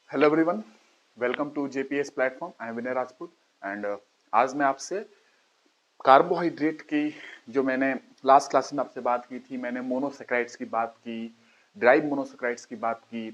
Hello everyone, welcome to JPS platform. I am Vinay Rajput and आज मैं आपसे कार्बोहाइड्रेट की जो मैंने लास्ट क्लास में आपसे बात की थी, मैंने मोनोसेक्राइड्स की बात की, ड्राइव मोनोसेक्राइड्स की बात की।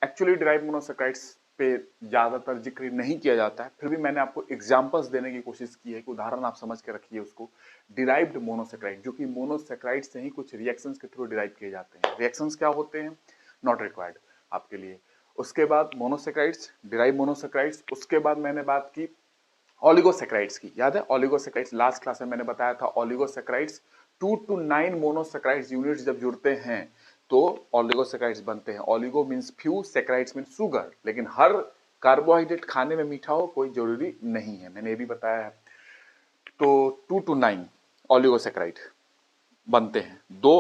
एक्चुअली ड्राइव मोनोसेक्राइड्स पे ज़्यादातर जिक्र नहीं किया जाता है, फिर भी मैंने आपको एग्जांपल्स देने की कोशिश की है कि उदाहरण आप समझ के रखिए उसको। डिराइव्ड मोनोसेक्राइड, जो कि मोनोसेक्राइड से ही कुछ रिएक्शंस के थ्रू डिराइव किए जाते हैं। रिएक्शंस क्या होते हैं, नॉट रिक्वायर्ड आपके लिए। उसके बाद मोनोसेक्राइड्स, डिराइव मोनोसेक्राइड्स। उसके बाद मैंने बात की ओलिगोसेक्राइड्स की, याद है ओलिगोसेक्राइड्स? लास्ट क्लास में मैंने बताया था ओलिगोसेक्राइड्स 2 to 9 मोनोसेक्राइड्स यूनिट्स जब जुड़ते हैं तो ओलिगोसेक्राइड्स बनते हैं। Oligo means few, saccharides means sugar. लेकिन हर कार्बोहाइड्रेट खाने में मीठा हो कोई जरूरी नहीं है, मैंने ये भी बताया है। तो 2 to 9 ओलिगोसेक्राइड बनते हैं। 2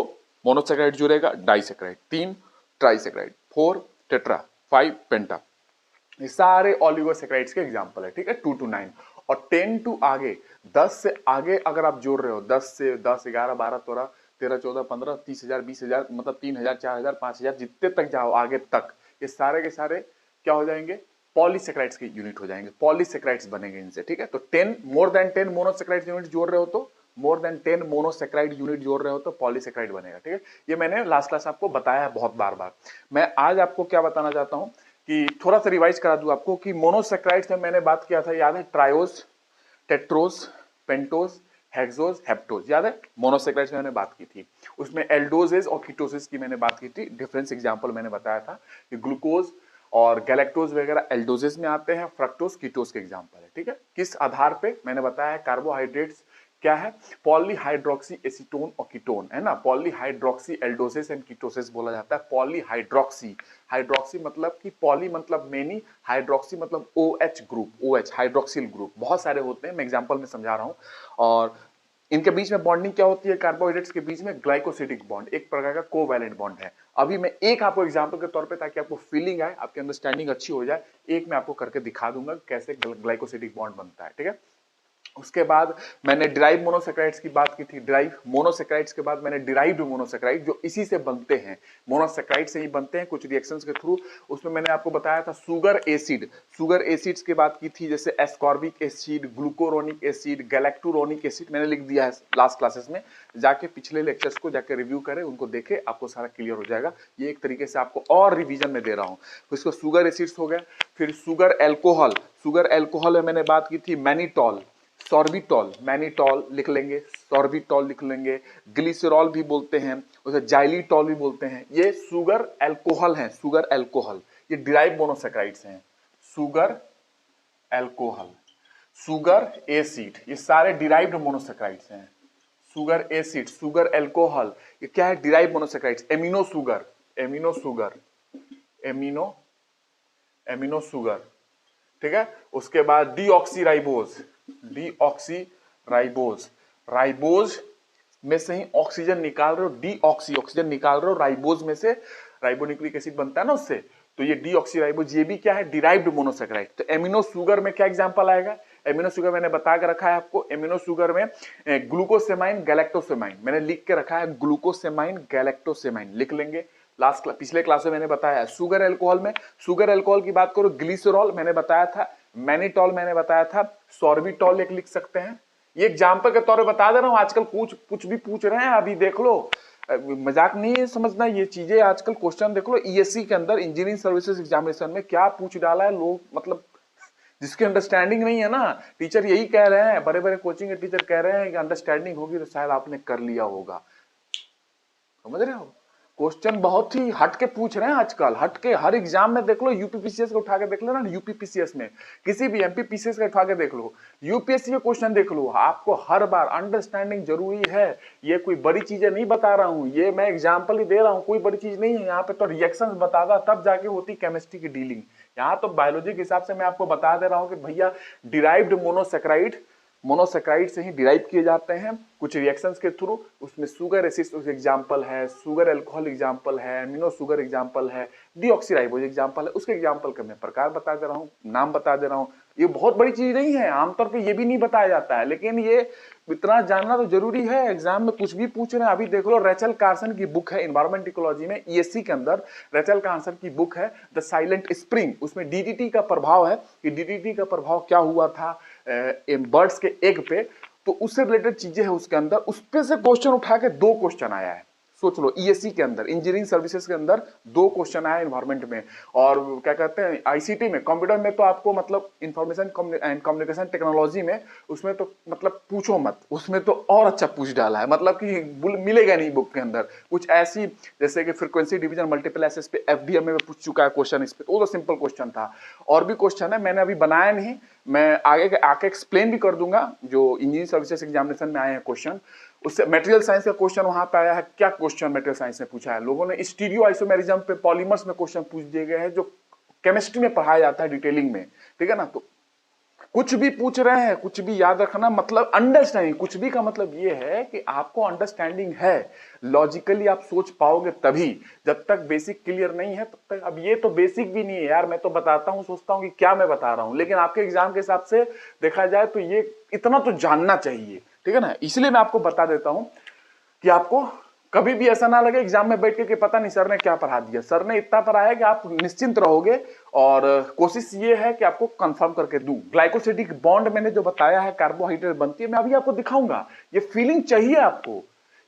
मोनोसेक्राइड जुड़ेगा, डाइसेक्राइड। 3 ट्राइसेक्राइड, 4 टेट्रा, 5 पेंटा। ये सारे ओलिगोसेक्राइड्स के एग्जांपल है, ठीक है। 2 to 9 और 10 टू आगे, 10 से आगे अगर आप जोड़ रहे हो, 10 से 10, 11, 12, 13, 14, 15, 30,000, 20,000, मतलब 3,000, 4,000, 5,000, जितने तक जाओ आगे तक, ये सारे के सारे क्या हो जाएंगे? पॉलीसेक्राइड्स की यूनिट हो जाएंगे, पॉलीसेक्राइड्स बनेंगे इनसे, ठीक है। तो 10 मोर देन 10 मोनोसेक्राइड यूनिट जोड़ रहे हो तो, मोर देन 10 मोनोसेक्राइड यूनिट जोड़ रहे हो तो पॉलीसेक्राइड बनेगा, ठीक है। ये मैंने लास्ट क्लास आपको बताया है बहुत बार बार। मैं आज आपको क्या बताना चाहता हूं कि थोड़ा सा रिवाइज करा दूं आपको कि मोनोसेक्राइड्स में मैंने बात किया था, याद है? Triose, tetrose, pentose, hexose, heptose, याद है? मोनोसेक्राइड्स में मैंने बात की थी। उसमें एल्डोजेज और कीटोसिस की मैंने बात की थी। डिफरेंस एग्जांपल मैंने बताया था कि ग्लूकोज और गैलेक्टोज वगैरह एल्डोजेज में आते हैं, फ्रक्टोज कीटोज के एग्जांपल है, ठीक है। किस आधार पे? मैंने बताया कार्बोहाइड्रेट्स क्या है? पॉलीहाइड्रोक्सी एसीटोन और कीटोन, है ना। पॉलीहाइड्रोक्सी एल्डोसिस एंड कीटोसिस बोला जाता है। पॉलीहाइड्रोक्सी, हाइड्रोक्सी मतलब कि पॉली मतलब मेनी, हाइड्रोक्सी मतलब OH group, OH hydroxyl group बहुत सारे होते हैं, मैं एग्जांपल में समझा रहा हूं। और इनके बीच में बॉन्डिंग क्या होती है? कार्बोहाइड्रेट्स के बीच में ग्लाइकोसिडिक बॉन्ड, एक प्रकार का कोवैलेंट बॉन्ड है। अभी मैं एक आपको एग्जांपल के तौर पे, ताकि आपको फीलिंग आए, आपकी अंडरस्टैंडिंग अच्छी हो जाए, एक मैं आपको करके दिखा दूंगा कैसे ग्लाइकोसिडिक बॉन्ड बनता है, ठीक है। उसके बाद मैंने ड्राइव मोनोसेक्राइड्स की बात की थी। ड्राइव मोनोसेक्राइड्स के बाद मैंने डिराइव्ड मोनोसेक्राइड, जो इसी से बनते हैं, मोनोसेक्राइड से ही बनते हैं कुछ रिएक्शंस के थ्रू। उसमें मैंने आपको बताया था सुगर एसिड, सुगर एसिड्स की बात की थी, जैसे ascorbic acid, glucuronic acid, galacturonic acid. मैंने लिख दिया है लास्ट क्लासेस में, जाके पिछले लेक्चर्स को जाके रिव्यू करें, उनको देखें, आपको सारा क्लियर हो जाएगा। ये एक तरीके से आपको और रिवीजन में दे रहा हूं। तो इसको सुगर एसिड्स हो गया। फिर सुगर एल्कोहल, सुगर एल्कोहल में मैंने बात की थी मैनिटॉल, सॉर्बिटॉल, मैनिटॉल लिख लेंगे, सॉर्बिटॉल लिख लेंगे। ग्लिसरॉल भी बोलते हैं उसे, जाइलिटॉल भी बोलते हैं। ये सुगर एल्कोहल हैं, सुगर एल्कोहल, ये डिराइव मोनोसेक्राइड्स हैं। सुगर एल्कोहल, सुगर एसिड, ये सारे डिराइव्ड मोनोसेक्राइड्स हैं। सुगर एसिड, सुगर एल्कोहल, ये क्या है? Derive monosaccharides. Amino sugar, amino sugar, amino, amino sugar, ठीक है। उसके बाद डीऑक्सीराइबोज, डीऑक्सीराइबोज, राइबोज में से ही ऑक्सीजन निकाल रहे हो, डीऑक्सी ऑक्सीजन निकाल रहे हो, राइबोज में से राइबोन्यूक्लिक एसिड बनता है ना उससे, तो ये डीऑक्सीराइबोज, ये भी क्या है? Derived monosaccharide. तो एमिनो शुगर में क्या एग्जांपल आएगा? एमिनो शुगर मैंने बता के रखा है आपको, एमिनो शुगर में ग्लूकोसेमाइन, गैलेक्टोसेमाइन, मैंने लिख के रखा है, ग्लूकोसेमाइन, गैलेक्टोसेमाइन लिख लेंगे। पिछले क्लास में मैंने बताया है। शुगर एल्कोहल में, शुगर एल्कोहल की बात करो, ग्लिसरॉल मैंने बताया था, मैनिटॉल मैंने बताया था, सॉर्बिटॉल एक लिख सकते हैं। ये एग्जाम्पल के तौर पे बता दे रहा हूं, आजकल कुछ भी पूछ रहे हैं, अभी देख लो, मजाक नहीं समझना ये चीजें। आजकल क्वेश्चन देख लो, ईएससी के अंदर इंजीनियरिंग सर्विसेज एग्जामिनेशन में क्या पूछ डाला है लोग, मतलब जिसकी अंडरस्टैंडिंग नहीं है ना, टीचर यही कह रहे हैं, बड़े बड़े कोचिंग के टीचर कह रहे हैं कि अंडरस्टैंडिंग होगी तो शायद आपने कर लिया होगा। समझ रहे हो? क्वेश्चन बहुत ही हट के पूछ रहे हैं आजकल, हट के। हर एग्जाम में देख लो, यूपीपीसीएस का उठा के देख लो ना, यूपीपीसीएस में, किसी भी एमपीपीसीएस का उठा के देख लो, यूपीएससी के क्वेश्चन देख लो, आपको हर बार अंडरस्टैंडिंग जरूरी है। ये कोई बड़ी चीजें नहीं बता रहा हूं, ये मैं एग्जाम्पल ही दे रहा हूं, कोई बड़ी चीज नहीं है। यहाँ पे तो रिएक्शन बता दा तब जाके होती केमिस्ट्री की डीलिंग। यहाँ तो बायोलॉजी के हिसाब से मैं आपको बता दे रहा हूं कि भैया डिराइव्ड मोनोसेक्राइड, मोनोसेक्राइड से ही डिराइव किए जाते हैं कुछ रिएक्शंस के थ्रू। उसमें शुगर एसिड एग्जाम्पल है, शुगर अल्कोहल एग्जाम्पल है, अमीनो शुगर एग्जाम्पल है, डीऑक्सीराइबोज एग्जाम्पल है। उसके एग्जाम्पल का मैं प्रकार बता दे रहा हूँ, नाम बता दे रहा हूँ। ये बहुत बड़ी चीज नहीं है, आमतौर पर ये भी नहीं बताया जाता है, लेकिन ये इतना जानना तो जरूरी है। एग्जाम में कुछ भी पूछ रहे हैं, अभी देख लो रेचल कार्सन की बुक है इन्वायरमेंट इकोलॉजी में, ईएससी के अंदर रेचल कार्सन की बुक है द साइलेंट स्प्रिंग। उसमें डीडीटी का प्रभाव है कि डीडीटी का प्रभाव क्या हुआ था बर्ड्स के एग पे, तो उससे रिलेटेड चीजें हैं उसके अंदर। उस पे से क्वेश्चन उठा के 2 क्वेश्चन आया है। सोच लो, ईएससी के अंदर इंजीनियरिंग सर्विसेज के अंदर 2 क्वेश्चन आया एनवायरमेंट में। और क्या कहते हैं आईसीटी में, कंप्यूटर में तो आपको मतलब इंफॉर्मेशन एंड कम्युनिकेशन टेक्नोलॉजी में, उसमें तो मतलब पूछो मत, उसमें तो और अच्छा पूछ डाला है, मतलब कि मिलेगा नहीं बुक के अंदर कुछ ऐसी, जैसे कि फ्रीक्वेंसी डिवीजन मल्टीपल एसेस पे एफडीएम में पूछ चुका है क्वेश्चन इस पे, तो वो तो सिंपल क्वेश्चन था। और भी क्वेश्चन है, मैंने अभी बनाया नहीं, मैं आगे आके एक्सप्लेन भी कर दूंगा जो इंजीनियरिंग सर्विसेज एग्जामिनेशन में आए हैं क्वेश्चन। उससे मटेरियल साइंस का क्वेश्चन वहां पे आया है। क्या क्वेश्चन मटेरियल साइंस में पूछा है लोगों ने, स्टीरियो आइसोमेरिज्म पे पॉलीमर्स में क्वेश्चन पूछ दिए गए हैं जो केमिस्ट्री में पढ़ाया जाता है डिटेलिंग में, ठीक है ना। तो कुछ भी पूछ रहे हैं, कुछ भी याद रखना, मतलब अंडरस्टैंडिंग, कुछ भी का मतलब ये है कि आपको अंडरस्टैंडिंग है, लॉजिकली आप सोच पाओगे तभी। जब तक बेसिक क्लियर नहीं है तब तक, अब ये तो बेसिक भी नहीं है यार, मैं तो बताता हूं, सोचता हूं कि क्या मैं बता रहा हूं, लेकिन आपके एग्जाम के हिसाब से देखा जाए तो ये इतना तो जानना चाहिए, ठीक है ना। इसलिए मैं आपको बता देता हूं कि आपको कभी भी ऐसा ना लगे एग्जाम में बैठ के पता नहीं सर ने क्या पढ़ा दिया। सर ने इतना पढ़ाया कि आप निश्चिंत रहोगे, और कोशिश ये है कि आपको कंफर्म करके दूं। ग्लाइकोसिडिक बॉन्ड मैंने जो बताया है कार्बोहाइड्रेट बनती है, मैं अभी आपको दिखाऊंगा। ये फीलिंग चाहिए आपको,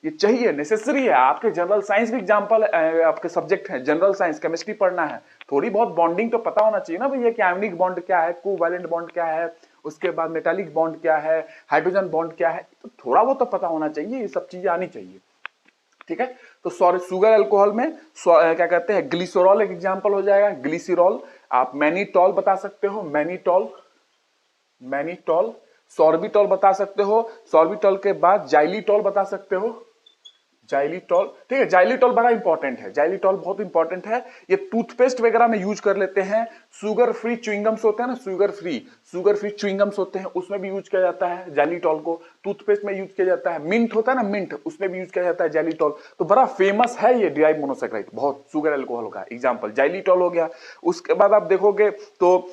ये चाहिए, नेसेसरी है। आपके जनरल साइंस भी एग्जाम्पल, आपके सब्जेक्ट है जनरल साइंस, केमिस्ट्री पढ़ना है, थोड़ी बहुत बॉन्डिंग तो पता होना चाहिए ना भैया कि आयनिक बॉन्ड क्या है, कोवैलेंट बॉन्ड क्या है, उसके बाद मेटालिक बॉन्ड क्या है, हाइड्रोजन बॉन्ड क्या है, तो थोड़ा बहुत तो पता होना चाहिए, ये सब चीजें आनी चाहिए, ठीक है। तो सॉरी, शुगर अल्कोहल में क्या कहते हैं ग्लिसरॉल एक एग्जांपल हो जाएगा, ग्लिसरॉल। आप मैनीटॉल बता सकते हो, मैनीटॉल, मैनीटॉल। सॉर्बिटॉल बता सकते हो, सॉर्बिटॉल के बाद जाइलिटॉल बता सकते हो, जाइलिटॉल, ठीक है। जाइलिटॉल बड़ा इंपॉर्टेंट है, जाइलिटॉल बहुत इंपॉर्टेंट है। ये टूथपेस्ट वगैरह में यूज कर लेते हैं। शुगर फ्री च्युइंगम्स होते हैं ना, शुगर फ्री च्युइंगम्स होते हैं, उसमें भी यूज किया जाता है जाइलिटॉल को। टूथपेस्ट में यूज किया जाता है। मिंट होता है ना, मिंट, उसमें भी यूज किया जाता है जाइलिटॉल। तो बड़ा फेमस है ये डिराइव मोनोसेक्राइड, बहुत शुगर अल्कोहल का एग्जाम्पल जाइलिटॉल हो गया। उसके बाद आप देखोगे तो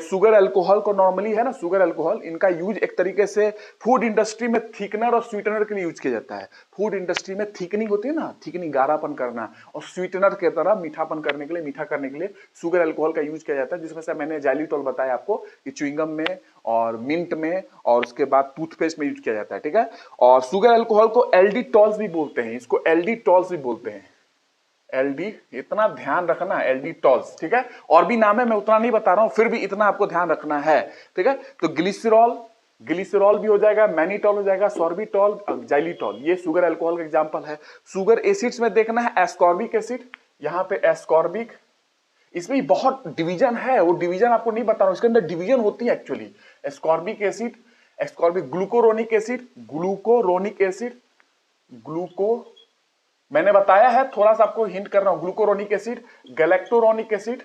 शुगर अल्कोहल को नॉर्मली है ना, शुगर अल्कोहल, इनका यूज एक तरीके से फूड इंडस्ट्री में थिकनर और स्वीटनर के लिए यूज किया जाता है। फूड इंडस्ट्री में थिकनिंग होती है ना, थिकनिंग, गाढ़ापन करना, और स्वीटनर की तरह मीठापन करने के लिए, मीठा करने के लिए शुगर अल्कोहल का यूज किया जाता है, जिसमें से मैंने जाइलिटॉल बताया आपको कि च्युइंगम में और मिंट में और उसके बाद टूथपेस्ट में यूज किया जाता है, ठीक है। और शुगर अल्कोहल को एल्डिटॉल्स भी बोलते हैं, इसको एल्डिटॉल्स भी बोलते हैं, एलडी, इतना ध्यान रखना, एल्डिटॉल्स, ठीक है। और भी नाम है, मैं उतना नहीं बता रहा हूं, फिर भी इतना आपको ध्यान रखना है, ठीक है। तो ग्लिसरॉल, ग्लिसरॉल भी हो जाएगा, मैनीटॉल हो जाएगा, सॉर्बिटॉल, जाइलिटॉल, ये शुगर अल्कोहल का एग्जांपल है। शुगर एसिड्स में देखना है एस्कॉर्बिक एसिड, यहां पे एस्कॉर्बिक, इसमें बहुत डिवीजन है, वो डिवीजन आपको नहीं बता रहा हूं, इसके अंदर डिवीजन होती है actually. Ascorbic acid, ascorbic, glucuronic acid, glucuronic acid, gluco, मैंने बताया है, थोड़ा सा आपको हिंट कर रहा हूं, ग्लूकोरोनिक एसिड, गैलेक्टोरोनिक एसिड,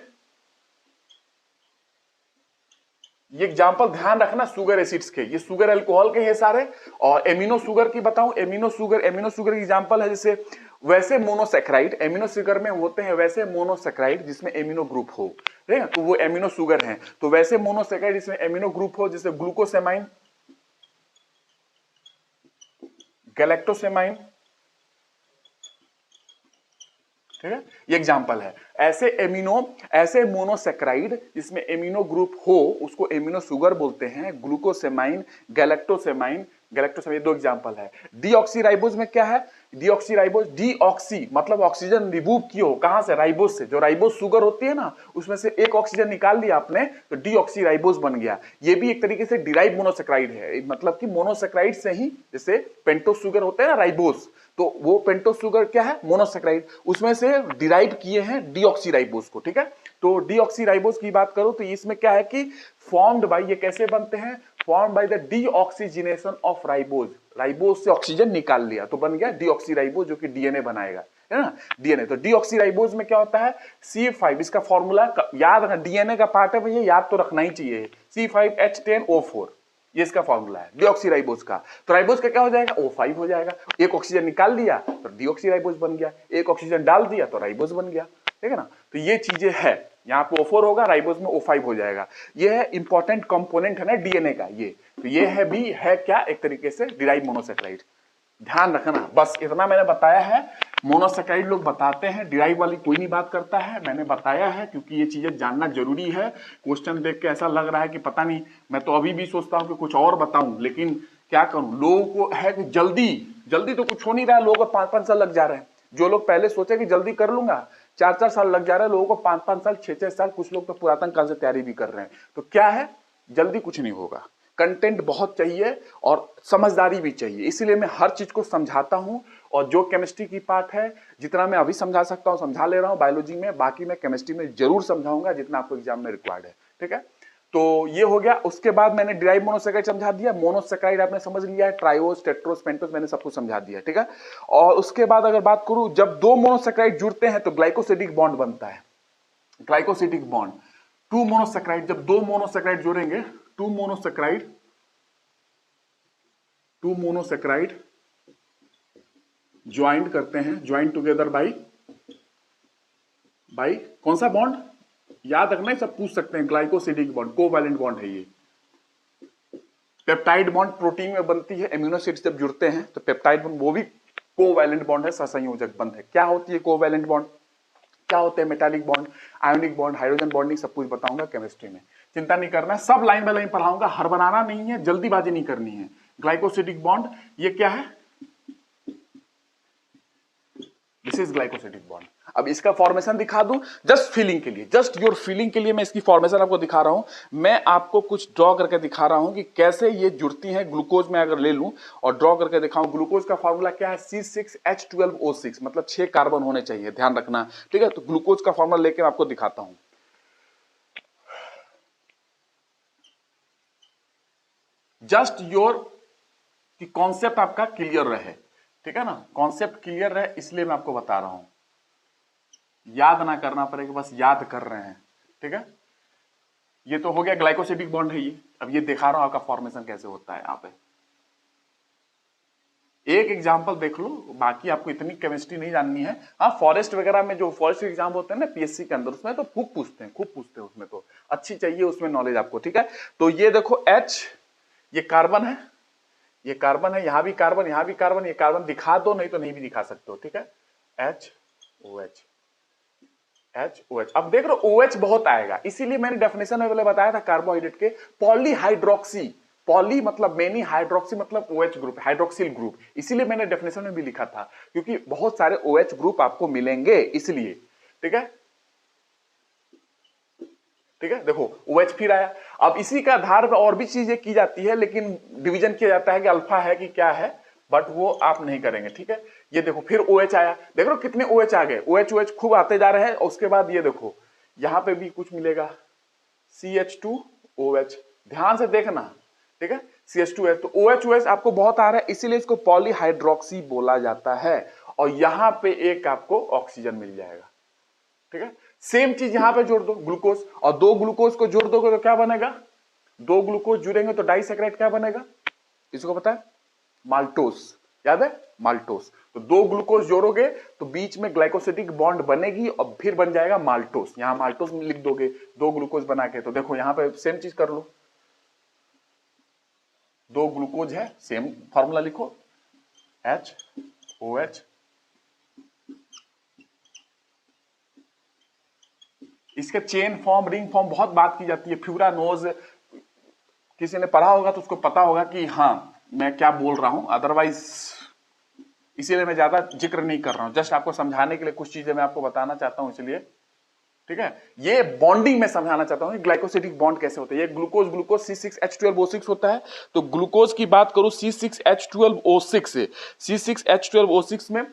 ये एग्जांपल ध्यान रखना शुगर एसिड्स के, ये शुगर अल्कोहल के हैं सारे। और एमिनो शुगर की बताऊं, एमिनो शुगर की एग्जांपल है जैसे वैसे मोनोसेक्राइड, एमिनो शुगर में होते हैं वैसे मोनोसेक्राइड जिसमें एमिनो ग्रुप हो, ठीक है, तो वो एमिनो शुगर हैं। तो वैसे मोनोसेक्राइड जिसमें एमिनो ग्रुप हो, जैसे ग्लूकोसेमाइन, गैलेक्टोसेमाइन, ठीक है, ये एग्जांपल है। ऐसे मोनोसेक्राइड जिसमें एमिनो ग्रुप हो उसको एमिनो शुगर बोलते हैं, ग्लूकोसेमाइन, गैलेक्टोसेमाइन, गैलेक्टोसेमाइन, 2 एग्जांपल है। डीऑक्सीराइबोज में क्या है, डीऑक्सीराइबोज, डीऑक्सी मतलब ऑक्सीजन रिमूव किया, कहां से, राइबोज से। जो राइबोज शुगर होती है ना, उसमें से एक ऑक्सीजन निकाल लिया आपने तो डीऑक्सीराइबोज बन गया। ये भी एक तरीके से डिराइव मोनोसेक्राइड है, मतलब कि मोनोसेक्राइड से ही, जैसे पेंटोस शुगर होते हैं ना राइबोज, तो वो पेंटोस शुगर क्या है, मोनोसेक्राइड, उसमें से डिराइव किए हैं डीऑक्सीराइबोज को, ठीक है। तो डीऑक्सीराइबोज की बात करो तो इसमें क्या है कि फॉर्म्ड बाय, ये कैसे बनते हैं, formed by the deoxygenation of ribose, ribose से ऑक्सीजन निकाल लिया तो बन गया डीऑक्सीराइबोज, जो कि डीएनए बनाएगा, है ना, डीएनए। तो डीऑक्सीराइबोज में क्या होता है, C5, इसका फॉर्मूला याद रखना, डीएनए का पार्ट है भैया, याद तो रखना ही चाहिए, C5H10O4, ये इसका फॉर्मूला है डीऑक्सीराइबोज का। तो राइबोज का क्या हो जाएगा, O5 हो जाएगा। एक ऑक्सीजन निकाल दिया तो डीऑक्सीराइबोज बन गया, एक ऑक्सीजन डाल दिया तो राइबोज बन गया, ठीक है ना। तो ये चीजें है, यहाँ पे O4 होगा, राइबोज में O5 हो जाएगा। ये है इंपॉर्टेंट कंपोनेंट है ना डीएनए का ये। तो ये है भी है क्या, एक तरीके से डिराइव मोनोसेक्राइड। ध्यान रखना, बस इतना मैंने बताया है। मोनोसेक्राइड लोग बताते हैं, डिराइव वाली कोई नहीं बात करता है। मैंने बताया है क्योंकि ये चीजें जानना जरूरी है। क्वेश्चन देख के ऐसा लग रहा है कि पता नहीं, मैं तो अभी भी सोचता हूँ कि कुछ और बताऊं, लेकिन क्या करूं, लोगों को है कि जल्दी जल्दी तो कुछ हो नहीं रहा है। लोगों को 5-5 साल लग जा रहे हैं। जो लोग पहले सोचे कि जल्दी कर लूंगा, 4-4 साल लग जा रहा है। लोगों को 5-5 साल, 6-6 साल, कुछ लोग तो पुरातन काल से तैयारी भी कर रहे हैं। तो क्या है, जल्दी कुछ नहीं होगा। कंटेंट बहुत चाहिए और समझदारी भी चाहिए, इसीलिए मैं हर चीज को समझाता हूं। और जो केमिस्ट्री की पार्ट है, जितना मैं अभी समझा सकता हूं समझा ले रहा हूं बायोलॉजी में, बाकी मैं केमिस्ट्री में जरूर समझाऊंगा जितना आपको एग्जाम में रिक्वायर्ड है, ठीक है। तो ये हो गया। उसके बाद मैंने डिराइव मोनोसेक्राइड समझा दिया, मोनोसेक्राइड आपने समझ लिया है, ट्राइओस, टेट्रोस, पेंटोस मैंने सब कुछ समझा दिया, ठीक है। और उसके बाद अगर बात करूं, जब दो मोनोसेक्राइड जुड़ते हैं तो ग्लाइकोसिडिक बॉन्ड बनता है, ग्लाइकोसिडिक बॉन्ड। टू मोनोसेक्राइड, जब दो मोनोसेक्राइड जुड़ेंगे, टू मोनोसेक्राइड ज्वाइंट करते हैं, ज्वाइंट टुगेदर बाई कौन सा बॉन्ड, याद रखना, सब पूछ सकते हैं। ग्लाइकोसिडिक बॉन्ड, कोवैलेंट बॉन्ड है ये। पेप्टाइड बॉन्ड प्रोटीन में बनती है, एमिनो एसिड्स जब जुड़ते हैं तो पेप्टाइड बॉन्ड, वो भी कोवैलेंट बॉन्ड है, सहसंयोजक बंध है। क्या होती है कोवैलेंट बॉन्ड, क्या होते हैं metallic bond, ionic bond, hydrogen bonding, सब कुछ बताऊंगा केमिस्ट्री में। चिंता नहीं करना है, सब लाइन बाय लाइन पढ़ाऊंगा, हर बनाना नहीं है, जल्दीबाजी नहीं करनी है। ग्लाइकोसिडिक बॉन्ड ये क्या है, दिस इज ग्लाइकोसिडिक बॉन्ड। अब इसका फॉर्मेशन दिखा दूं, जस्ट फीलिंग के लिए, जस्ट योर फीलिंग के लिए मैं इसकी फॉर्मेशन आपको दिखा रहा हूं। मैं आपको कुछ ड्रॉ करके दिखा रहा हूं कि कैसे ये जुड़ती हैं। ग्लूकोज में अगर ले लूं और ड्रॉ करके दिखाऊं, ग्लूकोज का फॉर्मूला क्या है, C6H12O6, मतलब 6 कार्बन होने चाहिए, ध्यान रखना, ठीक है। तो ग्लूकोज का फॉर्मूला लेकर आपको दिखाता हूं। जस्ट योर कि कॉन्सेप्ट आपका क्लियर रहे, ठीक है ना, कॉन्सेप्ट क्लियर रहे, इसलिए मैं आपको बता रहा हूं। याद ना करना पड़ेगा, बस याद कर रहे हैं, ठीक है। ये तो हो गया, ग्लाइकोसिडिक बॉन्ड है ये। अब ये दिखा रहा हूं आपका फॉर्मेशन कैसे होता है। यहाँ पे एक एग्जांपल देख लो, बाकी आपको इतनी केमिस्ट्री नहीं जाननी है। हाँ, फॉरेस्ट वगैरह में जो फॉरेस्ट एग्जाम होते हैं ना पीएससी के अंदर, उसमें तो खूब पूछते हैं, उसमें तो अच्छी चाहिए उसमें नॉलेज आपको, ठीक है। तो ये देखो H, ये कार्बन है, ये कार्बन है, यहां भी कार्बन, यहां भी कार्बन, ये कार्बन दिखा दो, नहीं तो नहीं भी दिखा सकते हो, ठीक है। HOH, HOH। अब देख रहे हो OH बहुत आएगा, इसीलिए मैंने डेफिनेशन में पहले बताया था कार्बोहाइड्रेट के, पॉलीहाइड्रोक्सी, पॉली मतलब मेनी, हाइड्रोक्सी मतलब OH ग्रुप, हाइड्रोक्सिल ग्रुप, इसीलिए मैंने डेफिनेशन में भी लिखा था, क्योंकि बहुत सारे OH ग्रुप आपको मिलेंगे इसलिए, ठीक है। ठीक है, देखो OH फिर आया। अब इसी का आधार पर और भी चीजें की जाती है, लेकिन डिवीजन किया जाता है कि अल्फा है कि क्या है, बट वो आप नहीं करेंगे, ठीक है। ये देखो फिर OH आया, देख लो कितने OH आ गए, OH खूब आते जा रहे हैं। उसके बाद ये देखो यहां पे भी कुछ मिलेगा, CH2OH, ध्यान से देखना, ठीक है, CH2H। तो OH आपको बहुत आ रहा है, इसीलिए इसको पॉलीहाइड्रोक्सी बोला जाता है। और यहां पे एक आपको ऑक्सीजन मिल जाएगा, ठीक है। सेम चीज यहां पे जोड़ दो, ग्लूकोज, और दो ग्लूकोज को जोड़ दोगे तो क्या बनेगा, दो ग्लूकोज जुड़ेंगे तो डाइसैकेराइड क्या बनेगा, इसको पता है, माल्टोस, याद है, माल्टोस। तो दो ग्लूकोज जोड़ोगे तो बीच में ग्लाइकोसिडिक बॉन्ड बनेगी और फिर बन जाएगा माल्टोस। यहां माल्टोस में लिख दोगे दो ग्लूकोज बना के। तो देखो यहां पे सेम चीज कर लो, दो ग्लूकोज है, सेम फॉर्मूला लिखो, HOH। इसके चेन फॉर्म, रिंग फॉर्म बहुत बात की जाती है, फ्यूरानोज, किसी ने पढ़ा होगा तो उसको पता होगा कि हाँ मैं क्या बोल रहा हूं, अदरवाइज इसीलिए मैं ज्यादा जिक्र नहीं कर रहा हूं, जस्ट आपको समझाने के लिए कुछ चीजें मैं आपको बताना चाहता हूं, इसलिए, ठीक है। ये बॉन्डिंग में समझाना चाहता हूं, ग्लाइकोसिडिक बॉन्ड कैसे होता है। ये ग्लूकोज ग्लूकोज C6H12O6 होता है। तो ग्लूकोज की बात करूं, C6H12O6, C6H12O6 में,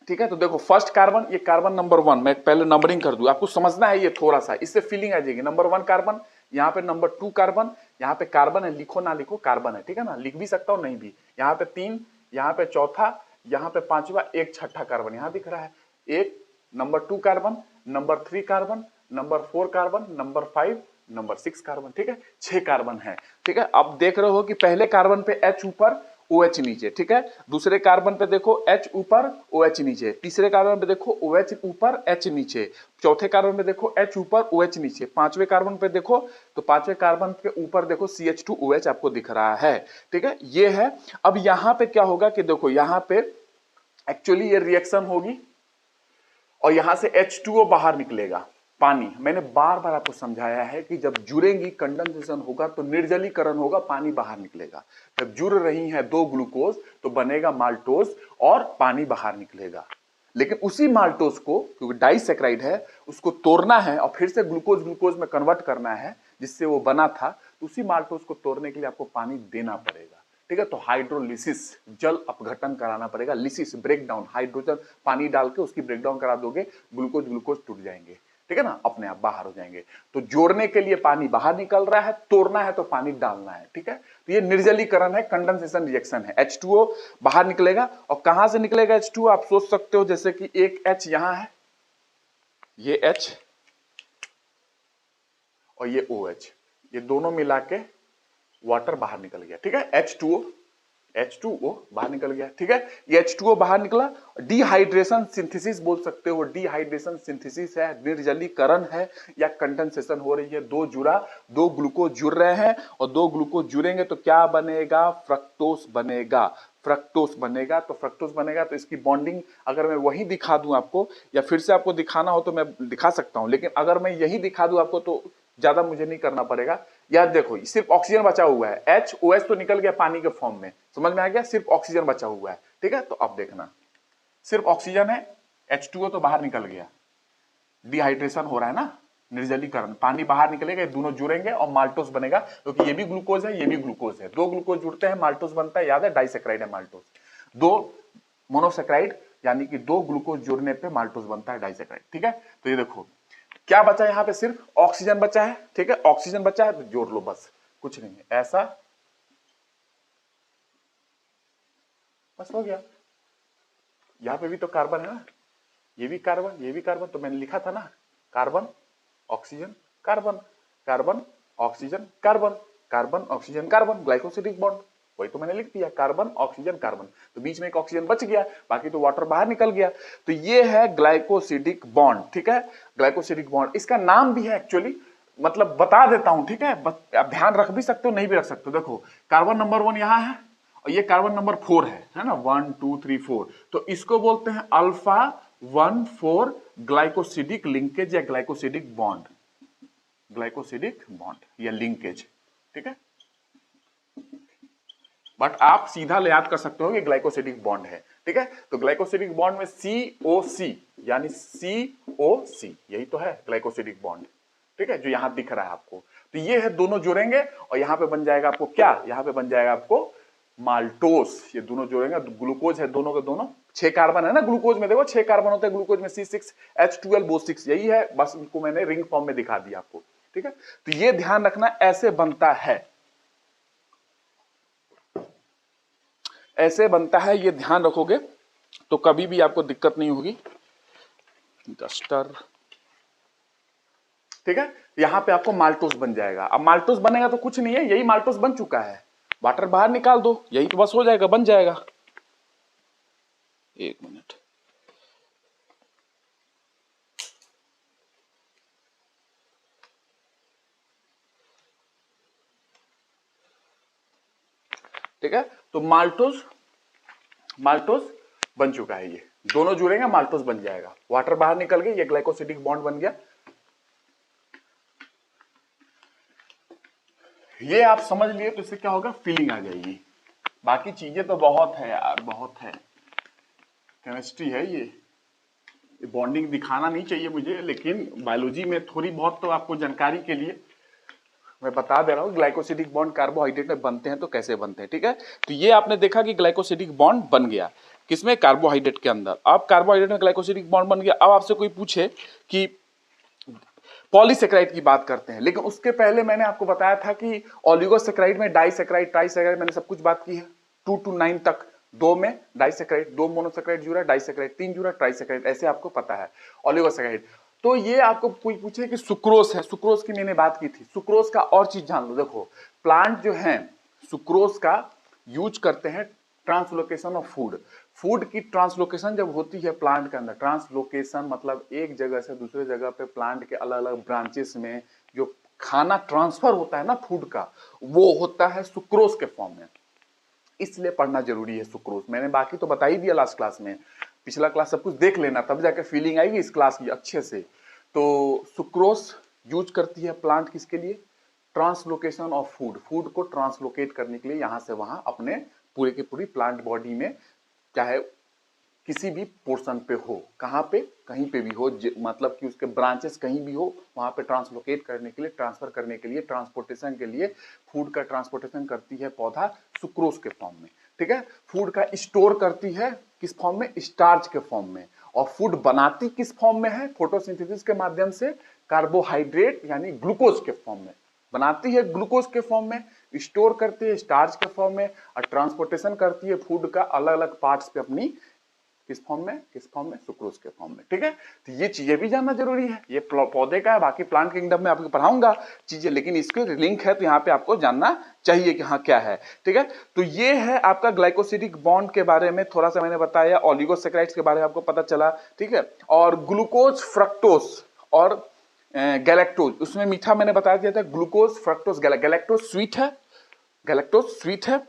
ठीक है। तो देखो फर्स्ट कार्बन, ये कार्बन नंबर 1, मैं पहले नंबरिंग कर दूं, आपको समझना है ये थोड़ा सा, इससे फीलिंग आ जाएगी। नंबर 1 कार्बन, यहाँ पे नंबर 2 कार्बन, यहाँ पे कार्बन है, लिखो ना लिखो कार्बन है, ठीक है ना, लिख भी सकता हूं नहीं भी। यहाँ पे 3, यहाँ पे चौथा, यहाँ पे 5वां, एक छठा कार्बन यहाँ दिख रहा है। एक number 2 carbon, number 3 carbon, number 4 carbon, number 5, number 6 carbon, ठीक है, 6 कार्बन है, ठीक है। अब देख रहे हो कि पहले कार्बन पे H ऊपर OH नीचे, ठीक है, दूसरे कार्बन पे देखो H ऊपर OH नीचे, तीसरे कार्बन पे देखो OH ऊपर H नीचे, चौथे कार्बन पे देखो H ऊपर OH नीचे, पांचवें कार्बन पे देखो तो पांचवें कार्बन के ऊपर देखो CH2OH आपको दिख रहा है, ठीक है, ये है। अब यहां पे क्या होगा कि देखो यहां पे एक्चुअली ये रिएक्शन होगी और यहां से H2O बाहर निकलेगा, पानी। मैंने बार बार आपको समझाया है कि जब जुड़ेंगी कंडेंसेशन होगा तो निर्जलीकरण होगा, पानी बाहर निकलेगा। जब जुड़ रही हैं दो ग्लूकोज तो बनेगा माल्टोज और पानी बाहर निकलेगा। लेकिन उसी माल्टोज को, क्योंकि डाइसैकेराइड है, उसको तोड़ना है और फिर से ग्लूकोज ग्लूकोज में कन्वर्ट करना है जिससे वो बना था, तो उसी माल्टोज को तोड़ने के लिए आपको पानी देना पड़ेगा, ठीक है। तो हाइड्रोलिसिस, जल अपघटन कराना पड़ेगा, लिसिस ब्रेक डाउन, हाइड्रोजन पानी डाल के उसकी ब्रेक डाउन करा दोगे, ग्लूकोज ग्लूकोज टूट जाएंगे, ठीक है ना, अपने आप बाहर हो जाएंगे। तो जोड़ने के लिए पानी बाहर निकल रहा है, तोड़ना है तो पानी डालना है, ठीक है। तो ये निर्जलीकरण है, कंडेंसेशन रिएक्शन है। H2O बाहर निकलेगा और कहां से निकलेगा H2O, आप सोच सकते हो जैसे कि एक H यहां है, ये H और ये OH, ये दोनों मिला के वाटर बाहर निकल गया, ठीक है, H2O बाहर निकल गया, ठीक है। ये H2O बाहर निकला, डिहाइड्रेशन सिंथेसिस बोल सकते हो, डिहाइड्रेशन सिंथेसिस है, निर्जलीकरण है या कंडेंसेशन हो रही है। दो ग्लूकोज जुड़ रहे हैं और दो ग्लूकोज जुड़ेंगे तो क्या बनेगा, फ्रक्टोस बनेगा, फ्रक्टोस बनेगा। तो फ्रक्टोस बनेगा तो इसकी बॉन्डिंग अगर मैं वही दिखा दूं आपको, या फिर से आपको दिखाना हो तो मैं दिखा सकता हूं, लेकिन अगर मैं यही दिखा दूं आपको तो ज्यादा मुझे नहीं करना पड़ेगा। यार देखो सिर्फ ऑक्सीजन बचा हुआ है, HOH तो निकल गया पानी के फॉर्म में, समझ में आ गया, सिर्फ ऑक्सीजन बचा हुआ है, ठीक है। तो अब देखना, सिर्फ ऑक्सीजन है, H2O तो बाहर निकल गया, डिहाइड्रेशन हो रहा है ना, निर्जलीकरण, पानी बाहर निकलेगा, दोनों जुड़ेंगे और माल्टोस बनेगा, क्योंकि ये भी ग्लूकोज है, ये भी ग्लूकोज है, दो ग्लूकोज जुड़ते हैं माल्टोस बनता है, याद है, डाइसैकेराइड है माल्टोस। दो मोनोसैकेराइड यानी कि दो ग्लूकोज जुड़ने पे माल्टोस बनता है, डाइसैकेराइड, ठीक है। तो ये देखो क्या बचा है, यहां पे सिर्फ ऑक्सीजन बचा है, ठीक है, ऑक्सीजन बचा है तो जोड़ लो, बस कुछ नहीं है, ऐसा बस हो गया। यहां पे भी तो कार्बन है ना, ये भी कार्बन, ये भी कार्बन, तो मैंने लिखा था ना, carbon oxygen carbon, carbon oxygen carbon, carbon oxygen carbon, glycosidic bond, वही तो मैंने लिख दिया, कार्बन ऑक्सीजन कार्बन। तो बीच में एक ऑक्सीजन बच गया, बाकी तो वाटर बाहर निकल गया। तो ये है ग्लाइकोसिडिक बॉन्ड, ठीक है, ग्लाइकोसिडिक बॉन्ड। इसका नाम भी है एक्चुअली, मतलब बता देता हूं, ठीक है, आप ध्यान रख भी सकते हो, नहीं भी रख सकते हो। देखो कार्बन नंबर 1 यहां है और ये कार्बन नंबर 4 है ना, 1 2 3 4, तो इसको बोलते हैं अल्फा 1,4 ग्लाइकोसिडिक लिंकेज या ग्लाइकोसिडिक बॉन्ड, ग्लाइकोसिडिक बॉन्ड या लिंकेज, ठीक है। बट आप सीधा याद कर सकते हो कि ग्लाइकोसिडिक बॉन्ड है, ठीक है। तो ग्लाइकोसिडिक बॉन्ड में COC यानी COC, यही तो है ग्लाइकोसिडिक बॉन्ड, ठीक है, जो यहां दिख रहा है आपको। तो ये है, दोनों जुड़ेंगे और यहां पे बन जाएगा आपको क्या, यहां पे बन जाएगा आपको माल्टोस। ये दोनों जुड़ेंगे, ग्लूकोज है दोनों के दोनों, 6 कार्बन है ना ग्लूकोज में, देखो 6 कार्बन होते हैं ग्लूकोज में, C6H12O6, यही है, बस इनको मैंने रिंग फॉर्म में दिखा दिया आपको, ठीक है। तो ये ध्यान रखना, ऐसे बनता है, ऐसे बनता है, ये ध्यान रखोगे तो कभी भी आपको दिक्कत नहीं होगी। डस्टर, ठीक है, यहां पे आपको माल्टोस बन जाएगा। अब माल्टोस बनेगा तो कुछ नहीं है, यही माल्टोस बन चुका है, वाटर बाहर निकाल दो, यही तो बस हो जाएगा, बन जाएगा। एक मिनट, ठीक है। तो माल्टोस, माल्टोस बन चुका है, ये दोनों जुड़ेंगे माल्टोस बन जाएगा, वाटर बाहर निकल गई, ये ग्लाइकोसिडिक बॉन्ड बन गया। ये आप समझ लिए तो इससे क्या होगा, फीलिंग आ जाएगी। बाकी चीजें तो बहुत है यार, बहुत है, केमिस्ट्री है ये बॉन्डिंग दिखाना नहीं चाहिए मुझे, लेकिन बायोलॉजी में थोड़ी बहुत तो आपको जानकारी के लिए मैं बता दे रहा हूँ। ग्लाइकोसिडिक बॉन्ड कार्बोहाइड्रेट में बनते हैं तो कैसे बनते हैं, ठीक है। तो ये आपने देखा कि ग्लाइकोसिडिक बॉन्ड बन गया, किसमें, कार्बोहाइड्रेट के अंदर। अब कार्बोहाइड्रेट में ग्लाइकोसिडिक बॉन्ड बन गया। अब आपसे कोई पूछे कि पॉलीसेक्राइड की बात करते हैं, लेकिन उसके पहले मैंने आपको बताया था कि ओलिगोसेक्राइड में डाइसेक्राइड, ट्राइसेक्राइड, मैंने सब कुछ बात की है 2 to 9 तक। 2 में डाइसेक्राइड, 2 मोनोसेक्राइड जुड़ा, डाइसेक्राइड 3 जुड़ा, ट्राइसेक्राइड, ऐसे आपको पता है। ओलिगोसेक्राइड तो ये आपको कोई पूछे कि सुक्रोज है, सुक्रोज की मैंने बात की थी। सुक्रोज का और चीज जान लो। देखो प्लांट जो है सुक्रोज का यूज करते हैं ट्रांसलोकेशन ऑफ फूड। फूड की ट्रांसलोकेशन जब होती है प्लांट के अंदर, ट्रांसलोकेशन मतलब एक जगह से दूसरे जगह पे प्लांट के अलग अलग ब्रांचेस में जो खाना ट्रांसफर होता है ना फूड का, वो होता है सुक्रोज के फॉर्म में। इसलिए पढ़ना जरूरी है सुक्रोज। मैंने बाकी तो बता ही दिया लास्ट क्लास में, पिछला क्लास सब कुछ देख लेना, तब जाकर फीलिंग आएगी इस क्लास की अच्छे से। तो सुक्रोज यूज करती है प्लांट किसके लिए? ट्रांसलोकेशन ऑफ फूड, फूड को ट्रांसलोकेट करने के लिए यहां से वहां अपने पूरे की पूरी प्लांट बॉडी में, चाहे किसी भी पोर्शन पे हो, कहां पे, कहीं पे भी हो, मतलब कि उसके ब्रांचेस कहीं भी हो, वहां पे ट्रांसलोकेट करने के लिए, ट्रांसफर करने के लिए, ट्रांसपोर्टेशन के लिए फूड का ट्रांसपोर्टेशन करती है पौधा सुक्रोज के फॉर्म में। ठीक है, फूड का स्टोर करती है किस फॉर्म में? स्टार्च के फॉर्म में। और फूड बनाती किस फॉर्म में है? फोटोसिंथेसिस के माध्यम से कार्बोहाइड्रेट यानी ग्लूकोज के फॉर्म में बनाती है, ग्लूकोज के फॉर्म में, स्टोर करती है स्टार्च के फॉर्म में, और ट्रांसपोर्टेशन करती है फूड का अलग अलग पार्ट्स पे अपनी किस फॉर्म में? किस फॉर्म में? सुक्रोज के फॉर्म में। ठीक है, तो ये चीजें भी जानना जरूरी है। ये पौधे का है, बाकी प्लांट किंगडम में आपको पढ़ाऊंगा चीजें, लेकिन इसके लिंक है तो यहाँ पे आपको जानना चाहिए कि हाँ क्या है। ठीक है, तो ये है आपका ग्लाइकोसिडिक बॉन्ड के बारे में थोड़ा सा मैंने बताया, ऑलिगोसैकेराइड्स के बारे में आपको पता चला। ठीक है, और ग्लूकोज, फ्रक्टोज और गैलेक्टोज, उसमें मीठा मैंने बता दिया था, ग्लूकोज, फ्रक्टोज, गैलेक्टोज स्वीट है, गैलेक्टोज स्वीट है,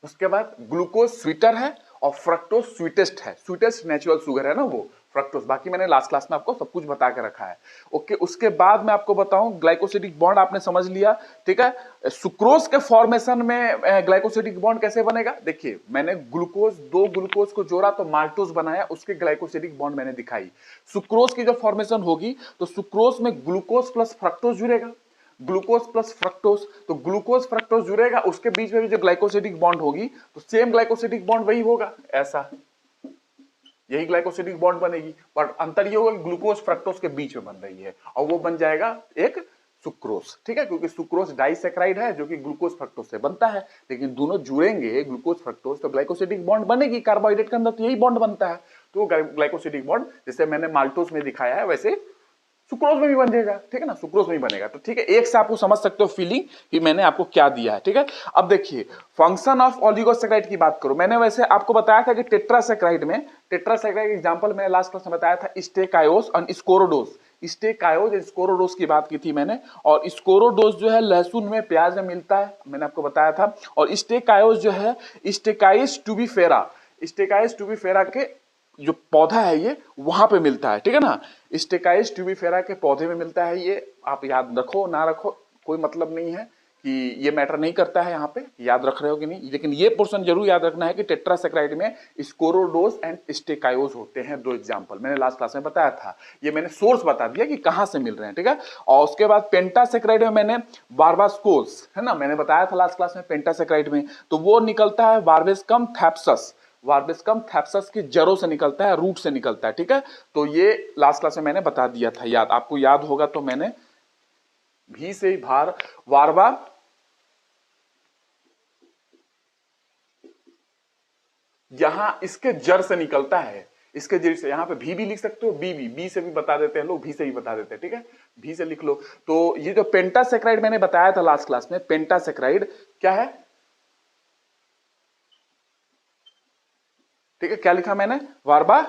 उसके बाद ग्लूकोज स्वीटर है, और फ्रक्टोज स्वीटेस्ट है, स्वीटेस्ट नेचुरल शुगर है ना वो फ्रक्टोज। बाकी मैंने लास्ट क्लास में आपको सब कुछ बता के रखा है। ओके, उसके बाद मैं आपको बताऊं ग्लाइकोसिडिक बॉन्ड, आपने समझ लिया। ठीक है, सुक्रोज के फॉर्मेशन में ग्लाइकोसिडिक बॉन्ड कैसे बनेगा? देखिए मैंने ग्लूकोज, दो ग्लूकोज को जोड़ा तो माल्टोज बनाया, उसके ग्लाइकोसिडिक बॉन्ड मैंने दिखाई। सुक्रोज की जो फॉर्मेशन होगी तो सुक्रोज में ग्लूकोज प्लस फ्रक्टोज जुड़ेगा, ग्लूकोज प्लस फ्रक्टोज, तो ग्लूकोज फ्रक्टोज जुड़ेगा, उसके बीच में भी जो ग्लाइकोसिडिक बॉन्ड होगी तो सेम ग्लाइकोसिडिक बॉन्ड वही होगा, ऐसा यही ग्लाइकोसिडिक बॉन्ड बनेगी, पर अंतर ये होगा कि ग्लूकोज फ्रक्टोज के बीच में बन रही है, और वो बन जाएगा एक सुक्रोज। ठीक है, क्योंकि सुक्रोज डाइसैकेराइड है जो कि ग्लूकोज फ्रक्टोज से बनता है, लेकिन दोनों जुड़ेंगे ग्लूकोज फ्रक्टोज तो ग्लाइकोसिडिक बॉन्ड बनेगी। कार्बोहाइड्रेट के अंदर तो यही बॉन्ड बनता है, तो ग्लाइकोसिडिक बॉन्ड जैसे मैंने माल्टोज में दिखाया है वैसे सुक्रोज में भी बन जाएगा। ठीक है ना, सुक्रोज में भी बनेगा। तो ठीक है, एक से आपको समझ सकते हो फीलिंग कि मैंने आपको क्या दिया है। ठीक है, अब देखिए फंक्शन ऑफ ओलिगोसैकेराइड की बात करो। मैंने वैसे आपको बताया था कि टेट्रासैकेराइड में, टेट्रासैकेराइड एग्जांपल मैंने लास्ट क्लास में बताया था स्टेकायोस और स्कोरोडोस। स्टेकायोस और स्कोरोडोस की बात की थी मैंने, और स्कोरोडोस जो है लहसुन में, प्याज में मिलता है, मैंने आपको बताया था। और स्टेकायोस जो है स्टेकाइस ट्यूबिफेरा, स्टेकाइस ट्यूबिफेरा के जो पौधा है ये वहां पे मिलता है। ठीक है ना, स्टेकाइस ट्यूबिफेरा के पौधे में मिलता है ये। आप याद रखो ना रखो कोई मतलब नहीं है, कि ये मैटर नहीं करता है यहाँ पे याद रख रहे हो कि नहीं, लेकिन ये पोर्शन जरूर याद रखना है कि टेट्रासैकेराइड में स्कोरोडोस एंड स्टेकायोस होते हैं, दो एग्जांपल मैंने लास्ट क्लास में बताया था। ये मैंने सोर्स बता दिया कि कहां से मिल रहे हैं। ठीक है, और उसके बाद पेंटासैकेराइड में मैंने बारबास्कोस है ना, मैंने बताया था लास्ट क्लास में पेंटासैकेराइड में, तो वो निकलता है बारबेस्कम थैप्सस, वार्बिस्कम थैप्सस की जड़ों से निकलता है, रूट से निकलता है। ठीक है, तो ये लास्ट क्लास में मैंने बता दिया था, याद आपको याद होगा तो मैंने भी से ही भार वारवा यहां इसके जड़ से निकलता है, इसके जड़ से, यहां पे भी लिख सकते हो, बी से भी बता देते हैं लोग, भी से भी बता देते हैं। ठीक है, भी से लिख लो। तो ये जो पेंटासैकेराइड मैंने बताया था लास्ट क्लास में, पेंटासैकेराइड क्या है? ठीक है, क्या लिखा मैंने? वारबा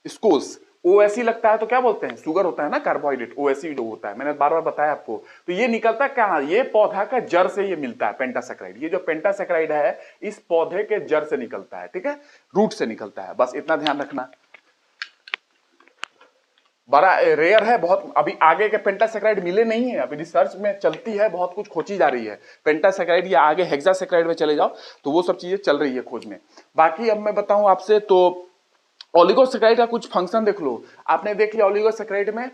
स्कोस। ओएसी लगता है तो क्या बोलते हैं? शुगर होता है ना, कार्बोहाइड्रेट, ओएसी जो होता है, मैंने बार बार बताया आपको। तो ये निकलता क्या? ये पौधा का जड़ से ये मिलता है पेंटासैकेराइड। ये जो पेंटासैकेराइड है इस पौधे के जड़ से निकलता है। ठीक है, रूट से निकलता है, बस इतना ध्यान रखना। बड़ा रेयर है बहुत, अभी आगे के पेंटासैकेराइड मिले नहीं है, अभी रिसर्च में चलती है, बहुत कुछ खोजी जा रही है पेंटासैकेराइड, या आगे हेक्सासैकेराइड में चले जाओ तो वो सब चीजें चल रही है खोज में। बाकी अब मैं बताऊं आपसे तो ओलिगोसैकेराइड का कुछ फंक्शन देख लो। आपने देख लिया ओलिगोसैकेराइड में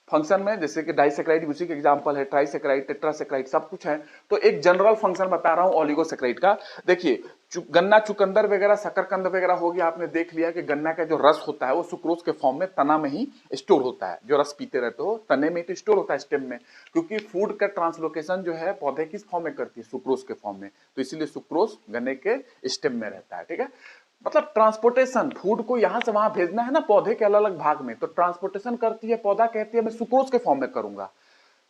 फंक्शन में, जैसे कि डाइसैकेराइड उसी के एग्जांपल है, ट्राइसैकेराइड, टेट्रासैकेराइड सब कुछ है। तो एक जनरल फंक्शन बता रहा हूं ओलिगोसैकेराइड का। देखिए गन्ना चुकंदर वगैरह, शकरकंद वगैरह हो गया, आपने देख लिया कि गन्ना का जो रस होता है वो सुक्रोज के फॉर्म में तना में ही स्टोर होता है। जो रस पीते रहते हो तने में तो स्टोर होता है, स्टेम में, क्योंकि फूड का ट्रांसलोकेशन जो है पौधे किस फॉर्म में करती है? सुक्रोज के फॉर्म में, तो इसीलिए सुक्रोज गन्ने के स्टेम में रहता है। ठीक है, मतलब ट्रांसपोर्टेशन, फूड को यहां से वहां भेजना है ना पौधे के अलग अलग भाग में, तो ट्रांसपोर्टेशन करती है पौधा, कहती है मैं सुक्रोज के फॉर्म में करूंगा।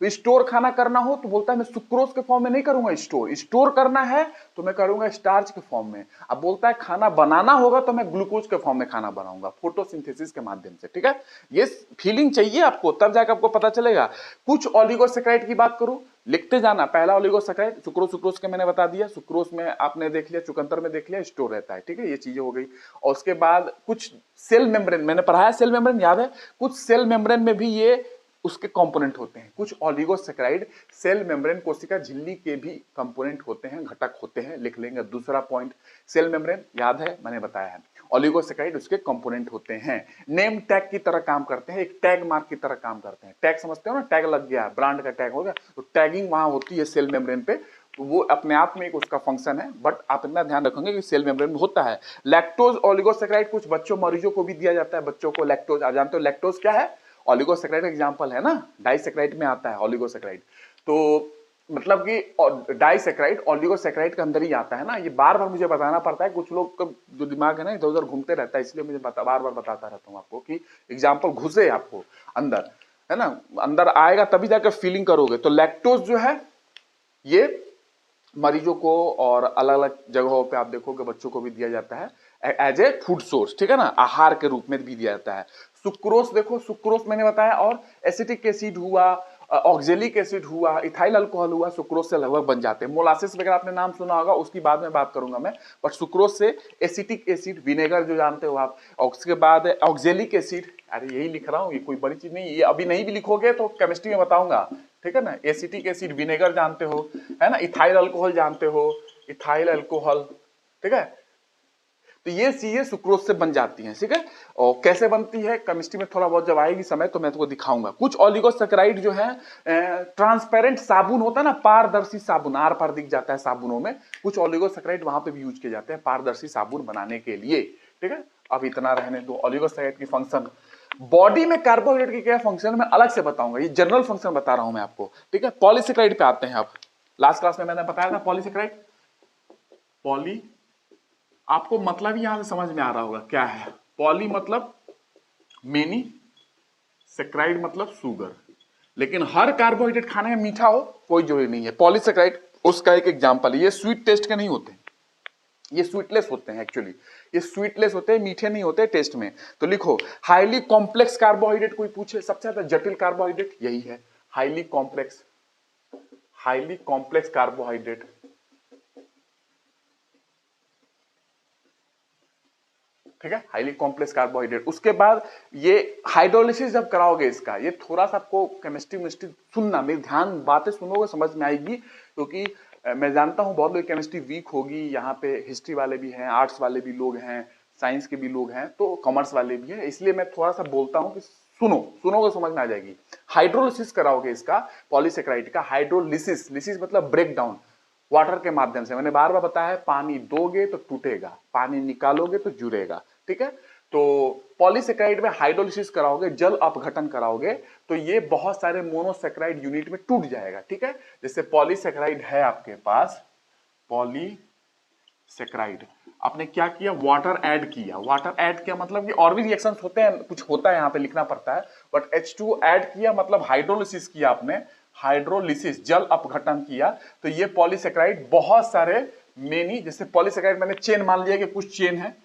तो स्टोर खाना करना हो तो बोलता है मैं सुक्रोज के फॉर्म में नहीं करूंगा, स्टोर करना है तो मैं करूंगा स्टार्च के फॉर्म में। अब बोलता है खाना बनाना होगा तो मैं ग्लूकोज के फॉर्म में खाना बनाऊंगा, फोटोसिंथेसिस के माध्यम से। ठीक है, ये फीलिंग चाहिए आपको, तब जाकर आपको पता चलेगा। कुछ ओलिगोसैकेराइड की बात करूं, लिखते जाना। पहला ओलिगोसैकेराइड सुक्रोज, सुक्रोज के मैंने बता दिया, सुक्रोज में आपने देख लिया, चुकंदर में देख लिया, स्टोर रहता है। ठीक है, ये चीजें हो गई। और उसके बाद कुछ सेल मेम्ब्रेन, मैंने पढ़ाया सेल मेम्ब्रेन, याद है? कुछ सेल मेम्ब्रेन में भी ये उसके कंपोनेंट होते हैं। कुछ ओलिगोसैकेराइड सेल मेम्ब्रेन, कोशिका झिल्ली के भी कंपोनेंट होते हैं, घटक होते हैं। लिख लेंगे दूसरा पॉइंट, सेल मेम्ब्रेन याद है, मैंने बताया है। ओलिगोसैकेराइड उसके कंपोनेंट होते हैं, नेम टैग की तरह काम करते हैं, एक टैग मार्क की तरह काम करते हैं। टैग समझते हो ना, टैग लग गया, ब्रांड का टैग हो गया, तो टैगिंग वहां होती है सेल मेम्ब्रेन पे, तो वो अपने आप में एक उसका फंक्शन है। बट आप इतना ध्यान रखेंगे कि सेल मेम्ब्रेन में होता है। लैक्टोज ओलिगोसैकेराइड कुछ बच्चों मरीजों को भी दिया जाता है, बच्चों को लैक्टोज। आप जानते हो लैक्टोज क्या है? ओलिगोसैकेराइड एग्जांपल है ना, डाइसैकेराइड में आता है ओलिगोसैकेराइड। तो मतलब कि डाइसैकेराइड ओलिगोसैकेराइड के अंदर ही आता है ना, ये बार बार मुझे बताना पड़ता है, कुछ लोग का जो दिमाग है ना इधर उधर घूमते रहता है, इसलिए मुझे बार बार बताता रहता हूँ आपको कि एग्जाम्पल घुसे आपको अंदर, है ना, अंदर आएगा तभी जाकर फीलिंग करोगे। तो लैक्टोज जो है ये मरीजों को और अलग अलग जगहों पे आप देखोगे बच्चों को भी दिया जाता है एज ए फूड सोर्स। ठीक है ना, आहार के रूप में भी दिया जाता है। सुक्रोस देखो, सुक्रोस मैंने बताया, और एसिटिक एसिड हुआ, ऑक्जेलिक एसिड हुआ, इथाइल अल्कोहल हुआ, सुक्रोज से लगभग बन जाते हैं। मोलासिस वगैरह आपने नाम सुना होगा, उसकी बाद में बात करूंगा मैं। बट सुक्रोज से एसिटिक एसिड, विनेगर जो जानते हो आप, और उसके बाद ऑक्जेलिक एसिड, अरे यही लिख रहा हूँ, ये कोई बड़ी चीज नहीं, ये अभी नहीं भी लिखोगे तो केमिस्ट्री में बताऊंगा। ठीक है ना, एसिटिक एसिड, विनेगर जानते हो, है ना, इथाइल अल्कोहल जानते हो, इथाइल अल्कोहल। ठीक है, तो ये चीजें सुक्रोज से बन जाती हैं। ठीक है, और कैसे बनती है केमिस्ट्री में थोड़ा बहुत जब आएगी समय तो मैं तुमको दिखाऊंगा। कुछ ओलिगोसैकेराइड जो है ट्रांसपेरेंट साबुन होता है ना, पारदर्शी साबुन, आर पार दिख जाता है साबुनों में, कुछ ओलिगोसैकेराइड वहां पे भी यूज किए जाते हैं पारदर्शी साबुन बनाने के लिए। ठीक है, अब इतना रहने दो ओलिगोसैकेराइड की फंक्शन। बॉडी में कार्बोहाइड्रेट की क्या फंक्शन मैं अलग से बताऊंगा, ये जनरल फंक्शन बता रहा हूं मैं आपको। ठीक है, पॉलीसैकेराइड पे आते हैं। अब लास्ट क्लास में मैंने बताया था पॉलीसैकेराइड, पॉली, आपको मतलब ही यहां से समझ में आ रहा होगा क्या है। पॉली मतलब मेनी, सैकराइड मतलब शुगर। लेकिन हर कार्बोहाइड्रेट खाने में मीठा हो कोई जरूरी नहीं है। पॉलीसैकराइड उसका एक एग्जांपल है। ये स्वीट टेस्ट के नहीं होते, ये स्वीटलेस होते हैं एक्चुअली, ये स्वीटलेस होते हैं, मीठे नहीं होते टेस्ट में। तो लिखो हाईली कॉम्प्लेक्स कार्बोहाइड्रेट, कोई पूछे सबसे ज्यादा जटिल कार्बोहाइड्रेट यही है, highly complex, highly complex carbohydrate. ठीक है, हाईली कॉम्प्लेक्स कार्बोहाइड्रेट। उसके बाद ये हाइड्रोलिसिस जब कराओगे इसका, ये थोड़ा सा आपको केमिस्ट्री मिस्ट्री सुनना, मेरे ध्यान बातें सुनोगे समझ में आएगी, क्योंकि मैं जानता हूं बहुत लोग केमिस्ट्री वीक होगी, यहाँ पे हिस्ट्री वाले भी हैं, आर्ट्स वाले भी लोग हैं, साइंस के भी लोग हैं, तो कॉमर्स वाले भी हैं, इसलिए मैं थोड़ा सा बोलता हूँ कि सुनो, सुनोगे समझ में आ जाएगी। हाइड्रोलिसिस कराओगे इसका, पॉलीसैकेराइड का हाइड्रोलिसिस, लिसिस मतलब ब्रेक डाउन, वाटर के माध्यम से। मैंने बार बार बताया है, पानी दोगे तो टूटेगा, पानी निकालोगे तो जुड़ेगा। ठीक है, तो पॉलीसैकेराइड में हाइड्रोलिसिस कराओगे, जल अपघटन कराओगे, तो ये बहुत सारे मोनोसैकेराइड यूनिट में टूट जाएगा। ठीक है, जैसे पॉलीसैकेराइड है आपके पास, पॉलीसैकेराइड, आपने क्या किया, वाटर ऐड किया, वाटर ऐड किया मतलब कि और भी रिएक्शंस होते हैं, कुछ होता है यहाँ पे लिखना पड़ता है, बट H2 ऐड किया मतलब हाइड्रोलिसिस किया आपने, हाइड्रोलिसिस जल अपघटन किया, तो ये पॉलीसैकेराइड बहुत सारे मेनी, जैसे पॉलीसैकेराइड मैंने चेन मान लिया कि कुछ चेन है,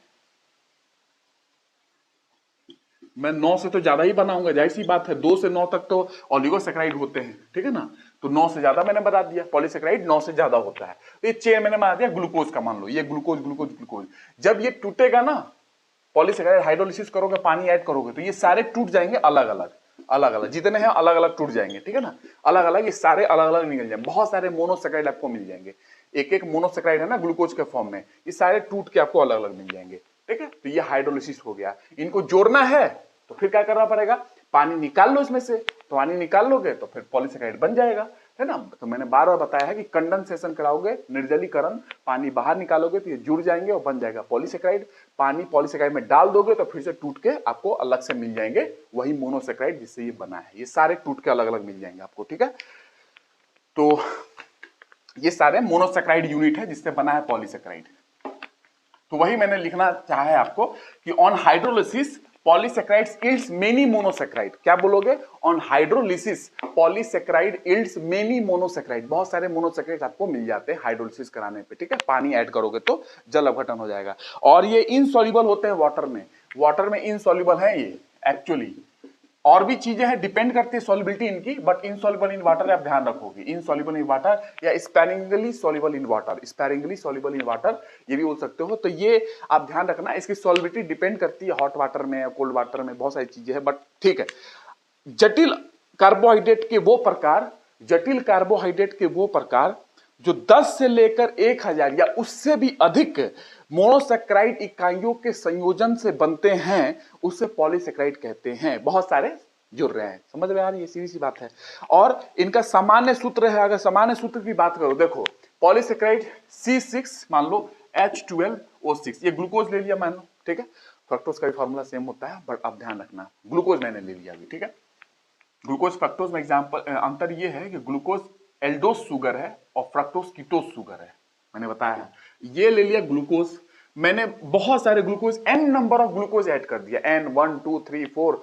मैं 9 से तो ज्यादा ही बनाऊंगा, जाहिर सी बात है, 2 से 9 तक तो ओलिगोसैकेराइड होते हैं। ठीक है ना, तो 9 से ज्यादा मैंने बता दिया, पॉलीसैकेराइड 9 से ज्यादा होता है। तो ये चेन मैंने बना दिया ग्लूकोज का, मान लो ये ग्लूकोज ग्लूकोज ग्लूकोज, जब ये टूटेगा ना, पॉलीसैकेराइड हाइड्रोलिसिस करोगे, पानी ऐड करोगे, तो ये सारे टूट जाएंगे अलग अलग, अलग अलग जितने हैं अलग अलग टूट जाएंगे। ठीक है ना, अलग अलग, ये सारे अलग अलग निकल जाएंगे, बहुत सारे मोनोसैकेराइड आपको मिल जाएंगे, एक एक मोनोसैकेराइड है ना ग्लूकोज के फॉर्म में, ये सारे टूट के आपको अलग अलग मिल जाएंगे। ठीक है, तो ये हाइड्रोलिसिस हो गया। इनको जोड़ना है तो फिर क्या करना पड़ेगा, पानी निकाल लो इसमें से, तो पानी निकाल लोगे तो फिर पॉलीसैकेराइड बन जाएगा, है ना। तो मैंने बार बार बताया है कि कंडेंसेशन कराओगे, निर्जलीकरण, पानी बाहर निकालोगे तो ये जुड़ जाएंगे और बन जाएगा पॉलीसैकेराइड। पानी पॉलीसैकेराइड में डाल दोगे तो फिर से टूट के आपको अलग से मिल जाएंगे वही मोनोसैकेराइड जिससे ये बना है, ये सारे टूट के अलग अलग मिल जाएंगे आपको। ठीक है, तो ये सारे मोनोसैकेराइड यूनिट है जिससे बना है पॉलीसैकेराइड। तो वही मैंने लिखना चाहा है आपको कि on hydrolysis polysaccharides yields many monosaccharide. क्या बोलोगे? On hydrolysis polysaccharide yields many monosaccharide. बहुत सारे मोनोसेक्राइड आपको मिल जाते हैं हाइड्रोलिसिस कराने पे, ठीक है। पानी ऐड करोगे तो जल अपघटन हो जाएगा। और ये इनसॉल्युबल होते हैं वाटर में, वाटर में इनसॉल्युबल है ये एक्चुअली। और भी चीजें हैं, डिपेंड करती है सॉल्युबिलिटी इनकी, बट इनसॉल्युबल इन वाटर आप ध्यान रखोगे। इनसॉल्युबल इन वाटर या sparingly soluble in water, sparingly soluble in water ये भी बोल सकते हो। तो ये आप ध्यान रखना, इसकी सॉल्युबिलिटी डिपेंड करती है हॉट वाटर में या कोल्ड वाटर में, बहुत सारी चीजें हैं, बट ठीक है। जटिल कार्बोहाइड्रेट के वो प्रकार, जटिल कार्बोहाइड्रेट के वो प्रकार जो 10 से लेकर 1000 या उससे भी अधिक मोनोसेक्राइड इकाइयों के संयोजन से बनते हैं, उसे पॉलीसेक्राइड कहते हैं। बहुत सारे जुड़ रहे हैं, समझ में आ रही है? सीधी सी बात है। और इनका सामान्य सूत्र है, अगर सामान्य सूत्र की बात करो, देखो पॉलीसेक्राइड C6 मान लो H12O6, ये ग्लूकोज ले लिया मान लो, ठीक है। फ्रक्टोज का भी फॉर्मूला सेम होता है, बट अब ध्यान रखना ग्लूकोज मैंने ले लिया अभी, ठीक है। ग्लूकोज फ्रक्टोज में एग्जांपल अंतर ये है कि ग्लूकोज एल्डोस शुगर है और फ्रक्टोज कीटोज शुगर है, मैंने बताया है। ये ले लिया ग्लूकोज, मैंने बहुत सारे glucose n number of glucose add कर दिया, n 1 2 3 4।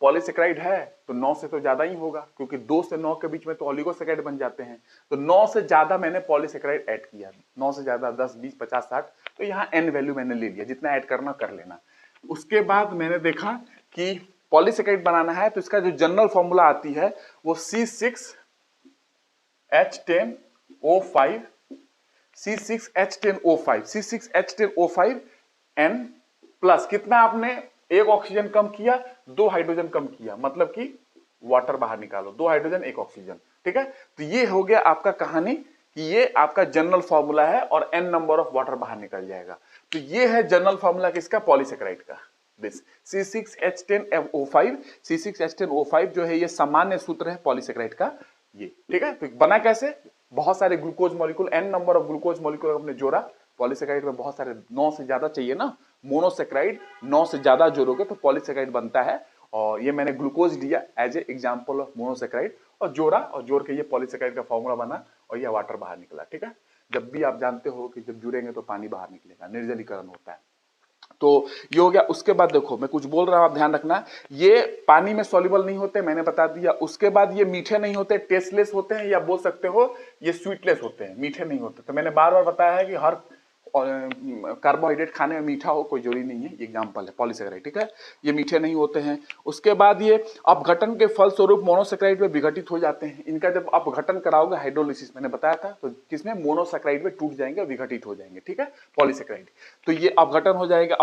पॉलीसेक्राइड है तो 9 से तो ज्यादा ही होगा, क्योंकि 2 से 9 के बीच में तो ओलिगोसेक्राइड बन जाते हैं। तो 9 से ज्यादा मैंने पॉलीसेक्राइड ऐड किया, 9 से ज्यादा 10 20 50 60, तो यहाँ n वैल्यू मैंने ले लिया, जितना ऐड करना कर लेना। उसके बाद मैंने देखा कि पॉलीसेक्राइड बनाना है तो इसका जो जनरल फॉर्मूला आती है वो C6H10O5, C6H10O5, C6H10O5 N plus कितना आपने एक ऑक्सीजन कम किया, 2 हाइड्रोजन कम किया, मतलब कि वाटर बाहर निकालो, 2 हाइड्रोजन 1 ऑक्सीजन, ठीक है। तो ये हो गया आपका कहानी कि ये आपका जनरल फॉर्मूला है और n नंबर ऑफ वाटर बाहर निकल जाएगा। तो ये है जनरल फॉर्मूला किसका? पॉलीसेक्राइड का। दिस C6H10O5, C6H10O5 जो है ये सामान्य सूत्र है पॉलीसेक्राइड का, ये ठीक है। तो बना कैसे? बहुत सारे glucose molecule, n number of glucose molecule आपने जोड़ा। पॉलीसेक्राइड में बहुत सारे 9 से ज्यादा चाहिए ना, मोनोसेक्राइड 9 से ज्यादा जोड़ोगे तो पॉलीसेक्राइड बनता है। और ये मैंने ग्लूकोज लिया as a example of monosaccharide और जोड़ा, और जोड़ के ये पॉलीसेक्राइड का फॉर्मूला बना और ये वाटर बाहर निकला, ठीक है। जब भी आप जानते हो कि जब जुड़ेंगे तो पानी बाहर निकलेगा, निर्जलीकरण होता है। तो ये हो गया। उसके बाद देखो मैं कुछ बोल रहा हूं, आप ध्यान रखना, ये पानी में सॉल्युबल नहीं होते, मैंने बता दिया। उसके बाद ये मीठे नहीं होते, टेस्टलेस होते हैं, या बोल सकते हो ये स्वीटलेस होते हैं, मीठे नहीं होते। तो मैंने बार बार बताया है कि हर कार्बोहाइड्रेट खाने में मीठा हो कोई जरूरी नहीं है, ये एग्जांपल है पॉलीसेक्राइड, ठीक है। ये मीठे नहीं होते हैं। उसके बाद ये अपघटन के फलस्वरूप मोनोसेक्राइड में विघटित हो जाते हैं। इनका जब अपघटन कराओगे हाइड्रोलिसिस, मैंने बताया था, तो किसमें? मोनोसेक्राइड में टूट जाएंगे, विघटित हो जाएंगे, ठीक है, पॉलीसेक्राइड। तो ये अपघटन हो जाएगा,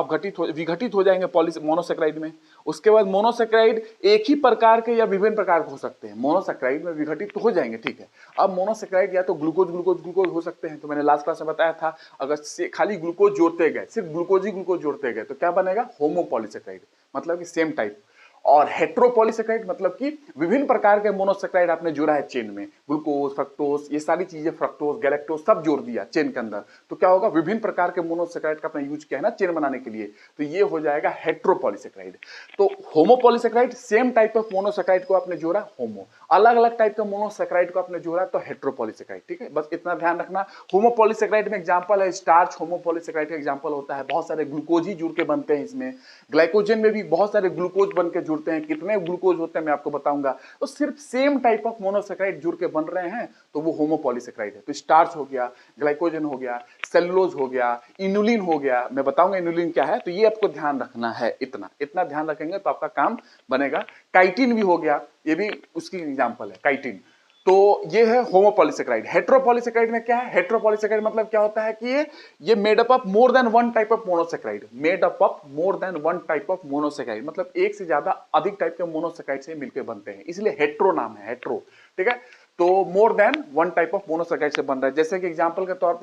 विघटित हो जाएंगे मोनोसेक्राइड में। उसके बाद मोनोसेक्राइड एक ही प्रकार के या विभिन्न प्रकार के हो सकते हैं, मोनोसेक्राइड में विघटित तो हो जाएंगे, ठीक है। अब मोनोसेक्राइड या तो ग्लूकोज ग्लूकोज ग्लूकोज हो सकते हैं, तो मैंने लास्ट क्लास में बताया था, अगर खाली ग्लूकोज जोड़ते गए, सिर्फ ग्लूकोज ही ग्लूकोज जोड़ते गए तो क्या बनेगा? होमोपॉलीसेक्राइड, मतलब कि सेम टाइप। और हेट्रोपॉलीसेक्राइड मतलब कि विभिन्न प्रकार के मोनोसेक्राइड आपने जोड़ा है चेन में, ग्लूकोज फ्रक्टोज ये सारी चीजें, फ्रक्टोज गैलेक्टोज सब जोड़ दिया चेन के अंदर, तो क्या होगा? विभिन्न प्रकार के मोनोसेक्राइड का आपने यूज किया है ना चेन बनाने के लिए, तो ये हो जाएगा हेट्रोपॉलीसेक्राइड। तो होमोपॉलीसेक्राइड, सेम टाइप ऑफ मोनोसेक्राइड को आपने जोड़ा होमो, अलग अलग टाइप के मोनोसेक्राइड को आपने जोड़ा तो हेट्रोपॉलीसेक्राइड, ठीक है। बस इतना ध्यान रखना। होमोपॉलीसेक्राइड में एग्जांपल है स्टार्च, होमोपॉलीसेक्राइड का एग्जांपल होता है, बहुत सारे ग्लूकोज ही जुड़ के बनते हैं इसमें। ग्लाइकोजन में भी बहुत सारे ग्लूकोज बन के जुड़ते हैं, कितने ग्लूकोज होते हैं मैं आपको बताऊंगा। तो सिर्फ सेम टाइप ऑफ मोनोसेक्राइड जुड़ के बन रहे हैं तो वो होमोपॉलीसेक्राइड है। तो स्टार्च हो गया, ग्लाइकोजन हो गया, सेलुलोज हो गया, इनुलिन हो गया, मैं बताऊंगा इनुलिन क्या है, तो ये आपको ध्यान रखना है। इतना इतना ध्यान रखेंगे तो आपका काम बनेगा। काइटिन भी हो गया, ये भी उसकी एग्जांपल है, काइटिन। तो ये है होमोपॉलीसेक्राइड। हेट्रोपॉलीसेक्राइड में क्या है? हेट्रोपॉलीसेक्राइड मतलब क्या होता है कि ये made up of more than one type of monosaccharide, made up of more than one type of monosaccharide, मतलब एक से ज्यादा अधिक टाइप के मोनोसेक्राइड से मिलकर बनते हैं, इसलिए हेट्रो नाम है, हेट्रो, ठीक है। तो more than one type of monosaccharide से बन रहा है। जैसे कि एग्जाम्पल के तौर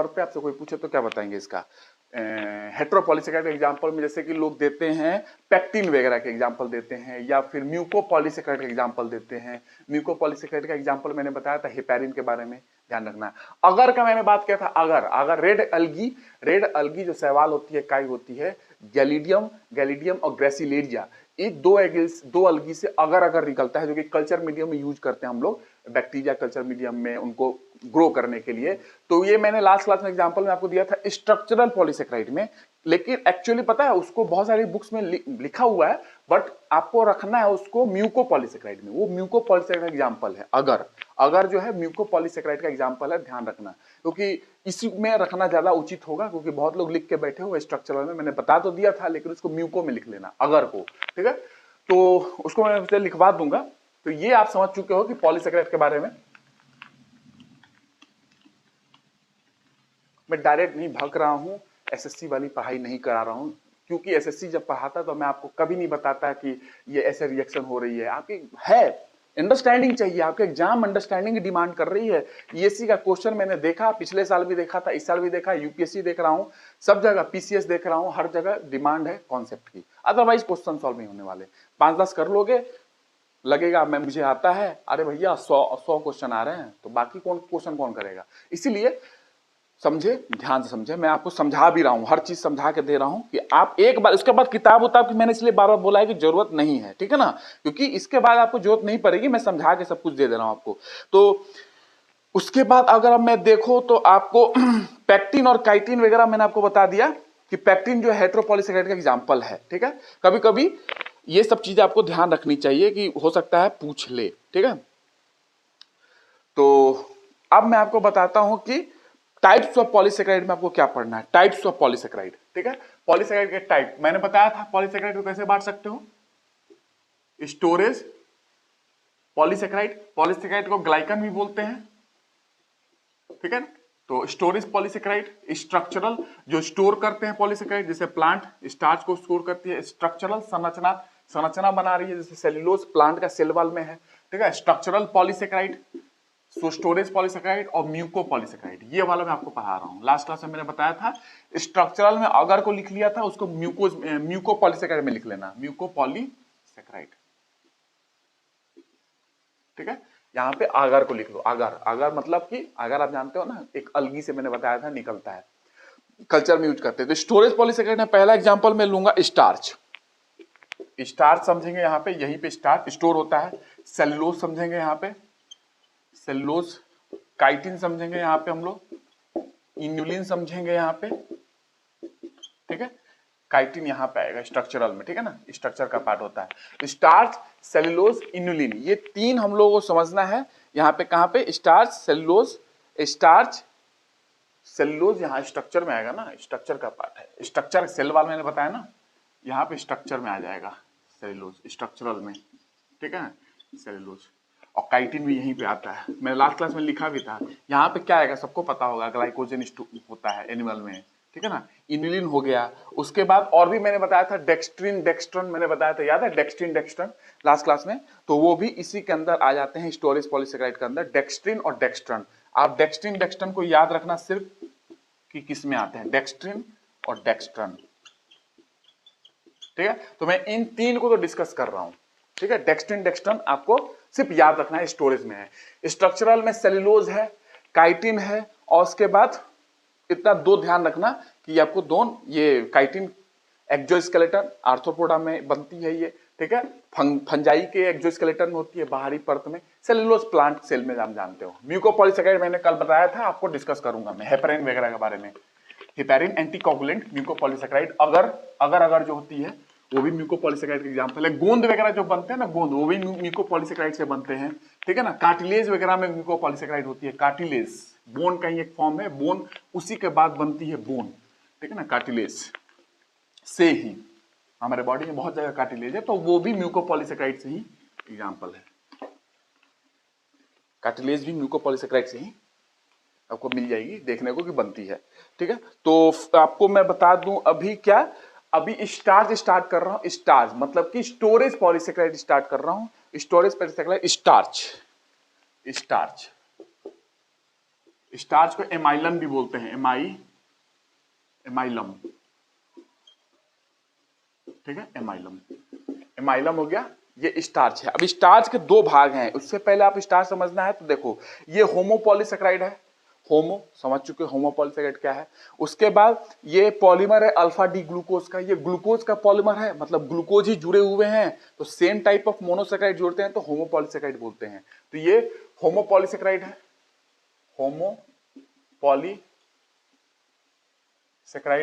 पे आपसे कोई पूछे तो क्या बताएंगे इसका? हेट्रोपॉलीसेक्राइड एग्जांपल में जैसे कि लोग देते हैं पेक्टिन वगैरह के एग्जांपल देते हैं, या फिर म्यूकोपॉलीसेक्राइड का एग्जांपल देते हैं। म्यूकोपॉलीसेक्राइड का एग्जांपल मैंने बताया था हेपेरिन के बारे में, ध्यान रखना। अगर का मैंने बात किया था, अगर रेड अलगी जो शैवाल होती है, काई होती है, गैलिडियम और ग्रेसिलेरिया, ये दो अलगी से अगर अगर निकलता है, जो कि कल्चर मीडियम में यूज करते हैं हम लोग, बैक्टीरिया कल्चर मीडियम में उनको ग्रो करने के लिए। तो ये मैंने लास्ट क्लास में एग्जांपल में आपको दिया था स्ट्रक्चरल पॉलीसेकेराइड में, लेकिन एक्चुअली पता है उसको बहुत सारी बुक्स में लिखा हुआ है, बट आपको रखना है उसको म्यूकोपॉलीसेकेराइड में। वो म्यूकोपॉलीसेकेराइड एग्जांपल है, अगर अगर जो है म्यूकोपॉलीसेकेराइड का एग्जांपल है, ध्यान रखना, क्योंकि इसी में रखना ज्यादा उचित होगा, क्योंकि बहुत लोग लिख के बैठे हुए स्ट्रक्चरल में, मैंने बता तो दिया था लेकिन उसको म्यूको में लिख लेना अगर को, ठीक है। तो उसको मैं लिखवा दूंगा। तो ये आप समझ चुके हो कि पॉलीसेकेराइड के बारे में। मैं डायरेक्ट नहीं भाग रहा हूं, एसएससी वाली पढ़ाई नहीं करा रहा हूं, क्योंकि एसएससी जब पढ़ाता तो मैं आपको कभी नहीं बताता कि ये ऐसे रिएक्शन हो रही है। आपकी है अंडरस्टैंडिंग चाहिए, आपके एग्जाम अंडरस्टैंडिंग की डिमांड कर रही है। ईएससी का क्वेश्चन मैंने देखा, पिछले साल भी देखा था, इस साल भी देखा, यूपीएससी देख रहा हूं, सब जगह पीसीएस देख रहा हूं, हर जगह डिमांड है कॉन्सेप्ट की, अदरवाइज क्वेश्चन सॉल्व नहीं होने वाले। 5-10 कर लोगे, लगेगा मैं मुझे आता है, अरे भैया 100 क्वेश्चन आ रहे हैं, तो बाकी क्वेश्चन कौन करेगा। इसीलिए समझे, ध्यान से समझे, मैं आपको समझा भी रहा हूं, हर चीज समझा के दे रहा हूं कि आप एक बार, उसके बाद किताब उताब की मैंने इसलिए बार बार बोला है कि जरूरत नहीं है, ठीक है ना, क्योंकि इसके बाद आपको जरूरत नहीं पड़ेगी, मैं समझा के सब कुछ दे दे रहा हूं आपको। तो उसके बाद अगर अब मैं देखो तो आपको पैक्टिन और काइटिन वगैरह मैंने आपको बता दिया कि पैक्टिन जो हेटेरोपॉलीसेकेराइड का एग्जाम्पल है, ठीक है। कभी कभी ये सब चीजें आपको ध्यान रखनी चाहिए कि हो सकता है पूछ ले, ठीक है। तो अब मैं आपको बताता हूं कि टाइप्स ऑफ पॉलीसेकेराइड में आपको क्या पढ़ना है। टाइप्स ऑफ पॉलीसेकेराइड, ठीक है। पॉलीसेकेराइड के टाइप मैंने बताया था, पॉलीसेकेराइड को कैसे बांट सकते हो, स्टोरेज पॉलीसेकेराइड, पॉलीसेकेराइड को ग्लाइकन भी बोलते हैं, ठीक है। तो स्टोरेज पॉलीसेकेराइड, स्ट्रक्चरल जो स्टोर करते हैं पॉलीसेकेराइड, जैसे प्लांट स्टार्च को स्टोर करती है, स्ट्रक्चरल संरचना बना रही है, जैसे सेल्यूलोज प्लांट का सेल वॉल में है, ठीक है। स्ट्रक्चरल पॉलीसेकेराइड, सो स्टोरेज पॉलीसेकेराइड और म्यूको पॉलीसेकेराइड, ये वाला मैं आपको पढ़ा रहा हूं। लास्ट क्लास में मैंने बताया था स्ट्रक्चरल में अगर को लिख लिया था, उसको म्यूको पॉलीसेकेराइड में लिख लेना, म्यूको पॉलीसेकेराइड, ठीक है। यहाँ पे आगर को लिख लो, आगर, आगर मतलब कि अगर आप जानते हो ना, एक अलगी से मैंने बताया था निकलता है, कल्चर में यूज करते हैं। तो स्टोरेज पॉलीसेकेराइड में पहला एग्जांपल मैं लूंगा स्टार्च, स्टार्च समझेंगे यहाँ पे, यहीं पे स्टार्च स्टोर होता है। सेलुलोज समझेंगे यहाँ पे, सेलुलोज, काइटिन समझेंगे यहाँ पे हम लोग, इन्युलिन समझेंगे यहाँ पे, ठीक है। काइटिन यहाँ पे आएगा स्ट्रक्चरल में, ठीक है ना, स्ट्रक्चर का पार्ट होता है। स्टार्च, सेलुलोज, इन्युलिन, ये तीन हम लोगों को समझना है। यहाँ पे कहाँ पे स्टार्च, सेलुलोज, स्टार्च सेलुलोज यहाँ स्ट्रक्चर में आएगा ना, स्ट्रक्चर का पार्ट है, स्ट्रक्चर सेल वाल मैंने बताया ना, यहाँ पे स्ट्रक्चर में आ जाएगा सेलुलोज, स्ट्रक्चरल में, ठीक है, सेलुलोज। और काइटिन भी यहीं पे आता है, मैंने लास्ट क्लास में लिखा भी था। यहाँ पे क्या आएगा सबको पता होगा, ग्लाइकोजन होता है एनिमल में, ठीक है ना, इन्युलिन हो गया। उसके बाद और भी मैंने बताया था डेक्स्ट्रिन, डेक्स्ट्रन मैंने बताया था, याद है डेक्स्ट्रिन, डेक्स्ट्रन लास्ट क्लास में, तो वो भी इसी के अंदर आ जाते हैं, स्टोरेज पॉलीसेकेराइड के अंदर, डेक्स्ट्रिन और डेक्स्ट्रन। आप डेक्स्ट्रिन डेक्स्ट्रन को याद रखना सिर्फ कि किस में आते हैं, डेक्स्ट्रिन और डेक्स्ट्रन, ठीक है। तो मैं इन तीन को तो डिस्कस कर रहा हूं, ठीक है। डेक्स्ट्रिन डेक्स्ट्रन आपको सिर्फ याद रखना है, स्टोरेज में है। स्ट्रक्चरल में सेलुलोज है, काइटिन है, और उसके बाद इतना दो ध्यान रखना कि आपको दोनों, ये काइटिन एक्सोस्केलेटन आर्थ्रोपोडा में बनती है ये, ठीक है। फंजाई के एक्सोस्केलेटन में होती है बाहरी परत में, सेलुलोज प्लांट सेल में आप जानते हो। म्यूकोपॉलीसेकेराइड मैंने कल बताया था, आपको डिस्कस करूंगा मैं हेपेरिन वगैरह के बारे में। हेपेरिन एंटीकोगुलेंट म्यूकोपॉलीसेकेराइड, अगर जो होती है वो भी म्यूकोपॉलीसेकेराइड का एग्जांपल है। गोंद वगैरह जो बनते हैं ना, गोंद, वो भी म्यूकोपॉलीसेकेराइड से बनते हैं, ठीक है ना। कार्टिलेज वगैरह में म्यूकोपॉलीसेकेराइड होती है, कार्टिलेज बोन का ही एक फॉर्म है, बोन उसी के बाद बनती है बोन, ठीक है ना, कार्टिलेज से ही हमारे बॉडी में बहुत जगह कार्टिलेज है, तो वो भी म्यूकोपॉलीसेकेराइड से ही एग्जांपल है। कार्टिलेज भी म्यूकोपॉलीसेकेराइड से ही आपको मिल जाएगी देखने को कि बनती है, ठीक है। तो आपको मैं बता दूं अभी क्या, अभी स्टार्च स्टार्ट कर रहा हूं, स्टार्च मतलब कि स्टोरेज पॉलीसेकेराइड स्टार्ट कर रहा हूं, storage polysaccharide starch, starch, starch को एमाइलम भी बोलते हैं, एमाइलम, ठीक है, एमाइलम, एमाइलम हो गया, ये स्टार्च है। अब स्टार्च के दो भाग हैं, उससे पहले आप स्टार्च समझना है तो देखो, ये होमोपॉलीसेकेराइड है, होमो समझ चुके, होमो पॉलीसेकेराइड क्या है। उसके बाद ये पॉलीमर है अल्फा डी ग्लूकोज का, ये ग्लूकोज का पॉलीमर है, मतलब ग्लूकोज ही जुड़े हुए हैं, तो सेम टाइप ऑफ मोनोसेकेराइड जोड़ते हैं तो होमो पॉलीसेकेराइड बोलते हैं। तो ये होमो पॉलीसेकेराइड है, होमो पॉलीसेकेराइड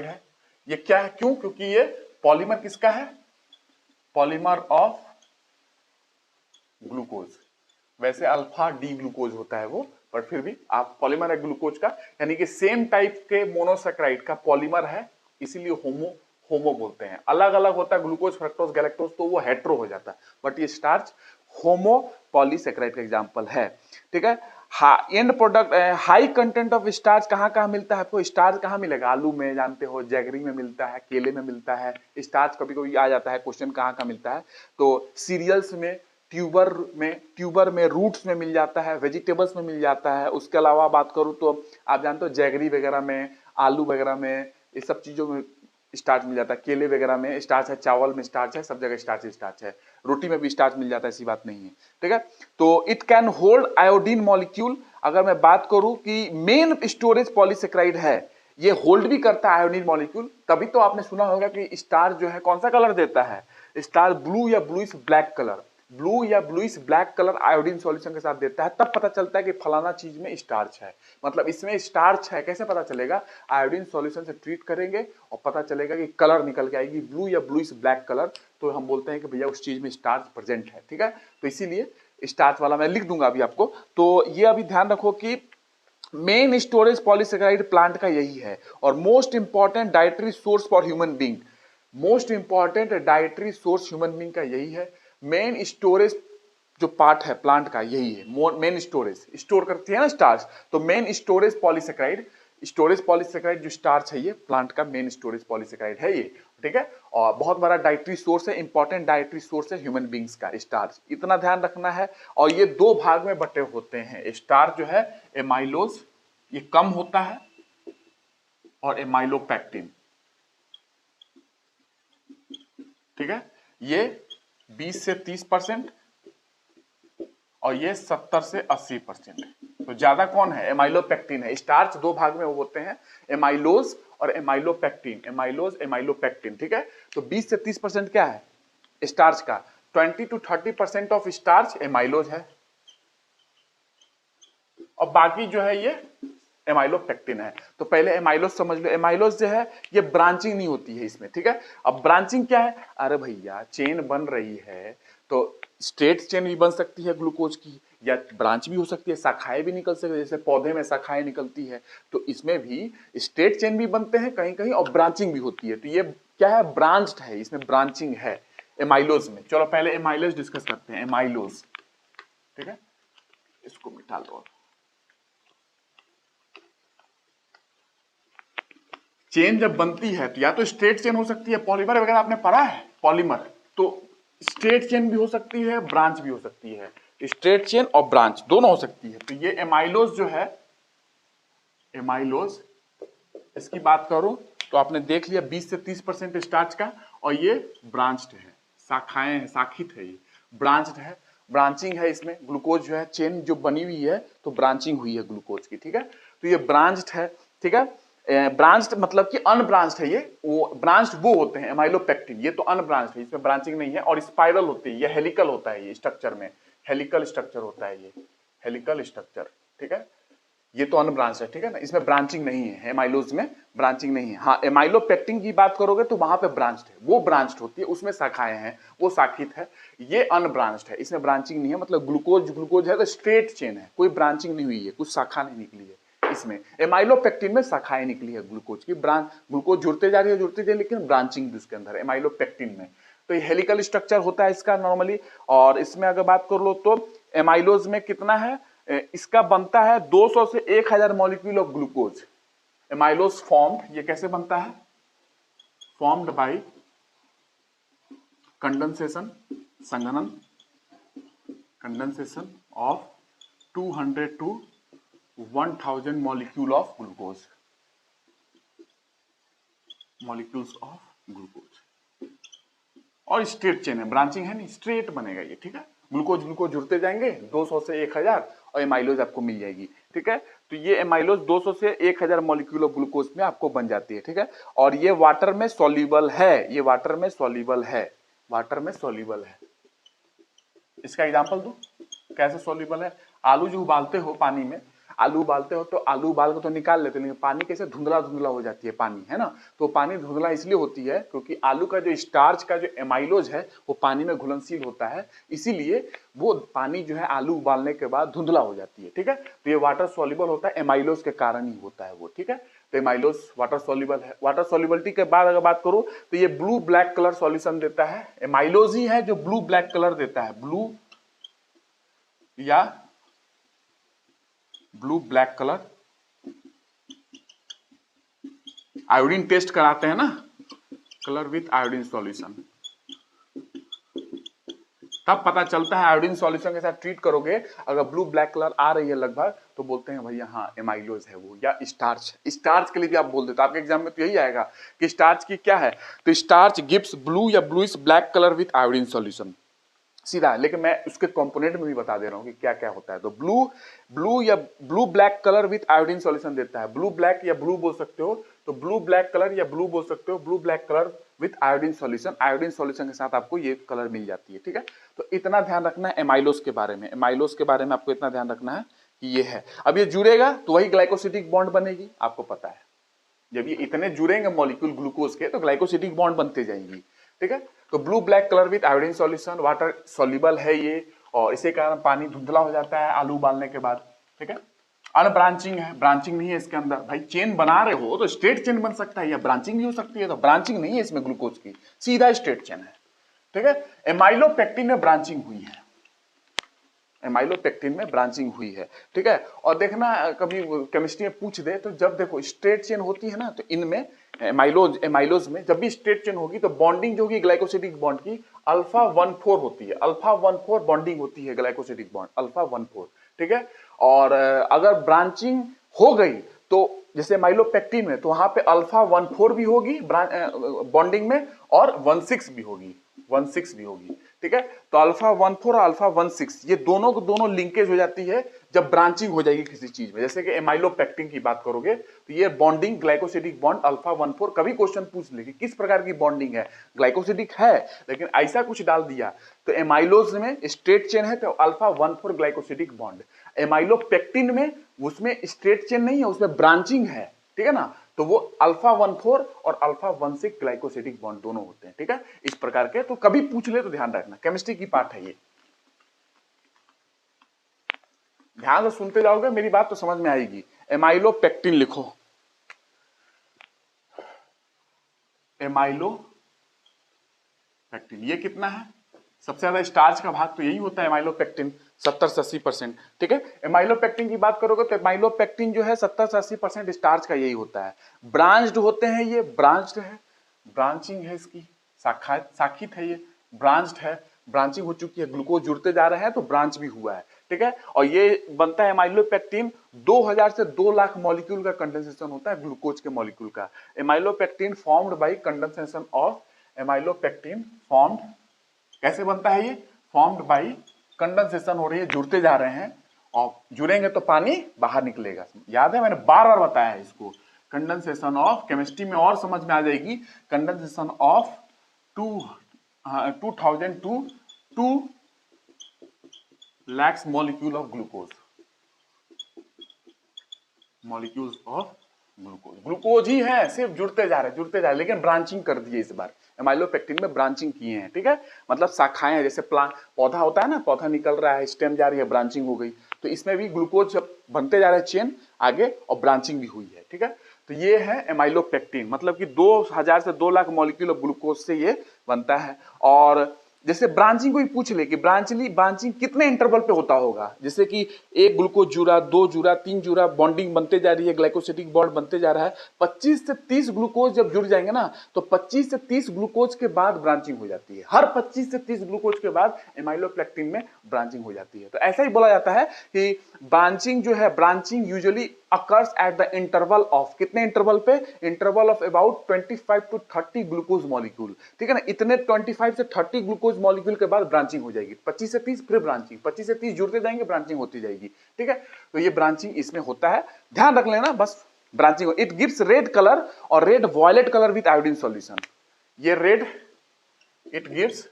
है। ये क्या है, क्यों, क्योंकि ये पॉलीमर किसका है, पॉलीमर ऑफ ग्लूकोज। वैसे अल्फा डी ग्लूकोज होता है वो, पर फिर भी आप पॉलीमर है ग्लूकोज का, यानी कि सेम टाइप के मोनोसेकेराइड का पॉलीमर है, इसीलिए होमो होमो बोलते हैं। अलग अलग होता है ग्लूकोज फ्रक्टोज गैलेक्टोज तो वो हेट्रो हो जाता है, बट ये स्टार्च होमो पॉलीसेकेराइड का एग्जांपल है। ठीक है, and product high content of starch कहाँ कहाँ मिलता है आपको, स्टार्च कहाँ मिलेगा, आलू में जानते हो, जैगरी में मिलता है, केले में मिलता है स्टार्च। कभी कभी आ जाता है क्वेश्चन कहाँ कहाँ मिलता है, तो सीरियल्स में, ट्यूबर में रूट्स में मिल जाता है, वेजिटेबल्स में मिल जाता है। उसके अलावा बात करूं तो आप जानते हो जैगरी वगैरह में, आलू वगैरह में, ये सब चीजों में स्टार्च मिल जाता है। केले वगैरह में स्टार्च है, चावल में स्टार्च है, सब जगह स्टार्च ही स्टार्च है। रोटी में भी स्टार्च मिल जाता है, ऐसी बात नहीं है। ठीक है, तो it can hold iodine molecule. अगर मैं बात करूं कि मेन स्टोरेज पॉलीसेकेराइड है, ये होल्ड भी करता है आयोडीन मॉलिक्यूल। तभी तो आपने सुना होगा कि स्टार जो है कौन सा कलर देता है, स्टार ब्लू या ब्लूइश ब्लैक कलर, ब्लू या bluish black colour iodine solution के साथ देता है, तब पता चलता है कि फलाना चीज में स्टार्च है, मतलब इसमें स्टार्च है। कैसे पता चलेगा, आयोडीन सॉल्यूशन से ट्रीट करेंगे और पता चलेगा कि कलर निकल के आएगी ब्लू या ब्लूइश ब्लैक कलर, तो हम बोलते हैं कि भैया उस चीज में स्टार्च प्रेजेंट है। ठीक है, तो इसीलिए स्टार्च वाला मैं लिख दूंगा अभी आपको। तो ये अभी ध्यान रखो कि मेन स्टोरेज पॉलीसेकेराइड प्लांट का यही है, और most important dietary source for human being, most important dietary source human being का यही है। मेन स्टोरेज जो पार्ट है प्लांट का यही है, मेन स्टोरेज स्टोर करती है ना स्टार्च, तो main storage polysaccharide, storage polysaccharide जो स्टार्च है ये प्लांट का मेन स्टोरेज पॉलीसेकेराइड है ये। ठीक है, और बहुत बड़ा डाइटरी सोर्स है, इंपॉर्टेंट डाइटरी सोर्स है ह्यूमन बींग्स का स्टार्च, इतना ध्यान रखना है। और ये दो भाग में बटे होते हैं स्टार्च जो है, एमाइलोज ये कम होता है, और एमाइलोपेक्टिन। ठीक है, ये 20 से 30% और ये 70 से 80%। तो ज्यादा कौन है, एमाइलोपेक्टिन है। स्टार्च दो भाग में होते हैं, एमाइलोज और एमाइलोपेक्टिन, एमाइलोज एमाइलोपेक्टिन। ठीक है, तो 20 से 30% क्या है स्टार्च का, 20 to 30% ऑफ स्टार्च एमाइलोज है, और बाकी जो है ये एमाइलोपेक्टिन है। तो पहले एमाइलोज समझ लो, एमाइलोज जो है ये ब्रांचिंग नहीं होती है इसमें। ठीक है, अब ब्रांचिंग क्या है, अरे भैया चेन बन रही है तो स्ट्रेट चेन भी बन सकती है ग्लूकोज की, या ब्रांच भी हो सकती है, शाखाएं भी निकल सकती है, जैसे पौधे में शाखाएं निकलती है, तो इसमें भी स्ट्रेट चेन भी बनते हैं कहीं कहीं, और ब्रांचिंग भी होती है। तो ये क्या है, ब्रांच्ड है, इसमें ब्रांचिंग है एमाइलोज में। चलो पहले एमाइलोज डिस्कस करते हैं, एमाइलोज। ठीक है, इसको मिटा दो। चेन जब बनती है तो या तो स्ट्रेट चेन हो सकती है, पॉलीमर वगैरह आपने पढ़ा है, पॉलीमर, तो स्ट्रेट चेन भी हो सकती है, ब्रांच भी हो सकती है, स्ट्रेट चेन और ब्रांच दोनों हो सकती है। तो ये एमाइलोज जो है, एमाइलोज इसकी बात करूं तो आपने देख लिया 20 से 30% स्टार्च का, और ये ब्रांच्ड है, शाखाएं हैं, शाखित है, ये ब्रांच्ड है, ब्रांचिंग है इसमें। ग्लूकोज जो है चेन जो बनी हुई है तो ब्रांचिंग हुई है ग्लूकोज की। ठीक है, तो ये ब्रांच्ड है। ठीक है, ब्रांच्ड मतलब कि अनब्रांच्ड है ये, वो ब्रांच्ड वो होते हैं एमाइलोपेक्टिन, ये तो अनब्रांच्ड है, इसमें ब्रांचिंग नहीं है, और स्पाइरल होती है, ये हेलिकल होता है, ये स्ट्रक्चर में हेलिकल स्ट्रक्चर होता है, ये हेलिकल स्ट्रक्चर। ठीक है, ये तो अनब्रांच है। ठीक है ना, इसमें ब्रांचिंग नहीं है, एमाइलोज में ब्रांचिंग नहीं है। हाँ, एमाइलोपेक्टिन की बात करोगे तो वहां पे ब्रांच्ड है, वो ब्रांच्ड होती है, उसमें शाखाएं हैं, वो शाखित है। ये अनब्रांच्ड है, इसमें ब्रांचिंग नहीं है, मतलब ग्लूकोज ग्लूकोज है तो स्ट्रेट चेन है, कोई ब्रांचिंग नहीं हुई है, कुछ शाखा नहीं निकली है इसमें। एमाइलोपेक्टिन में शाखाएं निकली है ग्लूकोज की, ब्रांच ग्लूकोज जुड़ते जा रही है, जुड़ते जा रही है, लेकिन ब्रांचिंग भी उसके अंदर है एमाइलोपेक्टिन में। तो ये हेलिकल स्ट्रक्चर होता है इसका नॉर्मली। और इसमें अगर बात कर लो तो एमाइलोज में कितना है, इसका बनता है 200 से 1000 molecule of glucose. Amylose formed, ये कैसे बनता है, फॉर्म्ड बाय कंडेंसेशन, संघनन, condensation of 200 to 1000 molecule of glucose, molecules of glucose. और स्ट्रेट चेन है, ब्रांचिंग है नहीं, स्ट्रेट बनेगा ये। ठीक है, ग्लूकोज ग्लूकोज जुड़ते जाएंगे 200 से 1000, और एमाइलोज आपको मिल जाएगी। ठीक है, तो ये एमाइलोज 200 से 1000 मॉलिक्यूल ऑफ ग्लूकोज में आपको बन जाती है, ठीक है। और ये वाटर में सॉल्युबल है, ये वाटर में सॉल्युबल है, वाटर में सॉल्युबल है। इसका एग्जांपल दूं, कैसे सॉल्युबल है? आलू जो उबालते हो पानी में, आलू उबालते हो तो आलू उबाल को तो निकाल लेते हैं, लेकिन पानी कैसे धुंधला धुंधला हो जाती है पानी, है ना। तो पानी धुंधला इसलिए होती है क्योंकि आलू का जो स्टार्च का जो एमाइलोज है वो पानी में घुलनशील होता है, इसीलिए वो पानी जो है आलू उबालने के बाद धुंधला हो जाती है, ठीक है। तो ये वाटर सॉल्युबल होता है, एमाइलोज के कारण ही होता है वो, ठीक है। तो एमाइलोज वाटर सॉल्युबल है। वाटर सॉल्युबिलिटी के बाद अगर बात करूं तो ये ब्लू ब्लैक कलर सॉल्यूशन देता है, एमाइलोज ही है जो ब्लू ब्लैक कलर देता है, ब्लू या blue black colour. Iodine test कराते हैं ना, कलर विथ आयोडीन सॉल्यूशन, तब पता चलता है। आयोडीन सॉल्यूशन के साथ ट्रीट करोगे, अगर ब्लू ब्लैक कलर आ रही है लगभग, तो बोलते हैं भैया हाँ एमाइलोज है वो, या स्टार्च। स्टार्च के लिए भी आप बोल देते हो, आपके एग्जाम में तो यही आएगा कि स्टार्च की क्या है, तो स्टार्च गिव्स ब्लू या bluish black colour with iodine solution, सीधा। लेकिन मैं उसके कंपोनेंट में भी बता दे रहा हूं कि क्या क्या होता है। तो blue black colour with iodine solution देता है, ब्लू ब्लैक या ब्लू बोल सकते हो, तो ब्लू ब्लैक कलर या ब्लू बोल सकते हो, blue black colour with iodine solution, iodine solution के साथ आपको ये कलर मिल जाती है, ठीक है। तो इतना ध्यान रखना है एमाइलोज के बारे में, एमाइलोज के बारे में आपको इतना ध्यान रखना है कि ये है। अब ये जुड़ेगा तो वही ग्लाइकोसिडिक बॉन्ड बनेगी, आपको पता है। जब ये इतने जुड़ेंगे मॉलिक्यूल ग्लूकोज के तो ग्लाइकोसिडिक बॉन्ड बनते जाएंगी, ठीक है। तो blue black colour with iodine solution, water soluble है ये, और इसी कारण पानी धुंधला हो जाता है आलू उबालने के बाद, ठीक है। अनब्रांचिंग है, ब्रांचिंग नहीं है इसके अंदर। भाई चेन बना रहे हो तो स्ट्रेट चेन बन सकता है या ब्रांचिंग भी हो सकती है, तो ब्रांचिंग नहीं है इसमें ग्लूकोज की, सीधा स्ट्रेट चेन है, ठीक है। एमाइलोपेक्टिन में ब्रांचिंग हुई है, एमाइलोपेक्टिन में ब्रांचिंग हुई है, ठीक है। और देखना कभी केमिस्ट्री में पूछ दे तो जब देखो स्ट्रेट चेन होती है ना, तो इनमें एमाइलोज में जब भी स्ट्रेट चेन होगी तो बॉन्डिंग जो होगी ग्लाइकोसिडिक बॉन्ड की अल्फा 1,4 होती है, अल्फा 1,4 बॉन्डिंग होती है ग्लाइकोसिडिक बॉन्ड, अल्फा 1,4, ठीक है। और अगर ब्रांचिंग हो गई तो जैसे माइलोपेक्टिन में, तो वहां पे अल्फा 1,4 भी होगी बॉन्डिंग में, और 1,6 भी होगी, 1,6 भी होगी, ठीक है। तो अल्फा 1,4 और अल्फा 1,6 ये दोनों को दोनों लिंकेज हो जाती है जब ब्रांचिंग हो जाएगी किसी चीज में। जैसे कि एमाइलोपेक्टिन की बात करोगे तो ये बॉन्डिंग ग्लाइकोसिडिक बॉन्ड अल्फा 1,4, कभी क्वेश्चन पूछ ले कि किस प्रकार की बॉन्डिंग है, ग्लाइकोसिडिक है लेकिन ऐसा कुछ डाल दिया, तो एमाइलोज में स्ट्रेट चेन है तो अल्फा 1,4 ग्लाइकोसिडिक बॉन्ड, एमाइलोपेक्टिन में उसमें स्ट्रेट चेन नहीं है, उसमें ब्रांचिंग है, ठीक है ना। तो वो अल्फा 1,4 और अल्फा 1,6 ग्लाइकोसिडिक बॉन्ड दोनों होते हैं, ठीक है, इस प्रकार के। तो कभी पूछ ले तो ध्यान रखना, केमिस्ट्री की पार्ट है ये, ध्यान से सुनते जाओगे मेरी बात तो समझ में आएगी। एमाइलोपेक्टिन लिखो, एमाइलोपेक्टिन ये कितना है, सबसे ज्यादा स्टार्च का भाग तो यही होता है एमाइलोपेक्टिन, 70 से 80%, ठीक है। एमाइलोपेक्टिन की बात करोगे तो एमाइलोपेक्टिन जो है 70 से 80% स्टार्च का यही होता है। ब्रांच्ड होते हैं ये, ब्रांच्ड है, ब्रांचिंग है इसकी, शाखित है ये, ब्रांच्ड है, ब्रांचिंग हो चुकी है, ग्लूकोज जुड़ते जा रहे हैं तो ब्रांच भी हुआ है, ठीक है। और ये बनता है एमाइलोपेक्टिन, 2000 से 2 लाख मॉलिक्यूल का कंडेंसेशन होता है ग्लूकोज के मॉलिक्यूल का। Amylopectin formed by condensation of, amylopectin formed कैसे बनता है, ये फॉर्म्ड बाय कंडेंसेशन हो रही है, जुड़ते जा रहे हैं, और जुड़ेंगे तो पानी बाहर निकलेगा। याद है मैंने बार बार बताया है इसको, कंडेंसेशन ऑफ, केमिस्ट्री में और समझ में आ जाएगी, condensation of 2000 to 2 lakhs molecule of glucose, molecules of glucose, glucose ही है, सिर्फ जुड़ते जा रहे लेकिन ब्रांचिंग कर दिए इस बार, एमाइलोपेक्टिन में ब्रांचिंग किए हैं, ठीक है। मतलब शाखाएं, जैसे प्लांट पौधा होता है ना, पौधा निकल रहा है, स्टेम जा रही है, ब्रांचिंग हो गई, तो इसमें भी ग्लूकोज बनते जा रहे हैं चेन आगे, और ब्रांचिंग भी हुई है, ठीक है। तो ये है एमाइलोपेक्टिन, मतलब कि 2000 से 2 लाख मॉलिक्यूल ऑफ ग्लूकोज से ये बनता है। और जैसे ब्रांचिंग को भी पूछ ले कि ब्रांचिंग कितने इंटरवल पे होता होगा, जैसे कि एक ग्लूकोज जुड़ा, 2 जुड़ा, 3 जुड़ा, बॉन्डिंग बनते जा रही है, ग्लाइकोसिडिक बॉन्ड बनते जा रहा है, 25 से 30 ग्लूकोज जब जुड़ जाएंगे ना, तो 25 से 30 ग्लूकोज के बाद ब्रांचिंग हो जाती है, हर 25 से 30 ग्लूकोज के बाद एमाइलोपेक्टिन में ब्रांचिंग हो जाती है। तो ऐसा ही बोला जाता है कि ब्रांचिंग जो है, branching usually occurs at the interval of, कितने इंटरवल पे, interval of about 25 to 30 glucose molecule, ठीक है ना। इतने 25 से 30 ग्लूकोज ग्लूकोज मॉलिक्यूल के बाद ब्रांचिंग हो जाएगी, 25 से 30 फिर ब्रांचिंग, 25 से 30 जुड़ते जाएंगे, ब्रांचिंग होती जाएगी। ठीक है, तो ये ब्रांचिंग इसमें होता है, ध्यान रख लेना बस branching. It gives red colour और red violet colour with iodine solution. ये red, it gives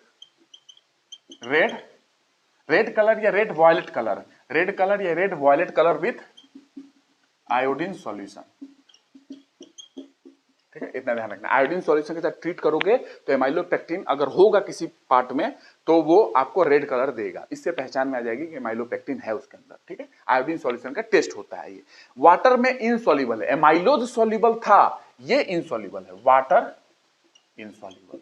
red colour या red violet colour, red colour या red violet colour with iodine solution. ठीक है, इतना ध्यान रखना। आयोडीन सॉल्यूशन के साथ ट्रीट करोगे तो एमाइलोपेक्टिन अगर होगा किसी पार्ट में तो वो आपको रेड कलर देगा, इससे पहचान में आ जाएगी कि एमाइलोपेक्टिन है उसके अंदर। ठीक है, आयोडीन सॉल्यूशन का टेस्ट होता है ये। वाटर में इनसॉल्युबल है, एमाइलोज सॉल्युबल था, ये इनसॉल्युबल है, वाटर इनसॉल्युबल,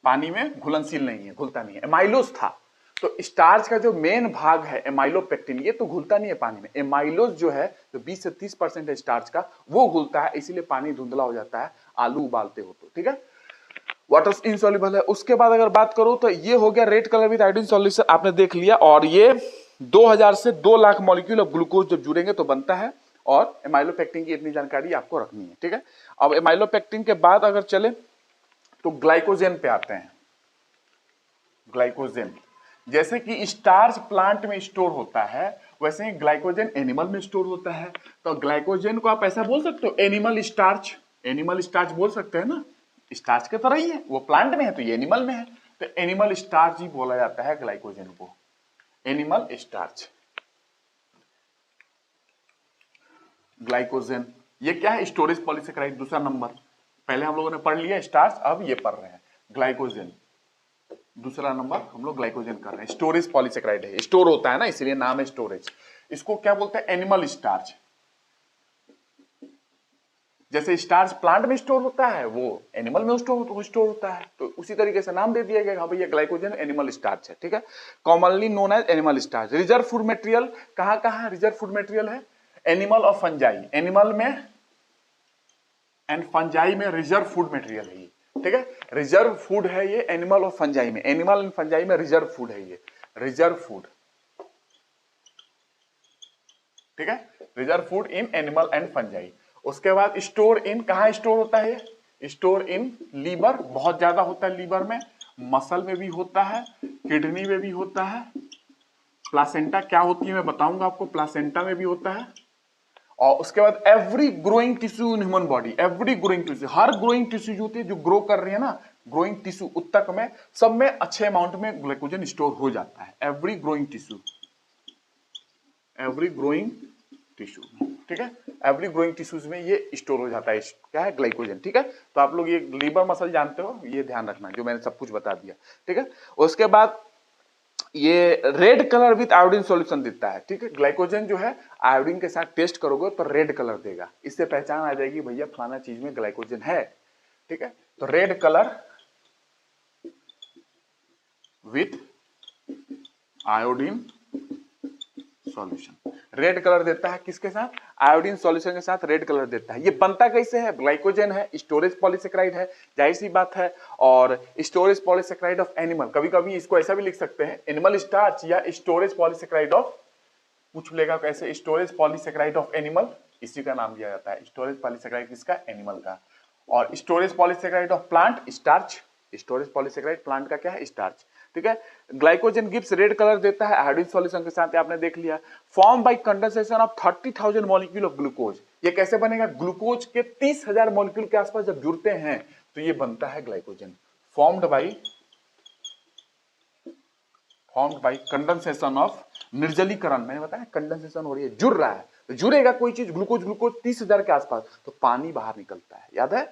पानी में घुलनशील नहीं है, घुलता नहीं है। एमाइलोज था, तो स्टार्च का जो मेन भाग है एमाइलोपेक्टिन, ये तो घुलता नहीं है पानी में। एमाइलोज जो है जो 20 से 30% है स्टार्च का, वो घुलता है, इसीलिए पानी धुंधला हो जाता है आलू उबालते हो तो। ठीक है, वाटर इनसॉल्युबल है। उसके बाद अगर बात करूं तो ये हो गया red colour with iodine solution, आपने देख लिया। और ये 2000 से 2 लाख मॉलिक्यूल ऑफ ग्लूकोज जब जुड़ेंगे तो बनता है, और एमाइलोपेक्टिन की इतनी जानकारी आपको रखनी है। ठीक है, अब एमाइलोपेक्टिन के बाद अगर चले तो ग्लाइकोजेन पे आते हैं। ग्लाइकोजेन, जैसे कि स्टार्च प्लांट में स्टोर होता है, वैसे ही ग्लाइकोजेन एनिमल में स्टोर होता है। तो ग्लाइकोजेन को आप ऐसा बोल सकते हो, एनिमल स्टार्च, एनिमल स्टार्च बोल सकते हैं ना, स्टार्च की तरह ही है, वो प्लांट में है तो ये एनिमल में है, तो एनिमल स्टार्च ही बोला जाता है ग्लाइकोजेन को, एनिमल स्टार्च। ग्लाइकोजेन ये क्या है, स्टोरेज पॉलीसेकेराइड, दूसरा नंबर। पहले हम लोगों ने पढ़ लिया स्टार्च, अब ये पढ़ रहे हैं ग्लाइकोजेन, दूसरा नंबर हम लोग ग्लाइकोजेन कर रहे हैं। स्टोरेज पॉलीसेकेराइड है, स्टोर होता है ना, इसलिए नाम है स्टोरेज। इसको क्या बोलते हैं, एनिमल स्टार्च। जैसे स्टार्च प्लांट में स्टोर होता है, वो एनिमल में स्टोर होता है, तो उसी तरीके से नाम दे दिया गया, हाँ भैया ग्लाइकोजन एनिमल स्टार्च है। ठीक है, commonly known as animal starch. Reserve food material कहां कहां रिजर्व फूड मटेरियल है, एनिमल और फंजाई, एनिमल में एंड फंजाई में रिजर्व फूड मटेरियल है ये। ठीक है, रिजर्व फूड है ये एनिमल और फंजाई में, एनिमल एंड फंजाई में रिजर्व फूड है ये, रिजर्व फूड। ठीक है, reserve food in animal and fungi. उसके बाद स्टोर इन, कहां स्टोर होता है, स्टोर इन लीवर, बहुत ज्यादा होता है लीवर में, मसल में भी होता है, किडनी में भी होता है, प्लासेंटा क्या होती है मैं बताऊंगा आपको, प्लासेंटा में भी होता है। और उसके बाद every growing tissue in human body, every growing tissue, her growing tissue जो होती है जो ग्रो कर रही है ना, ग्रोइंग टिश्यू उत्तक में, सब में अच्छे अमाउंट में ग्लाइकोजन स्टोर हो जाता है। Every growing tissue, every growing tissue, ठीक है, एवरी ग्रोइंग टिश्यूज में ये स्टोर हो जाता है, क्या है, ग्लाइकोजन। ठीक है, तो आप लोग ये लीवर मसल जानते हो, ये ध्यान रखना जो मैंने सब कुछ बता दिया। ठीक है, उसके बाद ये red colour with iodine solution देता है। ठीक है, ग्लाइकोजन जो है आयोडीन के साथ टेस्ट करोगे तो रेड कलर देगा, इससे पहचान आ जाएगी भैया फलाना चीज में ग्लाइकोजन है। ठीक है, तो red colour with iodine solution, red colour देता है किसके साथ, आयोडीन सॉल्यूशन के साथ रेड कलर देता है। ये बनता कैसे है, ग्लाइकोजन है, स्टोरेज पॉलीसेकेराइड है, जाहिर सी बात है, और स्टोरेज पॉलीसेकेराइड ऑफ एनिमल, कभी कभी इसको ऐसा भी लिख सकते हैं एनिमल स्टार्च या स्टोरेज पॉलीसेकेराइड ऑफ, पूछ लेगा कैसे, स्टोरेज पॉलीसेकेराइड ऑफ एनिमल, इसी का नाम दिया जाता है स्टोरेज पॉलीसेकेराइड किसका, एनिमल का। और storage polysaccharide of plant starch, storage polysaccharide plant का क्या है, स्टार्च। ठीक है, ग्लाइकोजन गिव्स रेड कलर देता है आयोडीन सॉल्यूशन के साथ, आपने देख लिया। Form by condensation of 30,000 molecule of glucose, ये कैसे बनेगा, ग्लूकोज के 30,000 मॉलिक्यूल के आसपास जब जुड़ते हैं तो ये बनता है glycogen. Formed by condensation of, निर्जलीकरण, मैंने बताया कंडेंसेशन हो रही है, जुड़ रहा है, तो जुड़ेगा कोई चीज, ग्लूकोज 30,000 के आसपास तो पानी बाहर निकलता है, याद है,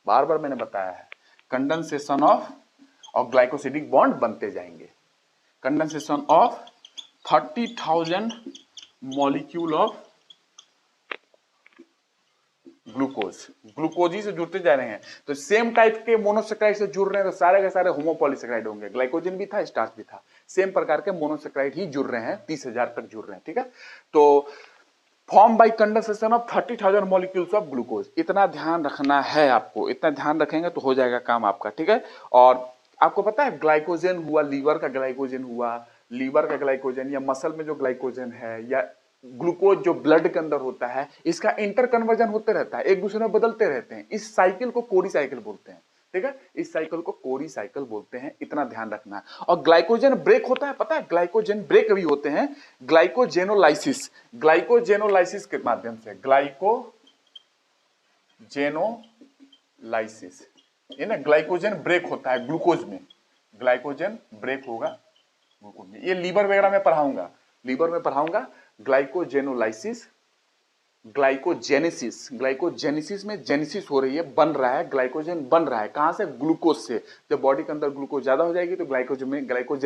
बार बार मैंने बताया है, कंडेंसेशन ऑफ और ग्लाइकोसिडिक बॉन्ड बनते जाएंगे। Condensation of 30,000 molecule of glucose, glucose ही से जुड़ते जा रहे हैं, तो सेम टाइप के मोनोसेक्राइड से जुड़ रहे हैं, तो सारे के सारे होमोपॉलीसेक्राइड होंगे, ग्लाइकोजन भी था, स्टार्च भी था, सेम प्रकार के मोनोसेक्राइड ही जुड़ रहे हैं, 30,000 तक जुड़ रहे हैं। ठीक है, तो form by condensation of 30,000 molecules of glucose, इतना ध्यान रखना है आपको, इतना ध्यान रखेंगे तो हो जाएगा काम आपका। ठीक है, और आपको पता है ग्लाइकोजन हुआ, लीवर का ग्लाइकोजन हुआ, लीवर का ग्लाइकोजन या मसल में जो ग्लाइकोजन है, या ग्लूकोज जो ब्लड के अंदर होता है, इसका इंटर कन्वर्जन होते रहता है, एक दूसरे में बदलते रहते हैं, इस साइकिल को कोरी साइकिल बोलते हैं। ठीक है, इस साइकिल को कोरी साइकिल बोलते हैं, इतना ध्यान रखना है। और ग्लाइकोजन ब्रेक होता है, पता है ग्लाइकोजन ब्रेक भी होते हैं ग्लाइकोजेनोलाइसिस, ग्लाइकोजेनोलाइसिस के माध्यम से, ग्लाइकोजेनोलाइसिस, ये ना ग्लाइकोजन ब्रेक होता है ग्लूकोज में, ग्लाइकोजन ब्रेक होगा ग्लूकोज में, ये लीवर वगैरह में पढ़ाऊंगा, लीवर में पढ़ाऊंगा। ग्लाइकोजेनोलाइसिस, ग्लाइकोजेनेसिस, ग्लाइकोजेनेसिस में जेनेसिस हो रही है, बन रहा है, ग्लाइकोजन बन रहा है, कहां से, ग्लूकोज से। जब बॉडी के अंदर ग्लूकोज ज्यादा हो जाएगी तो ग्लाइकोजन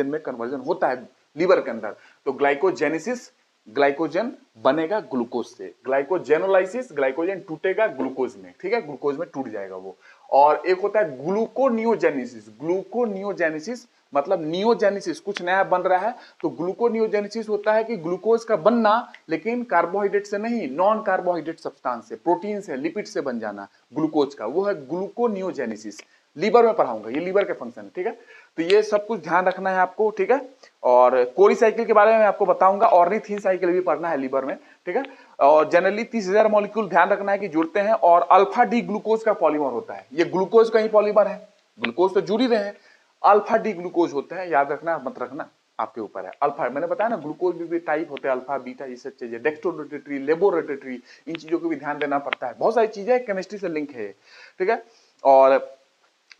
में कन्वर्जन होता है लीवर के अंदर, तो ग्लाइकोजेनेसिस, ग्लाइकोजन बनेगा ग्लूकोज से। ग्लाइकोजेनोलाइसिस, ग्लाइकोजन टूटेगा ग्लूकोज में, ठीक है, ग्लूकोज में टूट जाएगा वो। और एक होता है ग्लूकोनियोजेनेसिस, ग्लूकोनियोजेनेसिस मतलब नियोजेनेसिस, कुछ नया बन रहा है, तो ग्लूकोनियोजेनेसिस होता है कि ग्लूकोज का बनना, लेकिन कार्बोहाइड्रेट से नहीं, नॉन कार्बोहाइड्रेट सब्सटेंस से, प्रोटीन से, लिपिड से बन जाना ग्लूकोज का, वो है ग्लूकोनियोजेनेसिस। लीवर में पढ़ाऊंगा, ये लीवर के फंक्शन है, ठीक है। तो ये सब कुछ ध्यान रखना है आपको, ठीक है। और कोरी साइकिल के बारे में मैं आपको बताऊंगा, ऑर्निथिन साइकिल भी पढ़ना है लीवर में, ठीक है। और जनरली 30,000 मॉलिक्यूल ध्यान रखना है कि जुड़ते हैं, और अल्फा डी ग्लूकोज का पॉलीमर होता है, ये ग्लूकोज का ही पॉलीमर है, ग्लूकोज तो जुड़ ही रहे हैं, अल्फा डी ग्लूकोज होते हैं, याद रखना मत रखना आपके ऊपर है। अल्फा मैंने बताया ना, ग्लूकोज भी टाइप होते हैं, अल्फा बीटा, ये सब चीजें, डेक्स्ट्रोरोटेटरी, लेबोरोटेटरी, इन चीजों को भी ध्यान देना पड़ता है, बहुत सारी चीजें केमिस्ट्री से लिंक है, ठीक है। और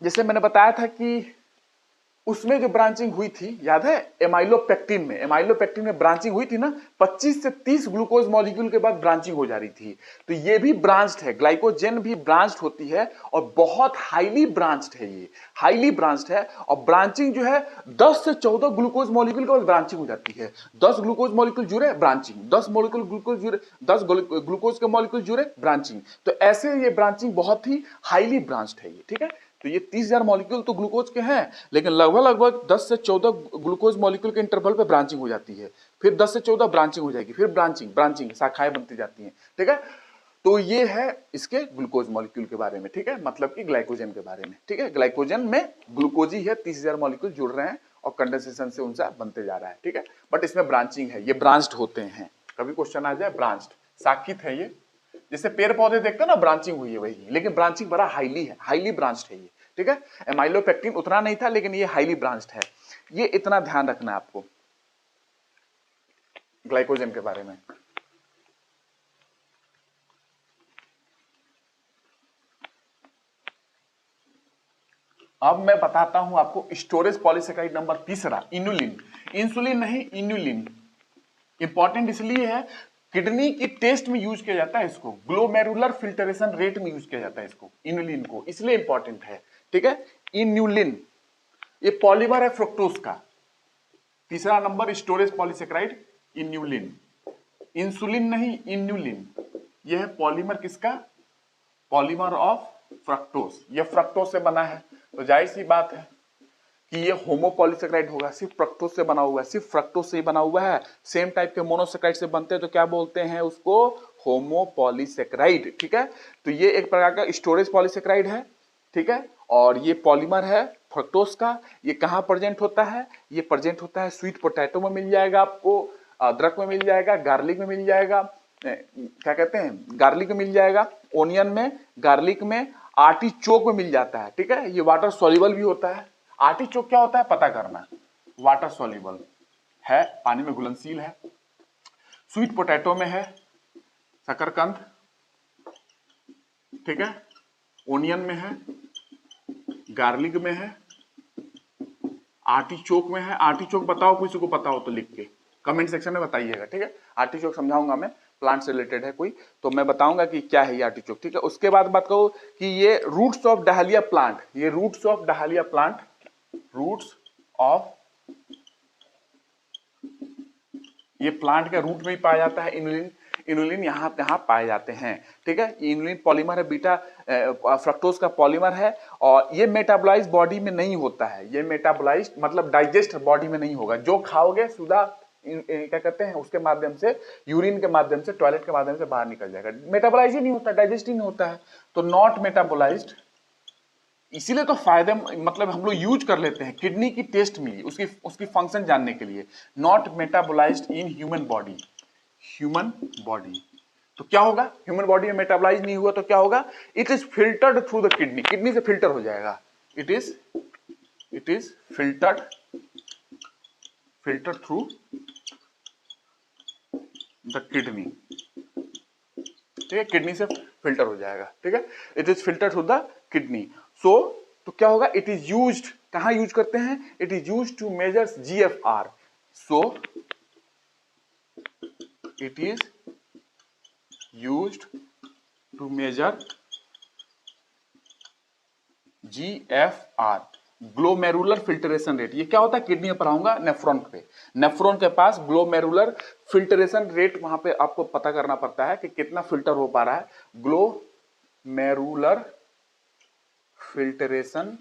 जैसे मैंने बताया था कि उसमें जो ब्रांचिंग हुई थी, याद है, एमाइलोपेक्टिन में, एमाइलोपेक्टिन में ब्रांचिंग हुई थी ना, 25 से 30 ग्लूकोज मॉलिक्यूल के बाद ब्रांचिंग हो जा रही थी, तो ये भी ब्रांच्ड है, ग्लाइकोजन भी ब्रांच्ड होती है, और बहुत हाईली ब्रांच्ड है, ये हाईली ब्रांच्ड है। और ब्रांचिंग जो है 10 से 14 ग्लूकोज मॉलिक्यूल के बाद ब्रांचिंग हो जाती है, 10 ग्लूकोज मॉलिक्यूल जुड़े ब्रांचिंग, 10 मॉलिक्यूल ग्लूकोज जुड़े, 10 ग्लूकोज के मॉलिक्यूल जुड़े ब्रांचिंग, तो ऐसे ये ब्रांचिंग बहुत ही हाईली ब्रांच्ड है ये, ठीक है। तो ये 30,000 मॉलिक्यूल तो ग्लूकोज के हैं, लेकिन लगभग 10 से 14 ग्लूकोज मॉलिक्यूल के इंटरवल पे ब्रांचिंग हो जाती है, फिर 10 से 14 ब्रांचिंग हो जाएगी, फिर ब्रांचिंग शाखाएं बनती जाती हैं, ठीक है। तो ये है इसके ग्लूकोज मॉलिक्यूल के बारे में, ठीक है, मतलब कि ग्लाइकोजन के बारे में, ठीक है। ग्लाइकोजन में ग्लूकोज ही है, 30,000 मॉलिक्यूल जुड़ रहे हैं और कंडेंसेशन से उनसे बनते जा रहा है, ठीक है। बट इसमें ब्रांचिंग है, ये ब्रांच्ड होते हैं, कभी क्वेश्चन आ जाए, ब्रांच्ड, शाखित है ये, जैसे पेड़ पौधे देखते हैं ना, ब्रांचिंग हुई है वही, लेकिन ब्रांचिंग बड़ा हाईली है, हाईली ब्रांच्ड है ये, ठीक है। एमाइलोपेक्टिन उतना नहीं था, लेकिन ये हाईली ब्रांच्ड है, ये इतना ध्यान रखना है आपको ग्लाइकोजन के बारे में। अब मैं बताता हूं आपको स्टोरेज पॉलीसेकेराइड नंबर तीसरा, इनुलिन, इंसुलिन नहीं, इनुलिन। इंपॉर्टेंट इसलिए है, किडनी की टेस्ट में यूज किया जाता है इसको, ग्लोमेरुलर फिल्टरेशन रेट में यूज किया जाता है इसको, इनुलिन को, इसलिए इंपॉर्टेंट है, ठीक है। इन्यूलिन, ये पॉलीमर है फ्रुक्टोज का, तीसरा number storage polysaccharide inulin, insulin नहीं, इन्यूलिन, ये है पॉलीमर किसका, पॉलीमर ऑफ फ्रक्टोज, ये फ्रक्टोज से बना है, तो जाहिर सी बात है कि ये होमोपॉलीसेकेराइड होगा, सिर्फ फ्रक्टोज से बना हुआ है, सिर्फ फ्रक्टोज से ही बना हुआ है। सेम टाइप के मोनोसेकेराइड से बनते हैं तो क्या बोलते हैं उसको, होमोपॉलीसेकेराइड, ठीक है। तो ये एक प्रकार का स्टोरेज पॉलीसेकेराइड है, ठीक है, और ये पॉलीमर है फ्रक्टोज का। ये कहां प्रेजेंट होता है, ये प्रेजेंट होता है स्वीट पोटैटो में मिल जाएगा आपको, अदरक में मिल जाएगा, गार्लिक में मिल जाएगा, क्या कहते हैं, गार्लिक में मिल जाएगा, ओनियन में, गार्लिक में, आर्टिचोक में मिल जाता है, ठीक है। ये वाटर सॉल्युबल भी होता है। आर्टिचोक क्या होता है पता करना, वाटर सॉल्युबल है, पानी में घुलनशील है। स्वीट पोटैटो में है शकरकंद, ठीक है, ओनियन में है, गार्लिक में है, आर्टिचोक में है। आर्टिचोक बताओ, किसी को पता हो तो लिख के कमेंट सेक्शन में बताइएगा, ठीक है। आर्टिचोक समझाऊंगा मैं, प्लांट से रिलेटेड है कोई, तो मैं बताऊंगा कि क्या है ये आर्टिचोक, ठीक है। उसके बाद बात करो कि ये रूट्स ऑफ डहालिया प्लांट, ये roots of dahlia plant, roots of, ये प्लांट के रूट में ही पाया जाता है इनुलिन, इनुलिन यहाँ पाए जाते हैं, ठीक है। इनुलिन पॉलीमर है, बीटा फ्रक्टोज का पॉलीमर है, और ये मेटाबोलाइज बॉडी में नहीं होता है, ये मेटाबोलाइज मतलब डाइजेस्ट बॉडी में नहीं होगा, जो खाओगे सीधा क्या कहते हैं उसके माध्यम से, यूरिन के माध्यम से, टॉयलेट के माध्यम से बाहर निकल जाएगा, मेटाबोलाइज ही नहीं होता, डाइजेस्ट ही नहीं होता है, तो नॉट मेटाबोलाइज्ड। इसीलिए तो फायदे, मतलब हम लोग यूज कर लेते हैं किडनी की टेस्ट में, उसकी फंक्शन जानने के लिए। Not metabolised in human body, human body, तो क्या होगा, ह्यूमन बॉडी में मेटाबोलाइज नहीं हुआ तो क्या होगा, it is filtered through the kidney, kidney से फिल्टर हो जाएगा, it is filtered through the kidney, ठीक है, किडनी से फिल्टर हो जाएगा, ठीक है, it is filter through the kidney. So तो क्या होगा, इट इज यूज्ड, कहां यूज करते हैं, it is used to measure GFR। So it is used to measure GFR, glomerular filtration rate. ये क्या होता है, किडनी पर आऊंगा, नेफ्रॉन पे, नेफ्रॉन के पास ग्लोमेरुलर फिल्टरेशन रेट, वहां पे आपको पता करना पड़ता है कि कितना फिल्टर हो पा रहा है। ग्लोमेरुलर फिल्टरेशन,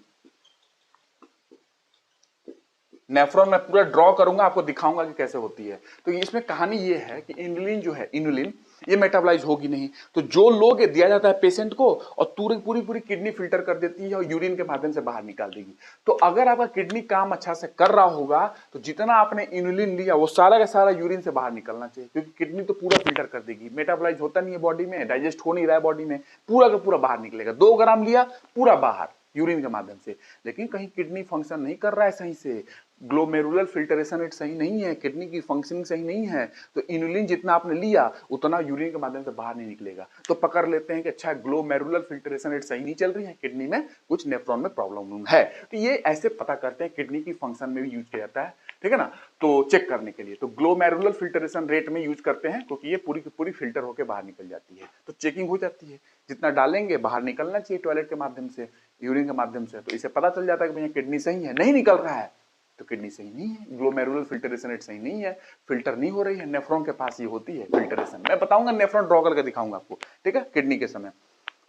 नेफ्रॉन में पूरा ड्रॉ करूंगा, आपको दिखाऊंगा कि कैसे होती है। तो इसमें कहानी ये है कि इनुलिन जो है, इनुलिन ये मेटाबोलाइज होगी नहीं, तो जो लोग दिया जाता है पेशेंट को, और पूरी पूरी किडनी फिल्टर कर देती है और यूरिन के माध्यम से बाहर निकाल देगी। तो अगर आपका किडनी काम अच्छा से कर रहा होगा तो जितना आपने इनुलिन लिया वो सारा का सारा यूरिन से बाहर निकलना चाहिए, क्योंकि किडनी तो पूरा फिल्टर कर देगी। मेटाबोलाइज होता नहीं है बॉडी में, डाइजेस्ट हो नहीं रहा है बॉडी में, पूरा का पूरा बाहर निकलेगा। 2 ग्राम लिया, पूरा बाहर यूरिन के माध्यम से। लेकिन कहीं किडनी फंक्शन नहीं कर रहा है सही से, ग्लोमेरुलर फिल्टरेशन रेट सही नहीं है, किडनी की फंक्शनिंग सही नहीं है, तो इनुलिन जितना आपने लिया उतना यूरिन के माध्यम से बाहर नहीं निकलेगा। तो पकड़ लेते हैं कि अच्छा ग्लोमेरुलर फिल्टरेशन रेट सही नहीं चल रही है, किडनी में कुछ नेफ्रॉन में प्रॉब्लम है। तो ये ऐसे पता करते हैं, किडनी की फंक्शन में भी यूज किया जाता है, ठीक है ना, तो चेक करने के लिए। तो ग्लोमेरुलर फिल्टरेशन रेट में यूज करते हैं क्योंकि ये पूरी की पूरी फिल्टर होकर बाहर निकल जाती है, तो चेकिंग हो जाती है, जितना डालेंगे बाहर निकलना चाहिए टॉयलेट के माध्यम से, यूरिन के माध्यम से। तो इसे पता चल जाता है कि भैया किडनी सही है, नहीं निकल रहा है तो किडनी सही नहीं है, ग्लोमेरुलर फिल्टरेशन रेट सही नहीं है, फिल्टर नहीं हो रही है। नेफ्रॉन के पास ये होती है फिल्टरेशन, मैं बताऊंगा, नेफ्रॉन ड्रॉ करके दिखाऊंगा आपको, ठीक है, किडनी के समय।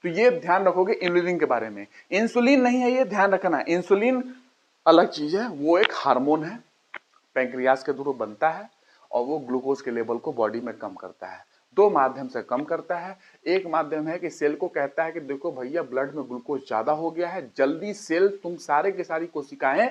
तो ये ध्यान रखोगे इनुलिन के बारे में। इंसुलिन नहीं है, ये ध्यान रखना, इंसुलिन अलग चीज है, वो एक हार्मोन है, पैंक्रियास के थ्रू बनता है और वो ग्लूकोज के लेवल को बॉडी में कम करता है। 2 माध्यम से कम करता है। एक माध्यम है कि सेल को कहता है कि देखो भैया ब्लड में ग्लूकोज ज्यादा हो गया है, जल्दी सेल, तुम सारे के सारी कोशिकाएं,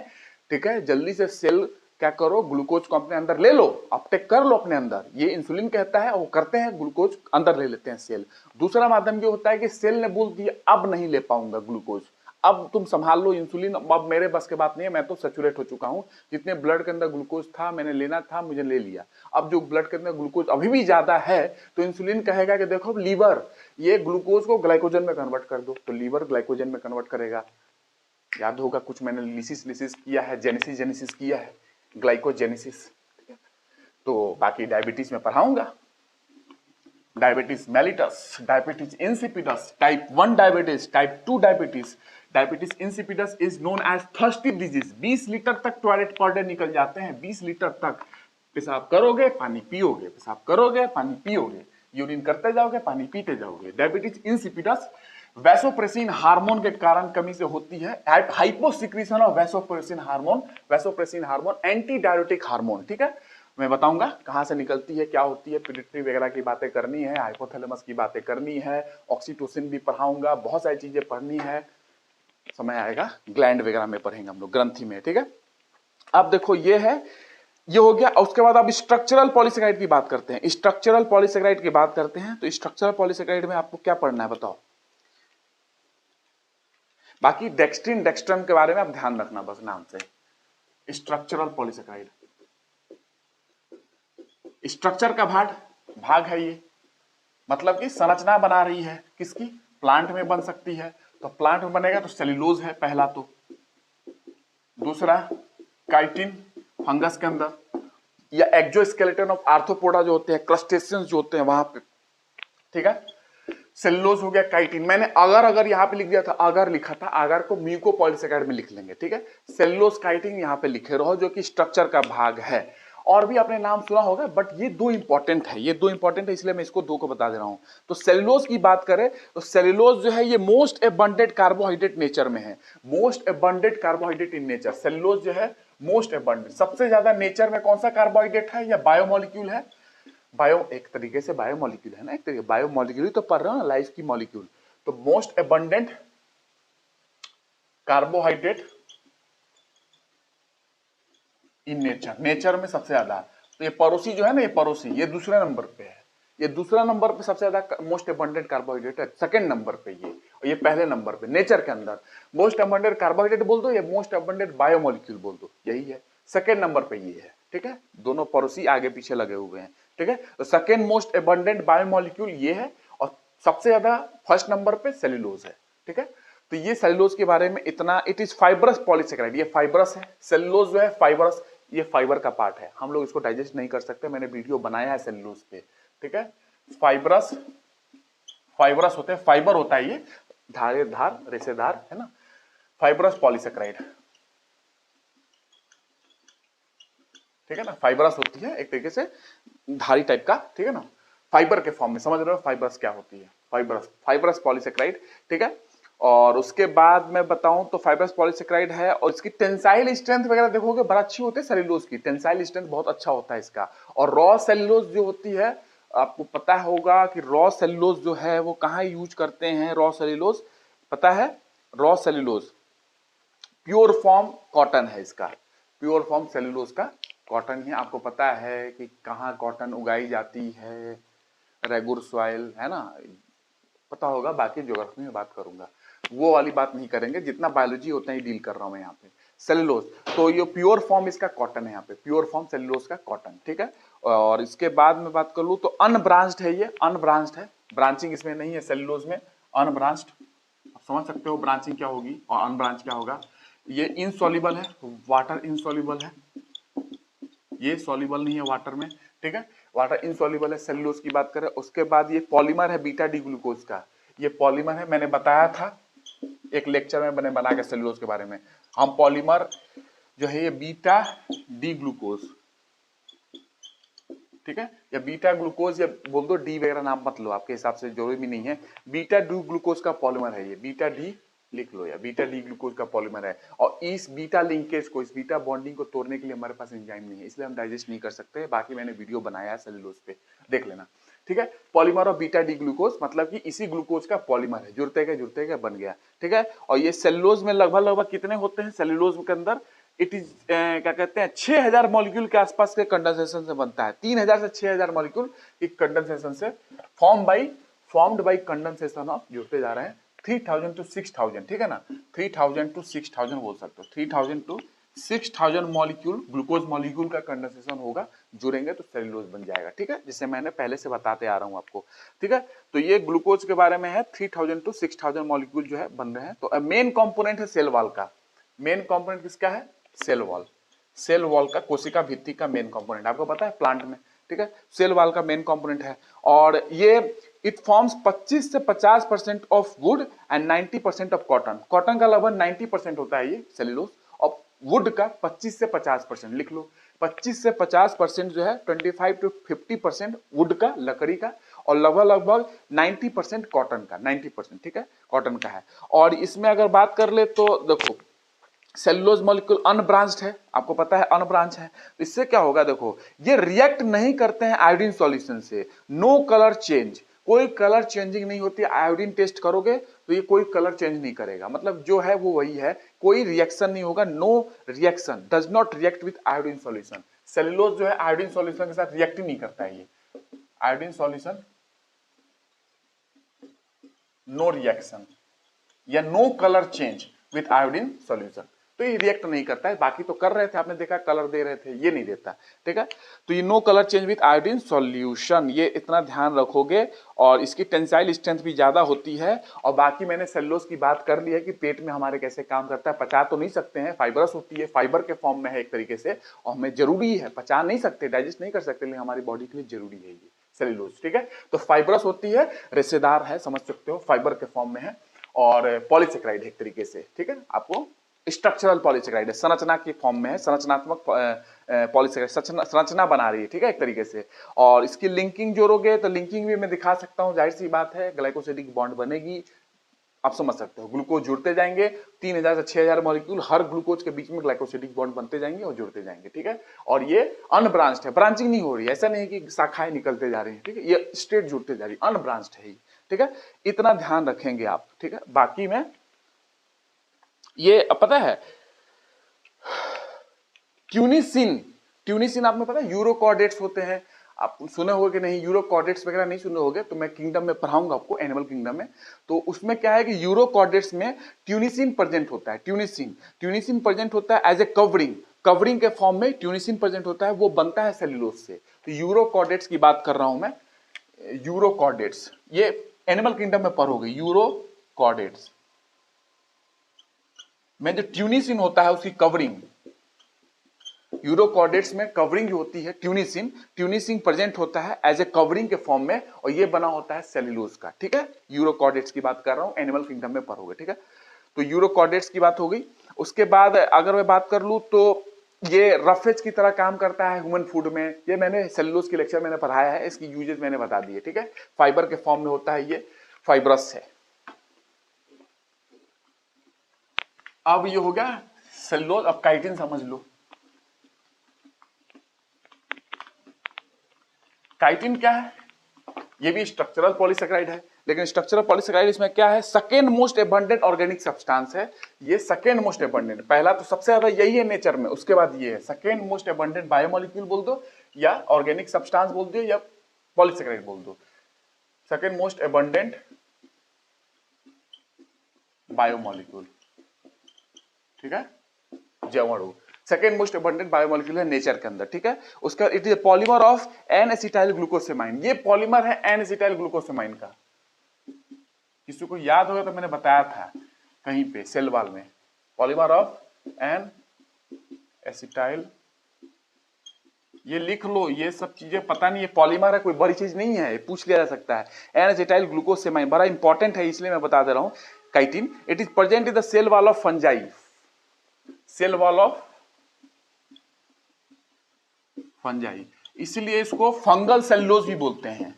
ठीक है, जल्दी से सेल क्या करो, ग्लूकोज को अपने अंदर ले लो, अपटेक कर लो अपने अंदर, ये इंसुलिन कहता है, वो करते हैं, ग्लूकोज अंदर ले लेते हैं सेल। दूसरा माध्यम ये होता है कि सेल ने बोल दिया अब नहीं ले पाऊंगा ग्लूकोज, अब तुम संभाल लो इंसुलिन, अब मेरे बस के बात नहीं है, मैं तो सैचुरेट हो चुका हूं, जितने ब्लड के अंदर ग्लूकोज था मैंने लेना था, मुझे ले लिया। अब जो ब्लड के अंदर ग्लूकोज अभी भी ज्यादा है तो इंसुलिन कहेगा कि देखो लीवर, ये ग्लूकोज को ग्लाइकोजन में कन्वर्ट कर दो, तो लीवर ग्लाइकोजन में कन्वर्ट करेगा। याद होगा कुछ मैंने लिसिस किया है, जेनेसिस किया है, ग्लाइकोजेनेसिस, तो बाकी डायबिटीज में पढ़ाऊंगा, diabetes mellitus, diabetes insipidus, type 1 diabetes, type 2 diabetes. Diabetes insipidus is known as thirsty disease. 20 litre तक टॉयलेट पर डे निकल जाते हैं, 20 लीटर तक। पेशाब करोगे पानी पियोगे, पेशाब करोगे पानी पियोगे, यूरिन करते जाओगे पानी पीते जाओगे। डायबिटीज इंसिपिडस वैसोप्रेसिन हार्मोन के कारण कमी से होती है, hyposecretion of vasopressin hormone. Vasopressin hormone anti diabetic hormone, ठीक है, मैं बताऊंगा कहां से निकलती है, क्या होती है, पिट्यूटरी वगैरह की बातें करनी है, हाइपोथैलेमस की बातें करनी है, ऑक्सीटोसिन भी पढ़ाऊंगा, बहुत सारी चीजें पढ़नी है, समय आएगा ग्लैंड वगैरह में पढ़ेंगे हम लोग, ग्रंथि में, ठीक है। अब देखो ये है, ये हो गया। उसके बाद अब स्ट्रक्चरल पॉलीसेकेराइड की बात करते हैं। स्ट्रक्चरल पॉलीसेकेराइड की बात करते हैं तो स्ट्रक्चरल पॉलीसेकेराइड में आपको क्या पढ़ना है बताओ। बाकी डेक्स्ट्रिन डेक्स्ट्रम के बारे में आप ध्यान रखना बस नाम से। स्ट्रक्चरल पॉलीसेकेराइड, स्ट्रक्चर का भाग है ये, मतलब कि संरचना बना रही है, किसकी, प्लांट में बन सकती है, तो प्लांट में बनेगा तो सेल्यूलोज है पहला, तो दूसरा काइटिन फंगस के अंदर, या एक्सोस्केलेटन ऑफ आर्थ्रोपोडा जो होते हैं, क्रस्टेशियंस जो होते हैं वहां पे, ठीक है, सेल्यूलोज हो गया, काइटिन। मैंने अगर यहां पे लिख दिया था, अगर लिखा था, अगर को म्यूकोपॉलीसेकेराइड में लिख लेंगे, ठीक है, सेल्यूलोज काइटिन यहां पे लिखे रहो, जो कि स्ट्रक्चर का भाग है। और भी आपने नाम सुना होगा, बट ये 2 इंपॉर्टेंट है, ये 2 इंपॉर्टेंट है, इसलिए मैं इसको 2 को बता दे रहा हूं। तो सेल्यूलोज की बात करें तो सेल्यूलोज जो है ये मोस्ट एबंडेंट कार्बोहाइड्रेट नेचर में है, most abundant carbohydrate in nature. Cellulose जो है मोस्ट एबंडेंट, सबसे ज्यादा नेचर में कौन सा कार्बोहाइड्रेट है या बायोमोलिक्यूल है, बायो एक तरीके से बायोमोलिक्यूल है ना, एक तरीके बायोमोलिक्यूल तो पढ़ रहे हो ना, लाइफ की मॉलिक्यूल। तो most abundant carbohydrate in nature, nature में सबसे ज्यादा। तो ये पड़ोसी जो है ना, ये पड़ोसी, ये दूसरे नंबर पे है, ये दूसरा नंबर पे सबसे ज्यादा मोस्ट एबंडेंट कार्बोहाइड्रेट है, सेकंड नंबर पे ये। और ये पहले नंबर पे नेचर के अंदर मोस्ट अबंडेंट कार्बोहाइड्रेट बोल दो या मोस्ट अबंडेंट बायोमोलिक्यूल बोल दो, यही है। सेकेंड नंबर पे ये है, ठीक है, दोनों पड़ोसी आगे पीछे लगे हुए हैं, ठीक है। तो सेकेंड मोस्ट अबंडेंट बायोमोलिक्यूल ये है और सबसे ज्यादा फर्स्ट नंबर पे सेल्यूलोज है, ठीक है। तो ये सेल्यूलोज के बारे में इतना, इट इज फाइबरस पॉलीसेकेराइड, ये फाइबरस है, सेल्यूलोज जो है फाइबरस, ये फाइबर का पार्ट है, हम लोग इसको डाइजेस्ट नहीं कर सकते, मैंने वीडियो बनाया है सेल्यूलोज पे, ठीक है। फाइबरस, फाइबरस होते हैं, फाइबर होता है ये, धारेदार रेशेदार, है ना, फाइबरस पॉलीसेकेराइड, ठीक है ना, फाइबरस होती है एक तरीके से धारी टाइप का, ठीक है ना, फाइबर के फॉर्म में, समझ रहे हो फाइबरस क्या होती है, फाइबरस, फाइबरस पॉलीसेकेराइड, ठीक है। और उसके बाद मैं बताऊं तो फाइबरस पॉलीसेकेराइड है और इसकी टेंसाइल स्ट्रेंथ वगैरह देखोगे बड़ा अच्छी होती है सेल्यूलोज की, टेंसाइल स्ट्रेंथ बहुत अच्छा होता है इसका। और रॉ सेल्यूलोज जो होती है, आपको पता होगा कि रॉ सेल्यूलोज जो है वो कहाँ यूज करते हैं, रॉ सेल्यूलोज पता है, raw cellulose pure form cotton है इसका, प्योर फॉर्म सेल्यूलोज का कॉटन है। आपको पता है कि कहाँ कॉटन उगाई जाती है, रेगुर सॉइल, है ना, पता होगा, बाकी ज्योग्राफी में बात करूंगा, वो वाली बात नहीं करेंगे, जितना बायोलॉजी होता है डील कर रहा हूं मैं यहाँ पे। सेल्यूलोज, तो ये प्योर फॉर्म इसका कॉटन है, यहाँ पे प्योर फॉर्म सेल्यूलोज का कॉटन, ठीक है। और इसके बाद में बात कर लूं तो अनब्रांच्ड है, ये अनब्रांच्ड है, ब्रांचिंग इसमें नहीं है सेल्यूलोज में, अनब्रांच्ड, आप समझ सकते हो ब्रांचिंग क्या होगी और अनब्रांच क्या होगा। ये इनसॉल्युबल है, वाटर इनसॉल्युबल है, ये सॉल्युबल नहीं है वाटर में, ठीक है, वाटर इनसॉल्युबल है सेल्यूलोज की बात करें। उसके बाद ये पॉलीमर है बीटा डी ग्लूकोज का, ये पॉलीमर है, मैंने बताया था एक लेक्चर में मैंने बना के सेल्यूलोज के बारे में, हम पॉलीमर जो है ये बीटा डी ग्लूकोज, ठीक है, या बीटा ग्लूकोज या बोल दो, डी वगैरह नाम मत लो, आपके हिसाब से जरूरी भी नहीं है, बीटा डी ग्लूकोज का पॉलीमर है ये, बीटा डी लिख लो, या बीटा डी ग्लूकोज का पॉलीमर है। और इस बीटा लिंकेज को, इस बीटा बॉन्डिंग को तोड़ने के लिए हमारे पास एंजाइम नहीं है, इसलिए हम डाइजेस्ट नहीं कर सकते, बाकी मैंने वीडियो बनाया है सेल्यूलोज पे, देख लेना, ठीक है। Polymer of beta D glucose मतलब कि इसी ग्लूकोज का पॉलीमर है, जुड़ते गए बन गया, ठीक है। और ये सेल्यूलोज में लगभग लगभग कितने होते हैं सेल्यूलोज के अंदर, इट इज क्या कहते हैं 6000 मॉलिक्यूल के आसपास के कंडेंसेशन से बनता है, 3000 से 6000 मॉलिक्यूल की कंडेंसेशन से, फॉर्म्ड बाई कंडेंसेशन ऑफ, जुड़ते जा रहे हैं 3000 to 6000, ठीक है ना, 3000 to 6000 बोल सकते हो, 3000 to 6000 मॉलिक्यूल, ग्लूकोज मॉलिक्यूल का कंडेंसेशन होगा, जुड़ेंगे तो सेल्यूलोज बन जाएगा, ठीक है, जिसे मैंने पहले से बताते आ रहा हूं आपको, ठीक है। तो ये ग्लूकोज के बारे में है, 3000 to 6000 मॉलिक्यूल जो है बन रहे हैं। तो मेन कंपोनेंट है सेल वॉल का, मेन कंपोनेंट किसका है, सेल वॉल, सेल वॉल का, कोशिका भित्ति का मेन कंपोनेंट, आपको पता है प्लांट में, ठीक है, सेल वॉल का मेन कंपोनेंट है। और ये इट फॉर्म्स 25 से 50% of would and 90% of cotton, cotton का लगभग 90% होता है ये सेल्यूलोज, और वुड का 25 से 50%, लिख लो 25 से 50% जो है, 25 to 50% वुड का, लकड़ी का, और लगभग लगभग 90% कॉटन का, 90%, ठीक है, कॉटन का है। और इसमें अगर बात कर ले तो देखो सेल्यूलोज मॉलिक्यूल अनब्रांच्ड है, आपको पता है अनब्रांच है, तो इससे क्या होगा, देखो ये रिएक्ट नहीं करते हैं आयोडीन सॉल्यूशन से, नो कलर चेंज, कोई कलर चेंजिंग नहीं होती, आयोडीन टेस्ट करोगे तो ये कोई कलर चेंज नहीं करेगा, मतलब जो है वो वही है, कोई रिएक्शन नहीं होगा, no reaction, does not react with iodine solution. Cellulose जो है आयोडीन सॉल्यूशन के साथ रिएक्ट ही नहीं करता है, ये आयोडीन सॉल्यूशन नो रिएक्शन या no colour change with iodine solution, तो ये रिएक्ट नहीं करता है, बाकी तो कर रहे थे, आपने देखा कलर दे रहे थे, ये नहीं देता, ठीक है। तो ये no colour change with iodine solution, ये इतना ध्यान रखोगे। और इसकी टेंसाइल स्ट्रेंथ भी ज्यादा होती है। और बाकी मैंने सेल्यूलोज की बात कर ली है कि पेट में हमारे कैसे काम करता है, पचा तो नहीं सकते हैं, फाइबरस होती है, फाइबर के फॉर्म में है एक तरीके से, और हमें जरूरी है, पचा नहीं सकते, डाइजेस्ट नहीं कर सकते, लेकिन हमारी बॉडी के लिए जरूरी है ये सेल्यूलोज, ठीक है। तो फाइबरस होती है, रेशेदार है, समझ सकते हो, फाइबर के फॉर्म में है, और पॉलीसेकेराइड एक तरीके से, ठीक है, आपको स्ट्रक्चरल पॉलीसेकेराइड है, संरचना के फॉर्म में है, संरचनात्मक पॉलीसेकेराइड, संरचना बना रही है, ठीक है, एक तरीके से। और इसकी लिंकिंग जोड़ोगे तो लिंकिंग भी मैं दिखा सकता हूं, जाहिर सी बात है, ग्लाइकोसिडिक बॉन्ड बनेगी, आप समझ सकते हो, ग्लूकोज जुड़ते जाएंगे, 3000 से 6000 मॉलिक्यूल हर ग्लूकोज के बीच में ग्लाइकोसिडिक बॉन्ड बनते जाएंगे और जुड़ते जाएंगे, ठीक है। और ये अनब्रांच्ड है, ब्रांचिंग नहीं हो रही है, ऐसा नहीं कि शाखाएं निकलते जा रही है, ठीक है, ये स्ट्रेट जुड़ते जा रही है, अनब्रांच्ड है, ठीक है, इतना ध्यान रखेंगे आप, ठीक है। बाकी में ये पता है ट्यूनिसिन, ट्यूनिसिन आप में पता है यूरोकॉर्डेट्स होते हैं, आप सुने होगे कि नहीं, यूरोकॉर्डेट्स वगैरह नहीं सुने होगे, तो मैं किंगडम में पढ़ाऊंगा आपको, एनिमल किंगडम में। तो उसमें क्या है कि यूरोकॉर्डेट्स में ट्यूनिसिन प्रेजेंट होता है, ट्यूनिसिन प्रेजेंट होता है एज ए कवरिंग, कवरिंग के फॉर्म में ट्यूनिसिन प्रेजेंट होता है, वो बनता है सेल्यूलोज से। तो यूरोकॉर्डेट्स की बात कर रहा हूं मैं, यूरोकॉर्डेट्स, ये एनिमल किंगडम में पढ़ोगे यूरोकॉर्डेट्स में जो ट्यूनिसिन होता है उसकी कवरिंग, यूरोकॉर्डेट्स में कवरिंग जो होती है ट्यूनिसिन प्रेजेंट होता है एज ए कवरिंग के फॉर्म में, और ये बना होता है सेल्यूलोज का, ठीक है। यूरोकॉर्डेट्स की बात कर रहा हूं, एनिमल किंगडम में पढ़ोगे, ठीक है। तो यूरोकॉर्डेट्स की बात हो गई। उसके बाद अगर मैं बात कर लूं तो ये रफेज की तरह काम करता है ह्यूमन फूड में, ये मैंने सेल्यूलोज की लेक्चर मैंने पढ़ाया है, इसकी यूजेस मैंने बता दी है, ठीक है। फाइबर के फॉर्म में होता है, ये फाइब्रस है। अब ये हो गया सेल्यूलोज। अब काइटिन समझ लो, काइटिन क्या है, ये भी स्ट्रक्चरल पॉलीसेकेराइड है, लेकिन स्ट्रक्चरल पॉलीसेकेराइड इसमें क्या है, second most abundant organic substance है। ये सेकेंड मोस्ट एबंडेंट, पहला तो सबसे ज्यादा यही है नेचर में, उसके बाद ये है सेकेंड मोस्ट एबंडेंट बायोमोलिक्यूल बोल दो, या ऑर्गेनिक सब्सटेंस बोल दो, या पॉलीसेकेराइड बोल दो। सेकेंड मोस्ट एबंडेंट बायोमोलिक्यूल, ठीक है, जैवणु सेकेंड मोस्ट एबंडेंट बायोमोलिक्यूल है नेचर के अंदर, ठीक है। उसका it is polymer of N acetyl glucosamine, ये पॉलीमर है एन एसिटाइल ग्लूकोसेमाइन का। किसी को याद होगा तो मैंने बताया था कहीं पे सेल वॉल में, पॉलीमर ऑफ एन एसिटाइल, ये लिख लो, ये सब चीजें पता नहीं है, पॉलीमर है कोई बड़ी चीज नहीं है, पूछ लिया जा सकता है। एन एसिटाइल ग्लूकोसेमाइन बड़ा इंपॉर्टेंट है, इसलिए मैं बता दे रहा हूं। Chitin it is present in the cell wall of fungi, cell wall of fungi, इसलिए इसको फंगल सेल्यूलोज भी बोलते हैं,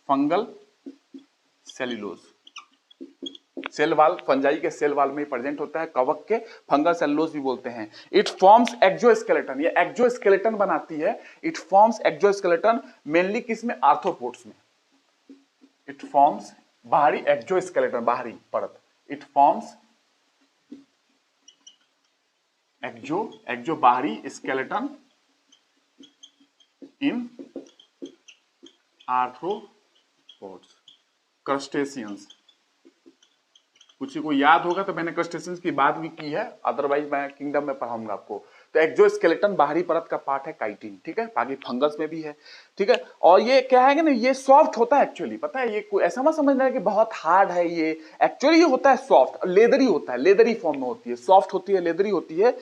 fungal cellulose. Cell wall fungi के सेल वाल में प्रेजेंट होता है, कवक के फंगल सेल्यूलोज भी बोलते हैं। इट फॉर्म्स एक्सोस्केलेटन, ये एक्सोस्केलेटन बनाती है। इट फॉर्म्स एक्सोस्केलेटन मेनली किसमें, आर्थ्रोपोड्स में। इट फॉर्म्स बाहरी एक्सोस्केलेटन, बाहरी परत। इट फॉर्म्स एक्सो बाहरी स्केलेटन इन आर्थ्रोपोड्स, क्रस्टेशियंस। कुछ को याद होगा तो मैंने क्रस्टेशियंस की बात भी की है, अदरवाइज मैं किंगडम में पढ़ाऊंगा आपको। तो एक्सोस्केलेटन बाहरी परत का पार्ट है काइटिन, ठीक है, बाकी फंगस में भी है, ठीक है। और ये क्या है कि ना, ये सॉफ्ट होता है एक्चुअली, पता है, ये कोई ऐसा मत समझना है कि बहुत हार्ड है, ये एक्चुअली ये होता है सॉफ्ट, लेदरी होता है, लेदरी फॉर्म में होती है, सॉफ्ट होती है, लेदरी होती है।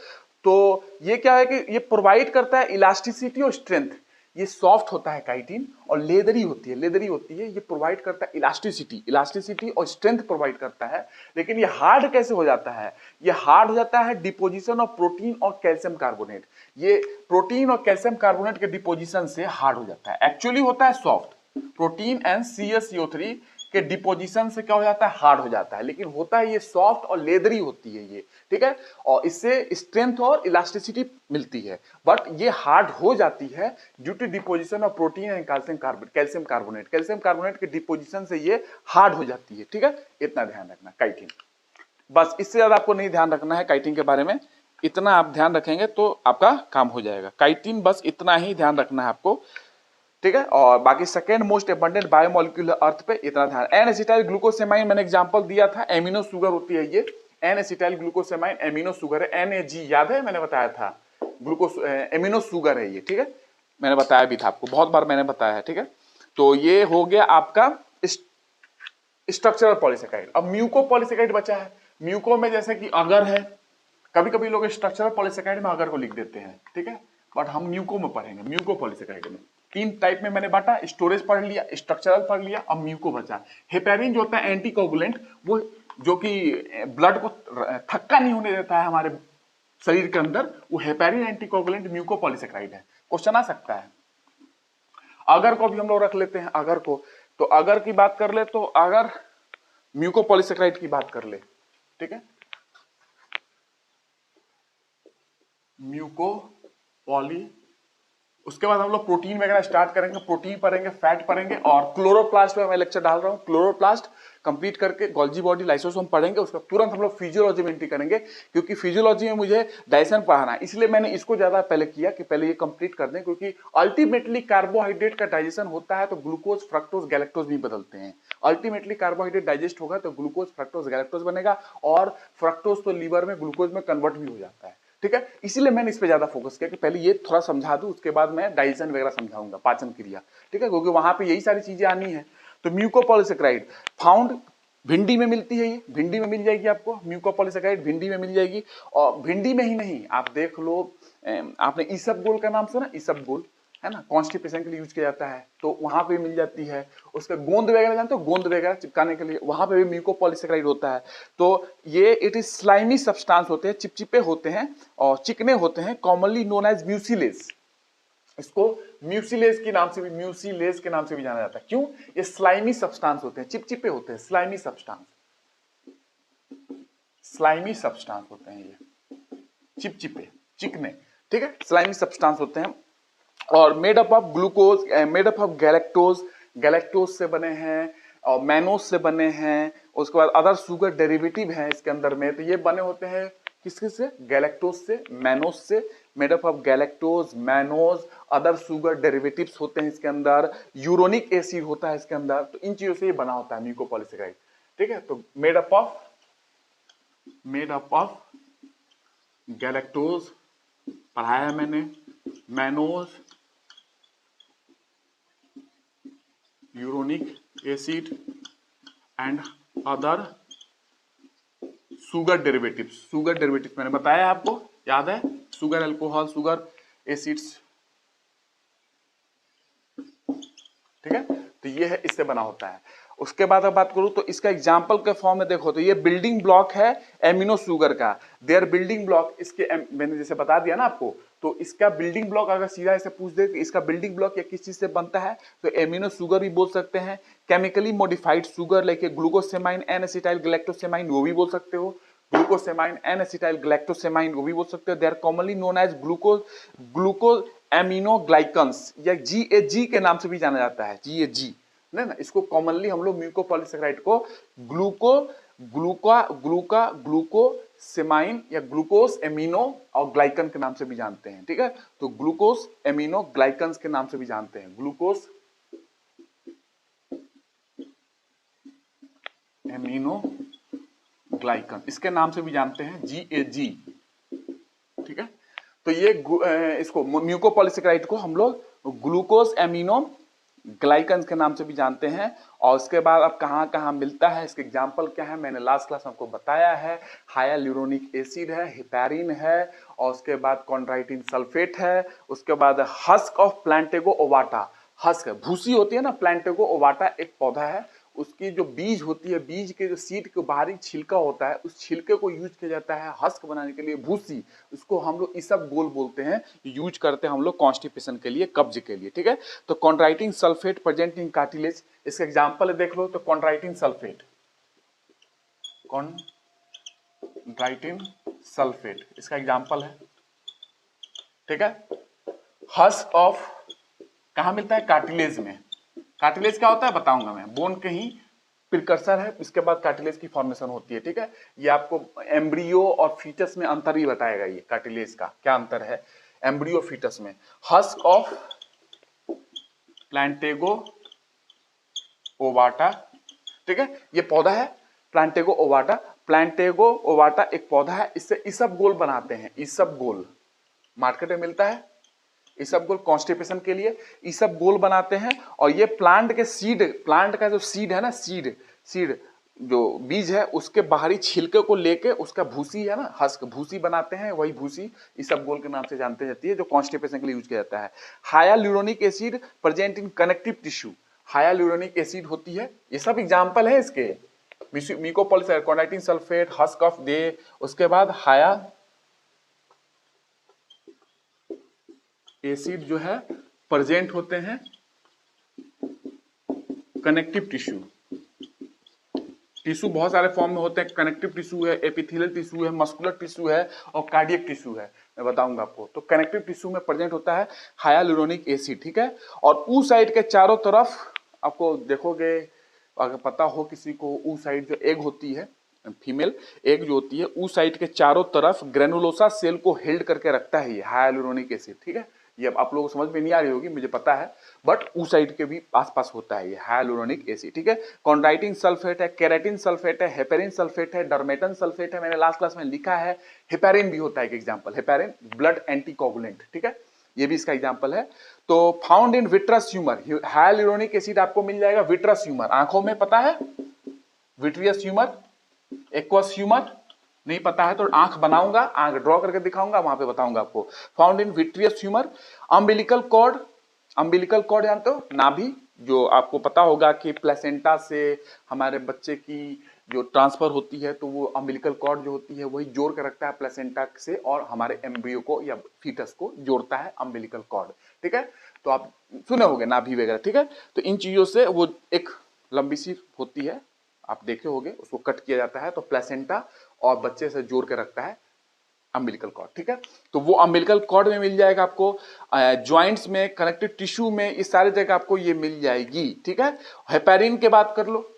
तो ये क्या है कि ये प्रोवाइड करता है इलास्टिसिटी और स्ट्रेंथ। ये सॉफ्ट होता है काइटिन, और लेदरी होती है, लेदरी होती है, ये प्रोवाइड करता है इलास्टिसिटी और स्ट्रेंथ प्रोवाइड करता है। लेकिन ये हार्ड कैसे हो जाता है, ये हार्ड हो जाता है डिपोजिशन ऑफ प्रोटीन और कैल्शियम कार्बोनेट, ये प्रोटीन और कैल्शियम कार्बोनेट के डिपोजिशन से हार्ड हो जाता है। एक्चुअली होता है सॉफ्ट, प्रोटीन एंड CaCO3 के डिपोजिशन से क्या हो जाता है, हार्ड हो जाता है, लेकिन होता है ये सॉफ्ट और लेदरी होती है ये, ठीक है। और इससे स्ट्रेंथ और इलास्टिसिटी मिलती है, बट ये हार्ड हो जाती है due to deposition of protein and calcium carbonate के डिपोजिशन से ये हार्ड हो जाती है, ठीक है। इतना ध्यान रखना काइटिन, बस इससे ज्यादा आपको नहीं ध्यान रखना है काइटिन के बारे में, इतना आप ध्यान रखेंगे तो आपका काम हो जाएगा। काइटिन बस इतना ही ध्यान रखना है आपको, ठीक है। और बाकी सेकेंड मोस्ट एबंडेंट बायोमोलिक्यूल अर्थ पे, इतना ध्यान। एन एसिटाइल ग्लूकोसेमाइन मैंने एग्जांपल दिया था, एमिनो शुगर होती है ये, एन एसिटाइल ग्लूकोसेमाइन एमिनो शुगर है, NAG याद है, मैंने बताया था, ग्लूकोस एमिनो शुगर है ये, ठीक है, मैंने बताया भी था आपको, बहुत बार मैंने बताया है, ठीक है। तो ये हो गया आपका स्ट्रक्चरल पॉलीसेकेराइड। अब म्यूको पॉलीसेकेराइड बचा है, म्यूको में जैसे कि अगर है, कभी कभी लोग स्ट्रक्चरल पॉलीसेकेराइड में अगर को लिख देते हैं, ठीक है, बट हम म्यूको में पढ़ेंगे। म्यूको पॉलीसेकेराइड में तीन टाइप में मैंने बांटा, स्टोरेज पढ़ लिया, स्ट्रक्चरल पढ़ लिया, अब म्यूको बचा। हेपेरिन जो होता है एंटीकोगुलेंट, वो जो कि ब्लड को थक्का नहीं होने देता है हमारे शरीर के अंदर, वो हेपेरिन एंटीकोगुलेंट म्यूको पॉलीसेकेराइड है। क्वेश्चन आ सकता है। अगर को भी हम लोग रख लेते हैं, अगर को, तो अगर की बात कर ले तो अगर म्यूको पॉलीसेकेराइड की बात कर ले, ठीक है, म्यूको पॉलीसेकेराइड उसके बाद हम लोग प्रोटीन वगैरह स्टार्ट करेंगे, प्रोटीन पढ़ेंगे, फैट पढ़ेंगे, और क्लोरोप्लास्ट पे मैं लेक्चर डाल रहा हूँ। क्लोरोप्लास्ट कंप्लीट करके गोल्जी बॉडी लाइसोसोम पढ़ेंगे, उसका तुरंत हम लोग फिजियोलॉजी में एंट्री करेंगे, क्योंकि फिजियोलॉजी में मुझे डाइजेशन पढ़ाना है, इसलिए मैंने इसको ज्यादा पहले किया कि पहले ये कंप्लीट कर दें, क्योंकि अल्टीमेटली कार्बोहाइड्रेट का डाइजेशन होता है तो ग्लूकोज, फ्रक्टोज, गैलेक्टोज भी बदलते हैं। अल्टीमेटली कार्बोहाइड्रेट डाइजेस्ट होगा तो ग्लूकोज, फ्रक्टोज, गैलेक्टोज बनेगा, और फ्रक्टोज तो लीवर में ग्लूकोज में कन्वर्ट भी हो जाता है। ठीक है, इसीलिए मैंने इस पे ज्यादा फोकस किया कि पहले ये थोड़ा समझा दूं, उसके बाद मैं डाइजेशन वगैरह समझाऊंगा, पाचन क्रिया। ठीक है, क्योंकि वहां पे यही सारी चीजें आनी है। तो म्यूकोपॉलीसेकेराइड फाउंड भिंडी में मिलती है, ये भिंडी में मिल जाएगी आपको, म्यूकोपॉलीसेकेराइड भिंडी में मिल जाएगी। और भिंडी में ही नहीं, आप देख लो, आपने इसबगोल का नाम सुना, इसबगोल है ना, कॉन्स्टिपेशन के लिए यूज किया जाता है, तो वहां पे मिल जाती है। उसके गोंद वगैरह जानते हो, गोंद वगैरह चिपकाने के लिए वहां पे भी म्यूकोपॉलीसेकेराइड होता है। तो ये इट इज स्लाइमी सब्सटेंस होते हैं, चिपचिपे होते हैं और चिकने होते हैं, कॉमनली नोन एज म्यूसिलेज। इसको म्यूसिलेज के नाम से भी, म्यूसिलेज के नाम से भी जाना जाता है। क्यों? ये स्लाइमी सब्सटेंस होते हैं, चिपचिपे होते हैं, स्लाइमी सब्सटेंस, स्लाइमी सब्सटेंस होते हैं ये, चिपचिपे, चिकने। ठीक है, स्लाइमी सब्सटेंस होते हैं, और made up of glucose, made up of galactose, galactose से बने हैं, और मैनोज से बने हैं। उसके बाद अदर शुगर डेरिवेटिव हैं इसके अंदर में, तो ये बने होते हैं किसके से? गैलेक्टोज से, मैनोज से। Made up of galactose, mannose, other sugar derivatives होते हैं इसके अंदर, यूरोनिक एसिड होता है इसके अंदर। तो इन चीजों से ये बना होता है म्यूकोपॉलीसेकेराइड। ठीक है, तो मेड अप ऑफ गैलेक्टोज पढ़ाया है मैंने, mannose, uronic acid and other sugar derivatives. Sugar derivatives मैंने बताया आपको, याद है? Sugar, alcohol, sugar, acids. ठीक है, तो ये है, इससे बना होता है। उसके बाद अब बात करूं तो इसका एग्जाम्पल के फॉर्म में देखो, तो ये बिल्डिंग ब्लॉक है एमिनो शुगर का। देयर बिल्डिंग ब्लॉक, इसके मैंने जैसे बता दिया ना आपको, तो इसका बिल्डिंग ब्लॉक अगर सीधा ऐसे पूछ दे कि इसका बिल्डिंग ब्लॉक या किस चीज से बनता है, तो एमिनो शुगर भी बोल सकते हैं। Chemically modified sugar like glucosamine, N acetyl galactosamine, वो भी बोल सकते हो। ग्लूकोसेमाइन, एन एसिटाइल ग्लैक्टोसेमाइन, वो भी बोल सकते हो। They are commonly known as glucose aminoglycans, या GAG के नाम से भी जाना जाता है, GAG ना। इसको कॉमनली हम लोग म्यूकोपॉलीसेकेराइड को ग्लूकोसेमाइन या ग्लूकोज एमिनो और ग्लाइकन के नाम से भी जानते हैं। ठीक है, तो ग्लूकोज एमिनो ग्लाइकन्स के नाम से भी जानते हैं, ग्लूकोज एमिनो ग्लाइकन, इसके नाम से भी जानते हैं, GAG। ठीक है, तो ये इसको म्यूकोपॉलीसेकेराइड को हम लोग ग्लूकोज एमिनो ग्लाइकन्स के नाम से भी जानते हैं। और उसके बाद अब कहाँ कहाँ मिलता है, इसके एग्जाम्पल क्या है, मैंने लास्ट क्लास में आपको बताया है। हाइलुरोनिक एसिड है, हेपेरिन है, और उसके बाद कॉन्ड्राइटिन सल्फेट है। उसके बाद husk of Plantago ovata, husk भूसी होती है ना, प्लांटेगो ओवाटा एक पौधा है, उसकी जो बीज होती है, बीज के जो सीड के बाहरी छिलका होता है, उस छिलके को यूज किया जाता है हस्क बनाने के लिए, भूसी। उसको हम लोग इसबगोल बोलते हैं, यूज करते हैं हम लोग कॉन्स्टिपेशन के लिए, कब्ज के लिए। ठीक है, तो कॉन्ड्राइटिन सल्फेट प्रेजेंट इन कार्टिलेज, इसका एग्जांपल देख लो, तो कॉन्ड्राइटिन सल्फेट, कॉन्ड्राइटिन सल्फेट इसका एग्जांपल है। ठीक है, हस्क ऑफ कहां मिलता है? कार्टिलेज में। कार्टिलेज क्या होता है बताऊंगा मैं, बोन के ही प्रिकर्सर है, इसके बाद कार्टिलेज की फॉर्मेशन होती है। ठीक है, ये आपको एम्ब्रियो और फीटस में अंतर ही बताएगा, ये कार्टिलेज का क्या अंतर है एम्ब्रियो फीटस में। हस्क ऑफ प्लांटेगो ओवाटा, ठीक है, ये पौधा है प्लांटेगो ओवाटा। प्लांटेगो ओवाटा एक पौधा है, इससे इसबगोल बनाते हैं, इसबगोल मार्केट में मिलता है। इसबगोल कॉन्स्टिपेशन के लिए इसबगोल बनाते हैं। और ये प्लांट के सीड, प्लांट का जो सीड है ना, सीड जो बीज है, उसके बाहरी छिलके को लेके उसका भूसी है ना, हस्क भूसी बनाते हैं, वही भूसी इसबगोल के नाम से जानते जाती है, जो कॉन्स्टिपेशन के लिए यूज किया जाता है। Hyaluronic acid present in connective tissue, hyaluronic acid होती है, ये सब एग्जांपल है इसके। म्यूकोपॉलीसेकेराइड, कॉन्ड्राइटिन सल्फेट, हस्क ऑफ दे, उसके बाद हाया एसिड जो है प्रेजेंट होते हैं कनेक्टिव टिश्यू। टिश्यू बहुत सारे फॉर्म में होते हैं, कनेक्टिव टिश्यू है, एपिथेलियल टिश्यू है, मस्कुलर टिश्यू है और कार्डियक टिश्यू है। मैं बताऊंगा आपको। तो कनेक्टिव टिश्यू में प्रेजेंट होता है हाइलुरोनिक एसिड, ठीक है। और ऊ साइड के चारों तरफ आपको देखोगे, अगर पता हो किसी को, ऊ साइड जो एग होती है, फीमेल एग जो होती है, ऊ साइड के चारों तरफ ग्रेनुलोसा सेल को हेल्ड करके रखता है ये हाइलुरोनिक एसिड, ठीक है। ये अब आप लोगों को समझ में नहीं आ रही होगी, मुझे पता है, बट ऊ साइड के भी आसपास होता है ये हाइलुरोनिक एसिड, ठीक है। कॉन्ड्राइटिन सल्फेट है, केराटिन सल्फेट है, हेपेरिन सल्फेट है, डर्मेटन सल्फेट है, मैंने लास्ट क्लास में लिखा है। हेपेरिन भी होता है एक एग्जांपल, हेपेरिन ब्लड एंटीकोगुलेंट, ठीक है, ये भी इसका एग्जांपल है। तो found in vitreous humour, hyaluronic acid आपको मिल जाएगा विट्रस ह्यूमर, आंखों में, पता है विट्रियस ह्यूमर, एक्वस ह्यूमर, नहीं पता है तो आंख बनाऊंगा, आंख ड्रॉ करके दिखाऊंगा, वहां पे बताऊंगा आपको। Found in vitreous humour. Umbilical cord, umbilical cord जानते हो, नाभि, जो आपको पता होगा कि प्लेसेंटा से हमारे बच्चे की जो ट्रांसफर होती है, तो वो अम्बिलिकल कॉर्ड जो होती है वही जोड़ के रखता है प्लेसेंटा से, और हमारे एम्ब्रियो को या फीटस को जोड़ता है अम्बिलिकल कॉर्ड, ठीक है। तो आप सुने होंगे नाभि वगैरह, ठीक है। तो इन चीजों से वो एक लंबी सी होती है, आप देखे होंगे, उसको कट किया जाता है, तो प्लेसेंटा और बच्चे से जोड़ के रखता है अम्बिलिकल कॉर्ड, ठीक है। तो वो अम्बिलिकल कॉर्ड में मिल जाएगा आपको, जॉइंट्स में, कनेक्टिव टिश्यू में, इस सारे जगह आपको ये मिल जाएगी, ठीक है। हेपेरिन की बात कर लो,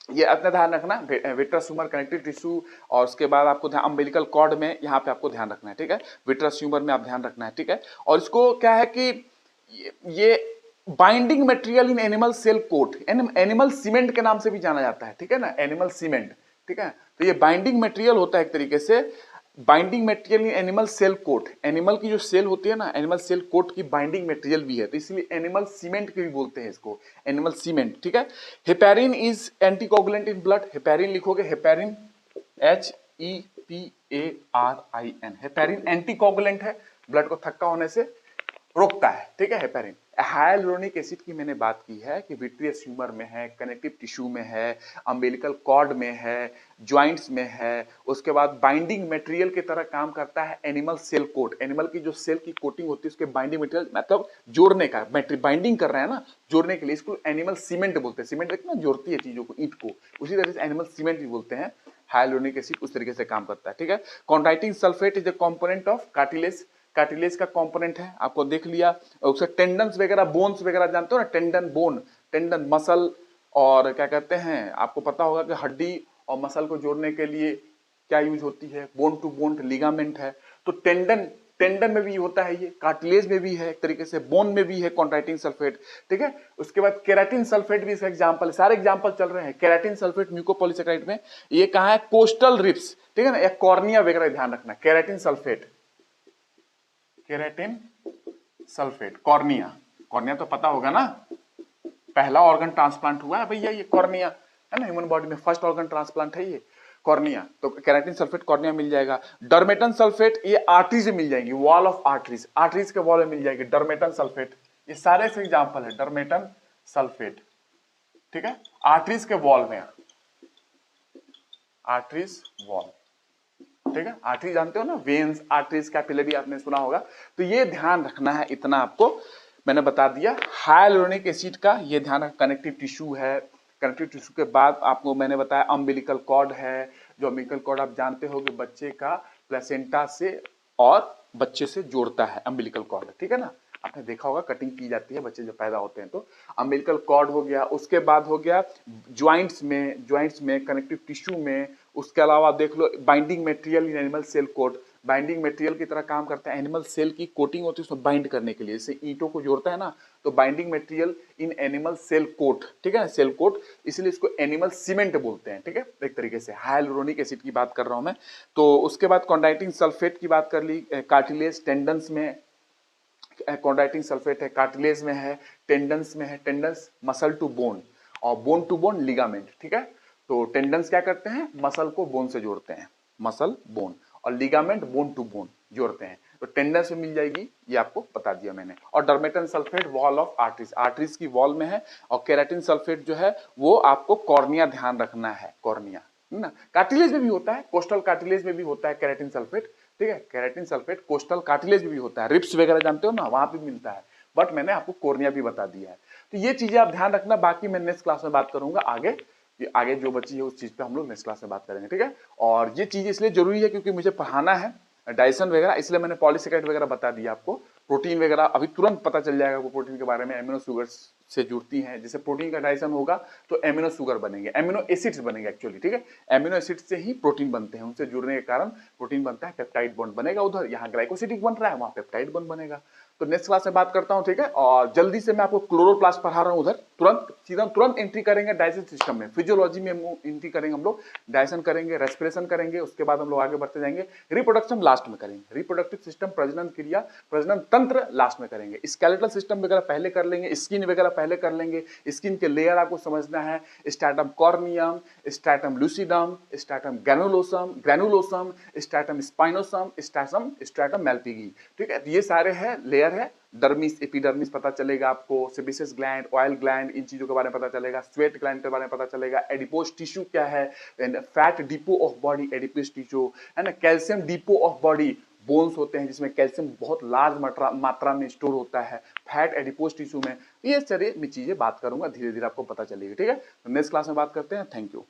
ये अपना ध्यान रखना, विट्रस ह्यूमर, कनेक्टिव टिश्यू, और उसके बाद आपको ध्यान अम्बिलिकल कॉर्ड में, यहाँ पे आपको ध्यान रखना है, ठीक है। विट्रस ह्यूमर में आप ध्यान रखना है, ठीक है। और इसको क्या है कि ये binding material in animal cell coat, animal cement के नाम से भी जाना जाता है, ठीक है ना, एनिमल सीमेंट, ठीक है। तो ये बाइंडिंग मटेरियल होता है एक तरीके से, binding material in animal cell coat, animal की जो सेल होती है ना, एनिमल सेल कोट की बाइंडिंग मटेरियल भी है, तो इसलिए एनिमल सीमेंट के भी बोलते हैं इसको, एनिमल सीमेंट, ठीक है। Heparin is anticoagulant in blood, heparin लिखोगे, हेपेरिन HEPARIN, हेपेरिन एंटीकोगुलेंट है, ब्लड को थक्का होने से रोकता है, ठीक है, हेपेरिन। हाइलुरोनिक एसिड की मैंने बात की है कि विट्रियस ह्यूमर में है, कनेक्टिव टिश्यू में है, अम्बिलिकल कॉर्ड में है, जॉइंट्स में है, उसके बाद बाइंडिंग मटेरियल की तरह काम करता है एनिमल सेल कोट, एनिमल की जो सेल की कोटिंग होती है उसके बाइंडिंग मटेरियल, मतलब जोड़ने का, बाइंडिंग कर रहे हैं ना, जोड़ने के लिए, इसको एनिमल सीमेंट बोलते हैं, सीमेंट देखना जोड़ती है चीजों को, ईंट को, उसी तरह से एनिमल सीमेंट भी बोलते हैं। हाइलुरोनिक एसिड उस तरीके से काम करता है, ठीक है। Chondroitin sulphate is the component of cartilage, cartilage का कंपोनेंट है, आपको देख लिया। उसका टेंडन्स वगैरह, बोन्स वगैरह जानते हो ना, टेंडन, बोन, टेंडन मसल, और क्या कहते हैं, आपको पता होगा कि हड्डी और मसल को जोड़ने के लिए क्या यूज होती है, बोन टू बोन लिगामेंट है। तो टेंडन, टेंडन में भी होता है ये, कार्टिलेज में भी है एक तरीके से, बोन में भी है कॉन्ट्राइटिन सल्फेट, ठीक है। उसके बाद केराटिन सल्फेट भी इसका एग्जांपल है, सारे एग्जांपल चल रहे हैं। केराटिन सल्फेट म्यूकोपॉलीसेकेराइड में, ये कहाँ है, कोस्टल रिप्स, ठीक है ना, या कॉर्निया वगैरह ध्यान रखना, keratin sulphate, keratin sulphate, cornea, cornea तो पता होगा ना, पहला ऑर्गन ट्रांसप्लांट हुआ है भैया ये कॉर्निया, है ना, ह्यूमन बॉडी में फर्स्ट ऑर्गन ट्रांसप्लांट है ये कॉर्निया, तो केराटिन सल्फेट कॉर्निया मिल जाएगा। डर्मेटन सल्फेट, ये आर्टरीज में मिल जाएगी, वॉल ऑफ आर्टरीज, आर्टरीज के वॉल में मिल जाएगी डर्मेटन सल्फेट, ये सारे से एग्जांपल है डर्मेटन सल्फेट, ठीक है, आर्टरीज के वॉल में, आर्टरीज वॉल, ठीक है। आर्टरी जानते हो ना, वेन्स, आर्टरीज, कैपिलरी आपने सुना होगा, तो ये ध्यान रखना है, इतना आपको मैंने बता दिया हाइलुरोनिक एसिड का, ये ध्यान रखना। कनेक्टिव टिश्यू है, कनेक्टिव टिश्यू के बाद आपको मैंने बताया अम्बिलिकल कॉर्ड है, जो अम्बिलिकल कॉर्ड आप जानते हो कि बच्चे का प्लेसेंटा से और बच्चे से जोड़ता है, अम्बिलिकल कॉर्ड, ठीक है ना, आपने देखा होगा कटिंग की जाती है बच्चे जब पैदा होते हैं तो। अम्बिलिकल कॉर्ड हो गया, उसके बाद हो गया ज्वाइंट्स में, ज्वाइंट्स में, कनेक्टिव टिश्यू में, उसके अलावा देख लो binding material in animal cell coat, binding material की तरह काम करता है, एनिमल सेल की कोटिंग होती है उसमें बाइंड करने के लिए, जैसे ईंटों को जोड़ता है ना, तो binding material in animal cell coat, ठीक है ना, सेल कोट, इसलिए इसको एनिमल सीमेंट बोलते हैं, ठीक है, एक तरीके से। हाइलुरोनिक एसिड की बात कर रहा हूं मैं। तो उसके बाद कॉन्ड्राइटिन सल्फेट की बात कर ली, कार्टिलेज, टेंडन्स में कॉन्ड्राइटिन सल्फेट है, कार्टिलेज में है, टेंडन्स में है, टेंडन्स मसल टू बोन, और बोन टू बोन लिगामेंट, ठीक है। तो टेंडन्स क्या करते हैं, मसल को बोन से जोड़ते हैं, मसल बोन, और लिगामेंट बोन टू बोन जोड़ते हैं, तो टेंडन्स में मिल जाएगी, ये आपको बता दिया मैंने। और dermatan sulphate wall of arteries, arteries की वॉल में है, और केराटिन सल्फेट जो है वो आपको कॉर्निया ध्यान रखना है, कॉर्निया ना, कार्टिलेज में भी होता है, कोस्टल कार्टिलेज में भी होता है केराटिन सल्फेट, ठीक है, केराटिन सल्फेट कोस्टल कार्टिलेज में भी होता है, रिप्स वगैरह जानते हो ना, वहां पे मिलता है, बट मैंने आपको कॉर्निया भी बता दिया है। तो ये चीजें आप ध्यान रखना, बाकी मैं नेक्स्ट क्लास में बात करूंगा आगे, आगे जो बची है उस चीज पे हम लोग नेक्स्ट क्लास में बात करेंगे, ठीक है। और ये चीज इसलिए जरूरी है क्योंकि मुझे पढ़ाना है, डाइजेशन वगैरह, इसलिए मैंने पॉलीसेकेराइड वगैरह बता दिया आपको। प्रोटीन वगैरह अभी तुरंत पता चल जाएगा आपको प्रोटीन के बारे में, एमिनो शुगर्स से जुड़ती हैं, जैसे प्रोटीन का डाइजेशन होगा तो एमिनो शुगर बनेंगे, एमिनो एसिड्स बनेंगे एक्चुअली, ठीक है। एमिनो एसिड से ही प्रोटीन बनते हैं, उनसे जुड़ने के कारण प्रोटीन बनता है, पेप्टाइड बॉन्ड बनेगा, उधर यहाँ ग्लाइकोसिडिक बन रहा है, वहाँ पेप्टाइड बॉन्ड बनेगा। तो नेक्स्ट क्लास में बात करता हूँ, ठीक है। और जल्दी से मैं आपको क्लोरोप्लास्ट पढ़ा रहा हूँ उधर, तुरंत सीधा तुरंत एंट्री करेंगे डाइजेशन सिस्टम में, फिजियोलॉजी में एंट्री करेंगे हम लोग, डाइजेशन करेंगे, रेस्पिरेशन करेंगे, उसके बाद हम लोग आगे बढ़ते जाएंगे, रिप्रोडक्शन लास्ट में करेंगे, रिप्रोडक्टिव सिस्टम, प्रजनन क्रिया, प्रजनन तंत्र लास्ट में करेंगे, स्केलेटल सिस्टम वगैरह पहले कर लेंगे, स्किन वगैरह पहले कर लेंगे, स्किन के लेयर आपको समझना है, stratum corneum, stratum lucidum, stratum granulosum, stratum spinosum, stratum malpighii, ठीक है। ये सारे हैं लेयर है। डर्मिस, एपिडर्मिस पता चलेगा आपको, सेबेसियस ग्लैंड, ऑयल ग्लैंड, इन चीजों के बारे में पता चलेगा, स्वेट ग्लैंड के बारे में पता चलेगा, एडिपोज टिश्यू क्या है, fat depot of body adipose tissue है ना, calcium depot of body, bones होते हैं जिसमें कैल्शियम बहुत लार्ज मात्रा में स्टोर होता है, फैट एडिपोज टिश्यू में। ये सारी मैं चीजें बात करूंगा, धीरे धीरे आपको पता चलेगी, ठीक है। तो नेक्स्ट क्लास में बात करते हैं, थैंक यू।